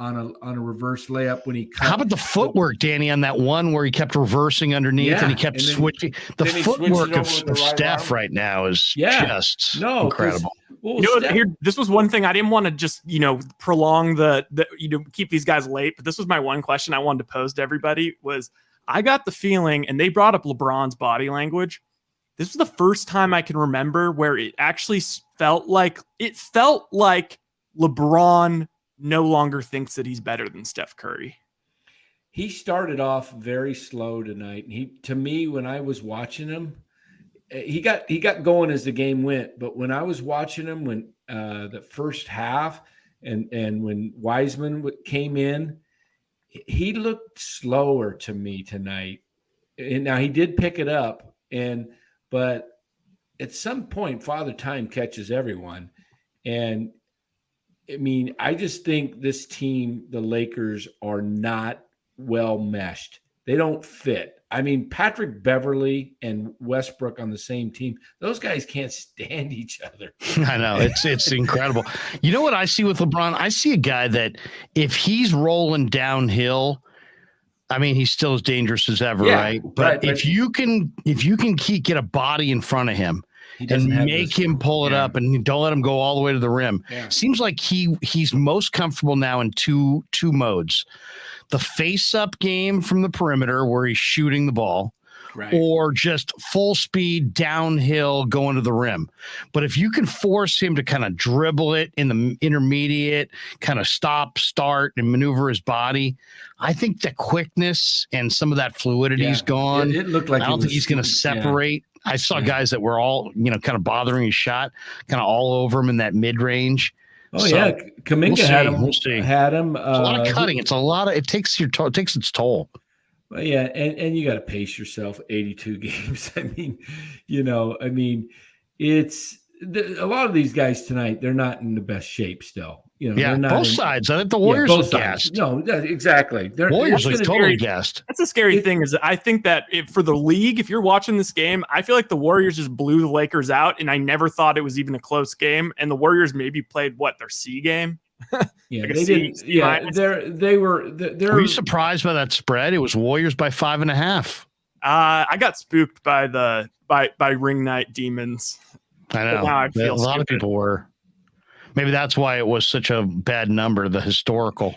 a reverse layup when he cut. How about the footwork, Danny, on that one where he kept reversing underneath and he kept switching? The footwork of Steph right now is just incredible. This was one thing I didn't want to just prolong the keep these guys late, but this was my one question I wanted to pose to everybody was I got the feeling, and they brought up LeBron's body language. This was the first time I can remember where it actually felt like LeBron no longer thinks that he's better than Steph Curry. He started off very slow tonight. And to me, when I was watching him, he got going as the game went. But when I was watching him when the first half and when Wiseman came in, he looked slower to me tonight. And now he did pick it up, but at some point, Father Time catches everyone. And I mean, I just think this team, the Lakers, are not well meshed. They don't fit. I mean, Patrick Beverly and Westbrook on the same team, those guys can't stand each other. I know. It's incredible. You know what I see with LeBron? I see a guy that if he's rolling downhill, I mean, he's still as dangerous as ever, right? But if you can get a body in front of him and make him pull it up and don't let him go all the way to the rim. Yeah. Seems like he's most comfortable now in two modes. The face-up game from the perimeter where he's shooting the ball, or just full speed downhill going to the rim. But if you can force him to kind of dribble it in the intermediate, kind of stop, start, and maneuver his body, I think the quickness and some of that fluidity is gone. It looked like I don't think he's going to separate. I saw guys that were all, kind of bothering his shot, kind of all over him in that mid-range. Oh, so, Kuminga had him. It's a lot of cutting. It takes its toll. Well, yeah, and you got to pace yourself 82 games. I mean, it's a lot of these guys tonight, they're not in the best shape still. They're not both sides. I think the Warriors are gassed. No, exactly. Warriors are totally gassed. That's a scary thing is I think that for the league, if you're watching this game, I feel like the Warriors just blew the Lakers out, and I never thought it was even a close game. And the Warriors maybe played their C game. Yeah, they didn't. Yeah, they were. Were you surprised by that spread? It was Warriors by 5.5. I got spooked by by ring night demons. I know. Now I feel a lot of people were. Maybe that's why it was such a bad number, the historical.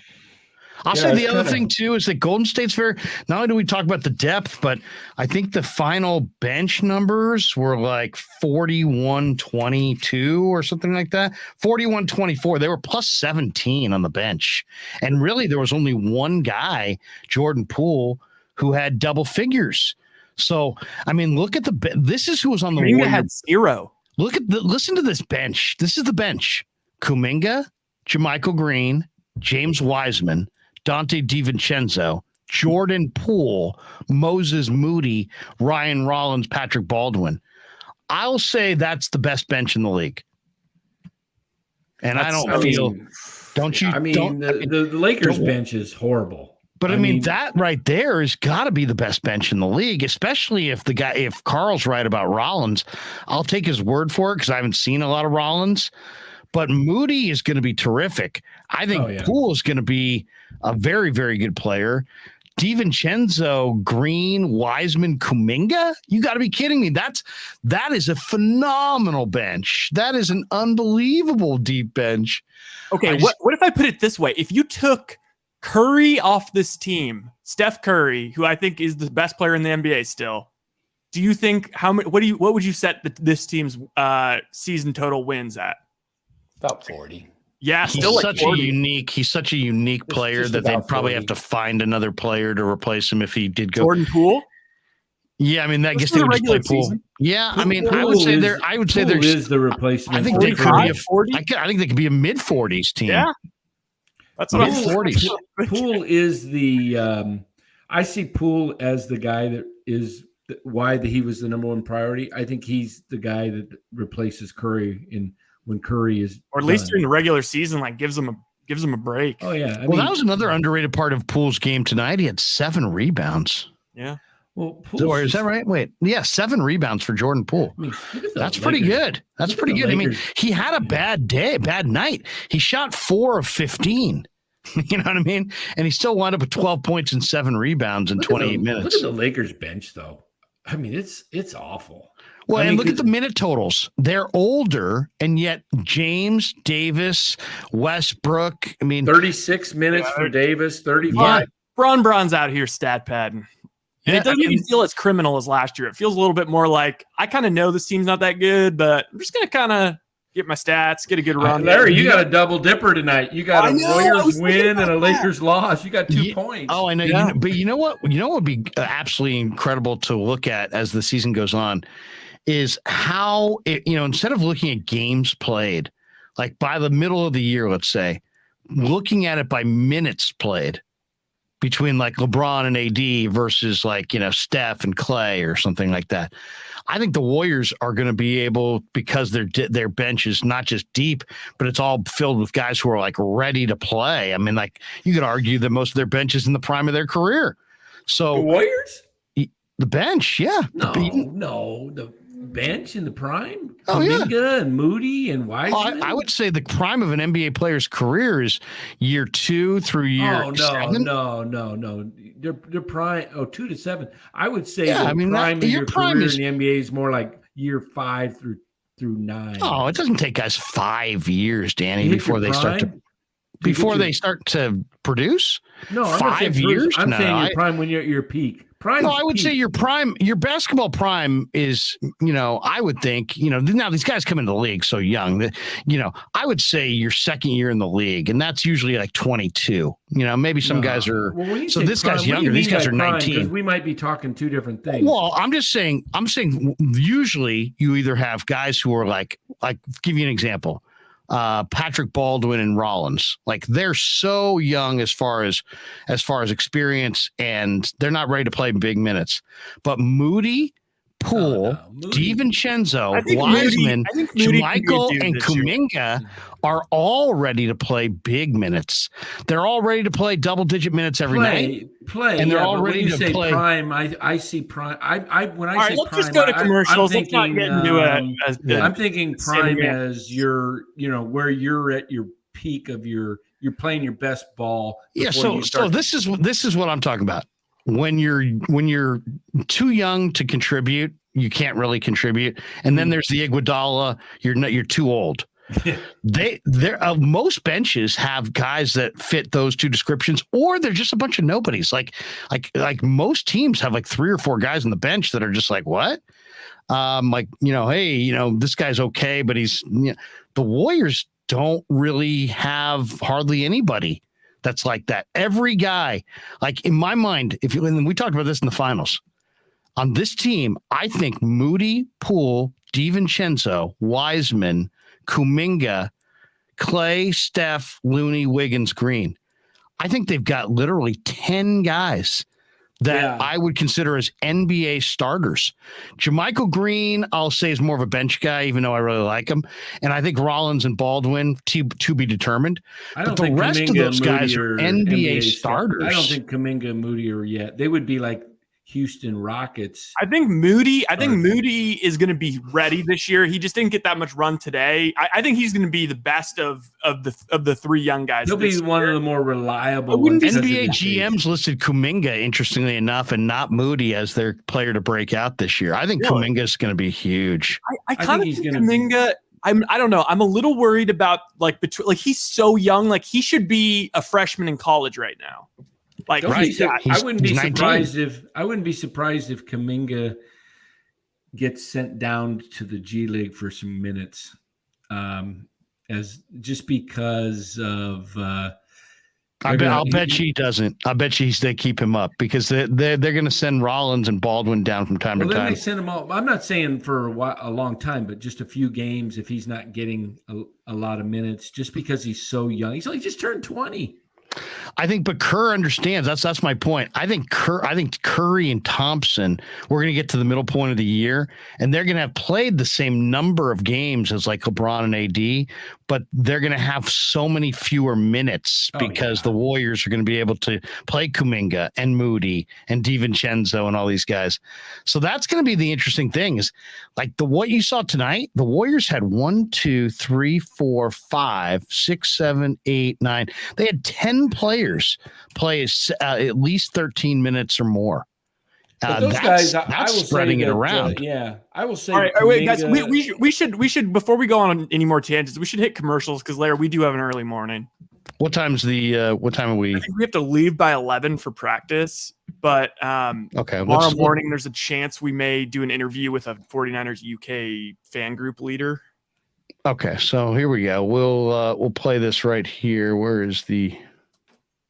I'll say the other thing, too, is that Golden State's not only do we talk about the depth, but I think the final bench numbers were like 41-22 or something like that. 41-24. They were plus 17 on the bench. And really, there was only one guy, Jordan-Poole, who had double figures. So, I mean, look at this is who was on the Warriors. Had 0. Listen to this bench. This is the bench. Kuminga, Jermichael Green, James Wiseman, Dante DiVincenzo, Jordan-Poole, Moses Moody, Ryan Rollins, Patrick Baldwin. I'll say that's the best bench in the league. And the Lakers bench is horrible. But I mean, that right there has got to be the best bench in the league, especially if Carl's right about Rollins. I'll take his word for it because I haven't seen a lot of Rollins. But Moody is going to be terrific. I think Poole is going to be a very, very good player. DiVincenzo, Green, Wiseman, Kuminga? You got to be kidding me. That is a phenomenal bench. That is an unbelievable deep bench. Okay, what if I put it this way? If you took Curry off this team, Steph Curry, who I think is the best player in the NBA still, do you think what would you set this team's season total wins at? About 40. Yeah, he's such a unique player that they'd probably have to find another player to replace him if he did go. Jordan-Poole? Yeah, I mean, I guess they would just play Poole. Yeah, I mean, I would say there is the replacement. I think they could be I think they could be a mid-40s team. Yeah. That's what mid-40s. Poole is the I see Poole as the guy that is why he was the number one priority. I think he's the guy that replaces Curry when Curry is, or at least during the regular season, like gives him a break. Oh yeah, I mean, that was another underrated part of Poole's game tonight. He had 7 rebounds. Yeah. Well, is that right? Wait, 7 rebounds for Jordan-Poole. I mean, that's pretty good. That's pretty good. I mean, he had a bad night. He shot 4 of 15. You know what I mean? And he still wound up with 12 points and 7 rebounds in 28 minutes. Look at the Lakers bench, though. I mean, it's awful. Well, and look at the minute totals. They're older, and yet James, Davis, Westbrook. I mean, 36 minutes for Davis, 35. Bron's out here stat padding. And it doesn't even feel as criminal as last year. It feels a little bit more like I kind of know this team's not that good, but I'm just going to kind of get my stats, get a good run. Larry, you got a double dipper tonight. You got a Warriors win and a Lakers loss. You got 2 points. Oh, I know. Yeah. But you know what? You know what would be absolutely incredible to look at as the season goes on is how it, instead of looking at games played, like by the middle of the year, let's say, looking at it by minutes played between like LeBron and AD versus like, Steph and Clay or something like that. I think the Warriors are going to be able, because their bench is not just deep, but it's all filled with guys who are like ready to play. I mean, like you could argue that most of their bench is in the prime of their career. So The Warriors? The bench, yeah. No, the bench in the prime. Oh, yeah. Kuminga and Moody and Wiseman. I would say the prime of an NBA player's career is year 2 through year 7. No. They're prime. 2 to 7. I would say prime of your career in the NBA is more like year 5 through 9. Oh, it doesn't take guys 5 years, Danny, before they start to produce. No, I'm 5 years. I'm saying your prime when you're at your peak. No, I would say your prime, your basketball prime is, I would think, now these guys come into the league so young that, I would say your second year in the league, and that's usually like 22. Maybe some guys are. Well, so this guy's younger. These guys are 19. We might be talking two different things. Well, I'm saying usually you either have guys who are like give you an example. Patrick Baldwin and Rollins, like they're so young as far as experience, and they're not ready to play big minutes. But Moody, Poole, DiVincenzo, Wiseman, Michael, and Kuminga are all ready to play big minutes. They're all ready to play double-digit minutes every night. And they're all ready to play. Prime, I see prime. When I say let's prime, just go to commercials. Let's not get into it. I'm thinking prime as your, where you're at your peak of you're playing your best ball. Yeah. So this is what I'm talking about. When you're too young to contribute, you can't really contribute. And then there's the Iguodala. You're too old. Most benches have guys that fit those two descriptions, or they're just a bunch of nobodies. Like most teams have like 3 or 4 guys on the bench that are just like, what? Hey, this guy's okay, but he's the Warriors don't really have hardly anybody that's like that. Every guy, like in my mind, and we talked about this in the finals, on this team, I think Moody, Poole, DiVincenzo, Wiseman, Kuminga, Clay, Steph, Looney, Wiggins, Green. I think they've got literally 10 guys that I would consider as NBA starters. JaMychal Green, I'll say, is more of a bench guy, even though I really like him. And I think Rollins and Baldwin to be determined. But the rest of those guys are NBA starters. I don't think Kuminga and Moody are yet. They would be like Houston Rockets. I think Moody is going to be ready this year. He just didn't get that much run today. I think he's going to be the best of the 3 young guys. He'll be one of the more reliable ones. NBA GMs listed Kuminga, interestingly enough, and not Moody as their player to break out this year. I think Kuminga is going to be huge. I kind of think Kuminga. I don't know. I'm a little worried about he's so young. Like he should be a freshman in college right now. I wouldn't be surprised if Kuminga gets sent down to the G League for some minutes, as just because of. I'll bet she doesn't. I bet they keep him up because they're going to send Rollins and Baldwin down from time to time. They send him all. I'm not saying for a long time, but just a few games if he's not getting a lot of minutes, just because he's so young. He's only just turned 20. I think, but Kerr understands. That's my point. I think Curry and Thompson, we're going to get to the middle point of the year, and they're going to have played the same number of games as like LeBron and AD, but they're going to have so many fewer minutes because the Warriors are going to be able to play Kuminga and Moody and DiVincenzo and all these guys. So that's going to be the interesting thing is like what you saw tonight. The Warriors had 1, 2, 3, 4, 5, 6, 7, 8, 9. They had 10 players play at least 13 minutes or more. Those guys, I will spreading say it around. I will say. All right, wait, guys. We should before we go on any more tangents, we should hit commercials because Larry, we do have an early morning. What are we? I think we have to leave by 11 for practice, but tomorrow morning there's a chance we may do an interview with a 49ers UK fan group leader. Okay, so here we go. We'll play this right here. Where is the?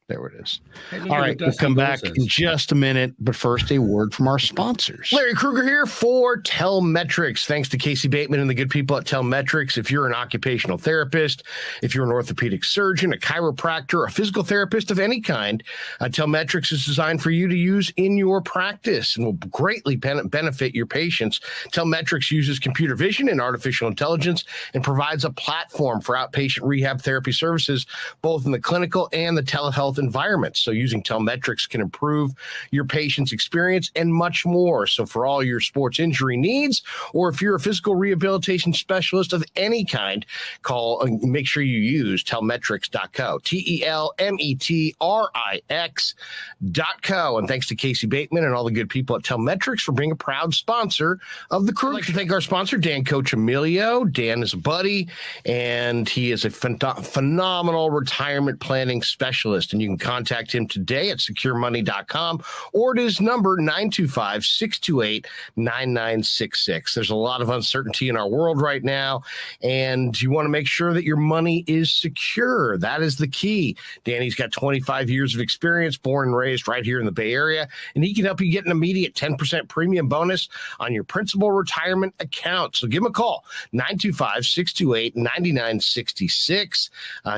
There it is. Hey, look All at right, what we'll Dusty come Gold back says. in just a minute, but first a word from our sponsors. Larry Krueger here for Telmetrics. Thanks to Casey Bateman and the good people at Telmetrics. If you're an occupational therapist, if you're an orthopedic surgeon, a chiropractor, a physical therapist of any kind, Telmetrics is designed for you to use in your practice and will greatly benefit your patients. Telmetrics uses computer vision and artificial intelligence and provides a platform for outpatient rehab therapy services, both in the clinical and the telehealth environments. So using Telmetrics can improve your patient's experience and much more. So for all your sports injury needs, or if you're a physical rehabilitation specialist of any kind, call and make sure you use telmetrics.co, Telmetrix.co. And thanks to Casey Bateman and all the good people at Telmetrics for being a proud sponsor of the Krueg. I'd like to thank our sponsor, Dan Coccimilgio. Dan is a buddy, and he is a phenomenal retirement planning specialist. And you can contact him today at securemoney.com or at his number 925-628-9966. There's a lot of uncertainty in our world right now, and you want to make sure that your money is secure. That is the key. Danny's got 25 years of experience, born and raised right here in the Bay Area, and he can help you get an immediate 10% premium bonus on your principal retirement account. So give him a call, 925-628-9966.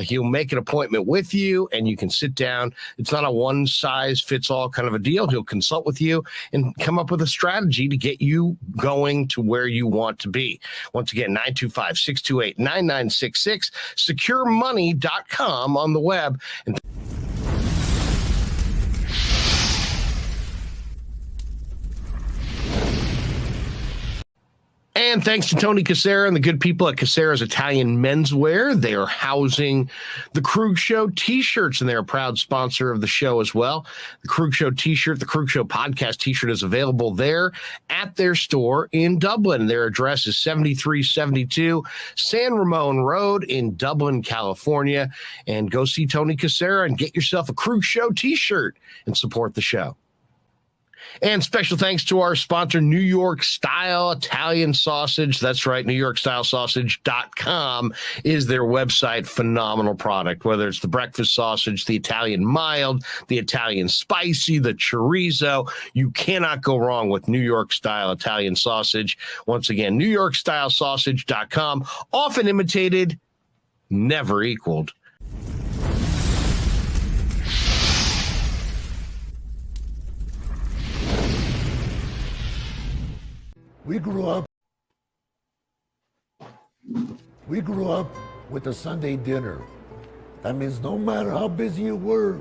He'll make an appointment with you, and you can sit down. It's not a one-size-fits-all kind of a deal. He'll consult with you and come up with a strategy to get you going to where you want to be. Once again, 925-628-9966, securemoney.com on the web. And thanks to Tony Cassera and the good people at Cassera's Italian Menswear. They are housing the Krueg Show t-shirts, and they're a proud sponsor of the show as well. The Krueg Show t-shirt, the Krueg Show podcast t-shirt is available there at their store in Dublin. Their address is 7372 San Ramon Road in Dublin, California. And go see Tony Cassera and get yourself a Krueg Show t-shirt and support the show. And special thanks to our sponsor, New York Style Italian Sausage. That's right, NewYorkStyleSausage.com is their website. Phenomenal product, whether it's the breakfast sausage, the Italian mild, the Italian spicy, the chorizo. You cannot go wrong with New York Style Italian Sausage. Once again, NewYorkStyleSausage.com. Often imitated, never equaled. We grew up with a Sunday dinner. That means no matter how busy you were,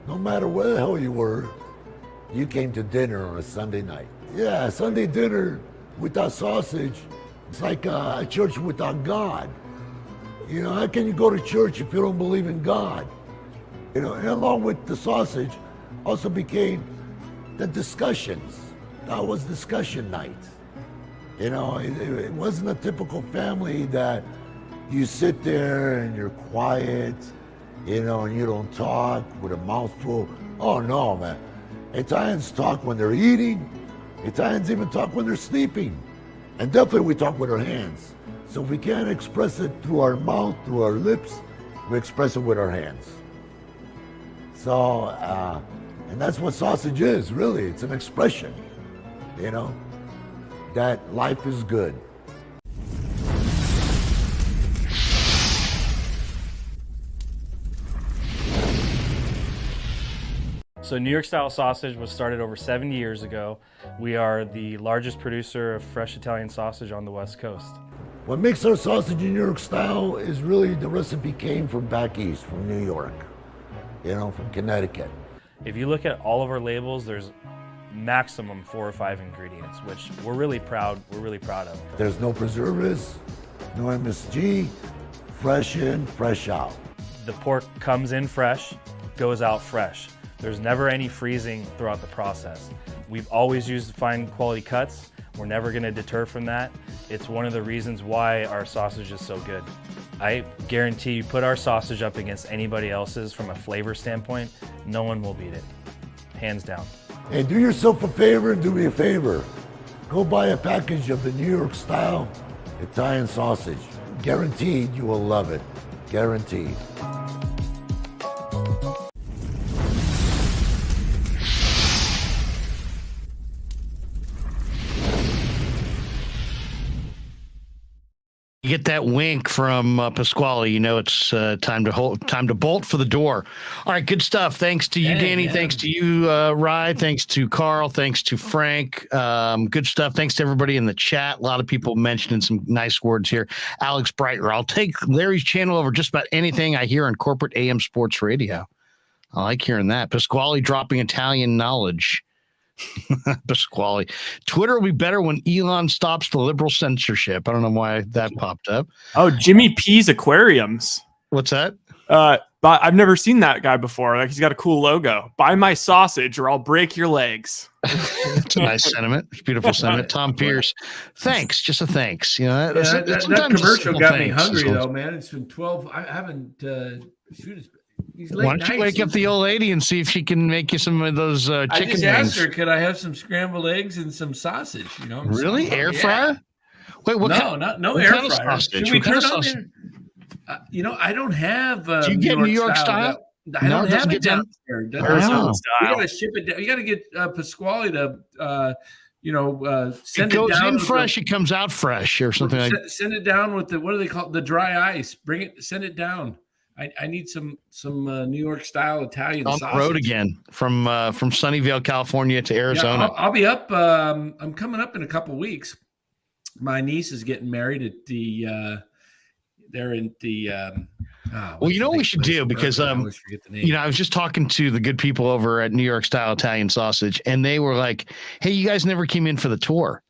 no matter where the hell you were, you came to dinner on a Sunday night. Yeah, Sunday dinner without sausage, it's like a church without God. You know, how can you go to church if you don't believe in God? You know, and along with the sausage also became the discussions. That was discussion night. You know, it wasn't a typical family that you sit there and you're quiet, you know, and you don't talk with a mouthful. Oh no, man. Italians talk when they're eating. Italians even talk when they're sleeping. And definitely we talk with our hands. So if we can't express it through our mouth, through our lips, we express it with our hands. So, and that's what sausage is, really. It's an expression, you know, that life is good. So New York Style Sausage was started over 70 years ago. We are the largest producer of fresh Italian sausage on the West Coast. What makes our sausage in New York style is really the recipe came from back east, from New York, you know, from Connecticut. If you look at all of our labels, there's maximum 4 or 5 ingredients, which we're really proud of. There's no preservatives, no MSG, fresh in, fresh out. The pork comes in fresh, goes out fresh. There's never any freezing throughout the process. We've always used fine quality cuts. We're never going to deter from that. It's one of the reasons why our sausage is so good. I guarantee you put our sausage up against anybody else's from a flavor standpoint, no one will beat it, hands down. Hey, do yourself a favor and do me a favor. Go buy a package of the New York style Italian sausage. Guaranteed you will love it. Guaranteed. get that wink from Pasquale, you know it's time to bolt for the door. All right, good stuff. Thanks to you, Danny. Thanks to you, Rye. Thanks to Carl. Thanks to Frank. Good stuff. Thanks to everybody in the chat. A lot of people mentioning some nice words here. Alex Breiter, I'll take Larry's channel over just about anything I hear on corporate AM sports radio. I like hearing that. Pasquale dropping Italian knowledge. Pasquale. Twitter will be better when Elon stops the liberal censorship. I don't know why that popped up. Oh, Jimmy P's Aquariums. What's that? But I've never seen that guy before. Like, he's got a cool logo. Buy my sausage or I'll break your legs. It's a nice sentiment. It's beautiful sentiment. Tom Pierce. Thanks. Just a thanks. You know, that commercial got me hungry though, man. It's been 12. I haven't why don't you wake up the old lady and see if she can make you some of those chicken I just wings? asked her, could I have some scrambled eggs and some sausage? You know, really? Air fryer? Wait, what? No air fryer. Should we turn on there? You know, I don't have. Do you get New York style? I don't have it down there. You gotta ship it down. You gotta get Pasquale to, send it goes it down in fresh. It comes out fresh, or something like. Send it down with the what do they call it? The dry ice? Bring it. Send it down. I need some New York style Italian on sausage. the road again from Sunnyvale, California to Arizona. Yeah, I'll be up. I'm coming up in a couple weeks. My niece is getting married at the. They're in the. Well, you know what we should do, because I was just talking to the good people over at New York Style Italian Sausage, and they were like, "Hey, you guys never came in for the tour.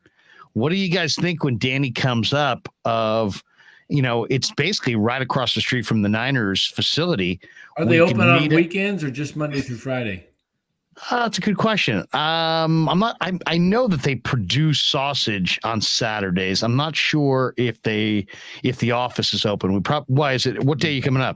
What do you guys think when Danny comes up of?" You know, it's basically right across the street from the Niners facility. Are they open on weekends or just Monday through Friday? That's a good question. I know that they produce sausage on Saturdays. I'm not sure if the office is open. Why is it? What day are you coming up?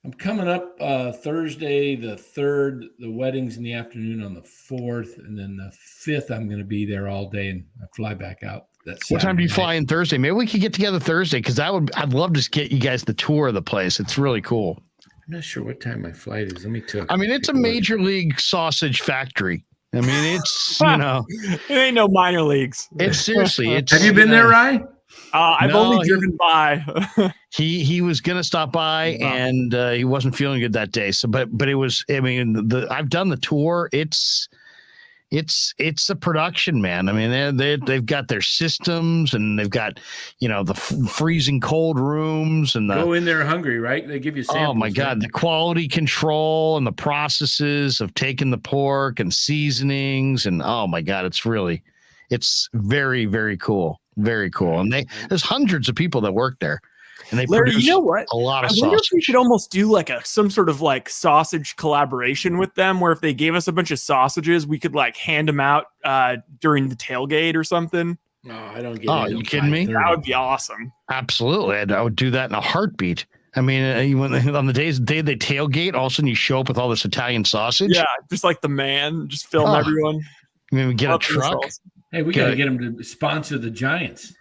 I'm coming up Thursday the 3rd. The wedding's in the afternoon on the 4th, and then the 5th I'm going to be there all day, and I fly back out. What time do you fly in Thursday? Maybe we could get together Thursday, because I'd love to get you guys the tour of the place. It's really cool. I'm not sure what time my flight is. Let me check. I mean, it's a major league sausage factory. I mean, it's it ain't no minor leagues. It's seriously. Have you been there, Ryan? I've only driven by. He was gonna stop by, and he wasn't feeling good that day. So, but it was. I mean, I've done the tour. It's a production, man. I mean, they've got their systems, and they've got, the freezing cold rooms, and go in there hungry, right? They give you samples. Oh my God, the quality control and the processes of taking the pork and seasonings, and oh my God, it's very, very cool, very cool. And there's hundreds of people that work there. And they Larry, produce you know what? a lot of I wonder sausage. if we should almost do some sort of sausage collaboration with them, where if they gave us a bunch of sausages, we could hand them out during the tailgate or something. No, I don't get it. Oh, you kidding me? That would be awesome. Absolutely. I would do that in a heartbeat. I mean, on the day they tailgate, all of a sudden you show up with all this Italian sausage. Yeah, just like the man, just film everyone. Maybe we get a truck. Hey, we got to get them to sponsor the Giants.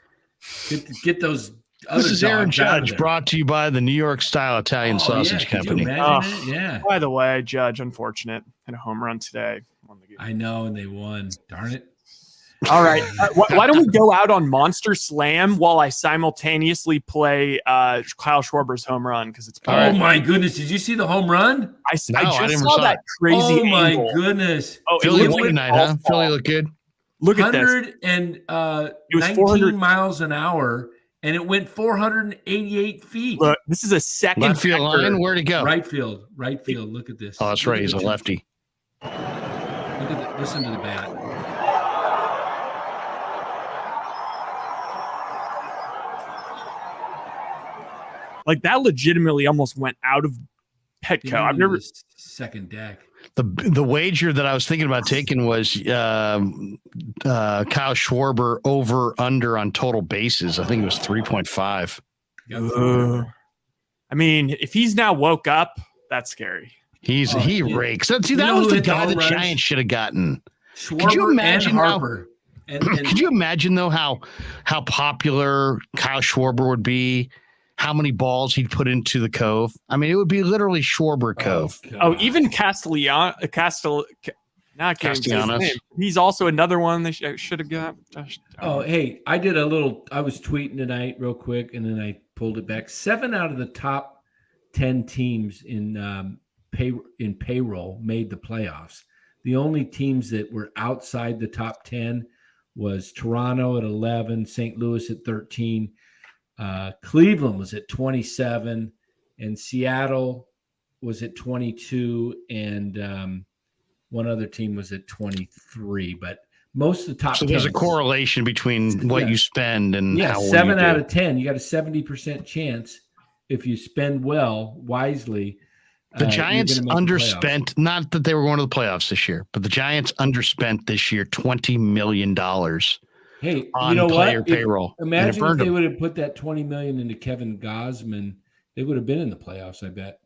Get those. This is Aaron Judge, brought to you by the New York Style Italian Sausage Company. Yeah. By the way, Judge, unfortunate, had a home run today. I know, and they won. Darn it. All right. Why don't we go out on Monster Slam while I simultaneously play Kyle Schwarber's home run? Because it's my goodness. Did you see the home run? I just saw that crazy angle. My goodness. Oh, Philly won tonight, huh? Philly looked good. Look at this. 119 miles an hour, and it went 488 feet. Look, this is a second left field line. Where'd it go? Right field. Look at this. Oh, that's right. He's a lefty. Look at listen to the bat. That legitimately almost went out of Petco. I've never second deck. The wager that I was thinking about taking was Kyle Schwarber over under on total bases. I think it was 3.5. I mean, if he's now woke up, that's scary. He rakes. That was the guy the Giants should have gotten. Schwarber, could you imagine and Harper? Could you imagine though how popular Kyle Schwarber would be? How many balls he'd put into the Cove? I mean, it would be literally Schwarber Cove. Even Not Castellanos. He's also another one they should have got. Oh, hey, I was tweeting tonight real quick, and then I pulled it back. 7 out of the top 10 teams in payroll made the playoffs. The only teams that were outside the top 10 was Toronto at 11, St. Louis at 13, Cleveland was at 27, and Seattle was at 22, and one other team was at 23. But most of the top 10. So there's a correlation between what you spend and how well 7 you out do. of 10. You got a 70% chance if you spend well, wisely. The Giants underspent, not that they were going to the playoffs this year, but the Giants underspent this year $20 million Hey, on you know player what? payroll. Imagine if they would have put that $20 million into Kevin Gosman, they would have been in the playoffs, I bet.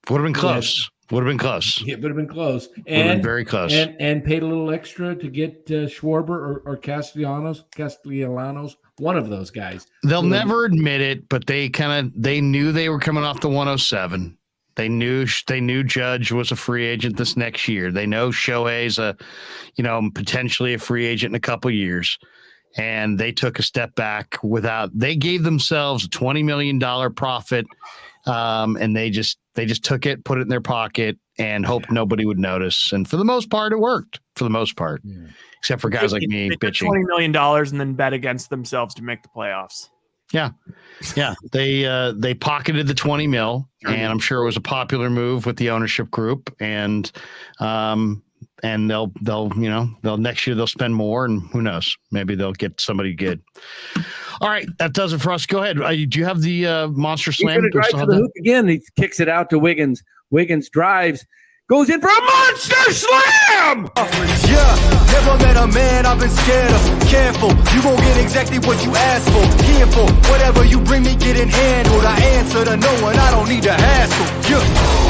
Would have been close. Would have been close. It would have been close. Would have been very close. And paid a little extra to get Schwarber or Castellanos, one of those guys. They'll never admit it, but they knew they were coming off the 107. They knew Judge was a free agent this next year. They know Shohei's potentially a free agent in a couple years. And they took a step back they gave themselves a $20 million profit. And they just took it, put it in their pocket, and hoped nobody would notice. And for the most part, it worked. For the most part, except for guys like me bitching. $20 million and then bet against themselves to make the playoffs. Yeah. They pocketed the 20 mil, and I'm sure it was a popular move with the ownership group. And they'll next year they'll spend more, and who knows, maybe they'll get somebody good. All right, that does it for us. Go ahead. Do you have the monster slam? He's going to drive to the hoop again. He kicks it out to Wiggins. Wiggins drives, goes in for a monster slam. Yeah, never met a man I've been scared of. Careful, you won't get exactly what you asked for. Here for whatever you bring me, getting handled. I answer to no one, I don't need to hassle. Yeah.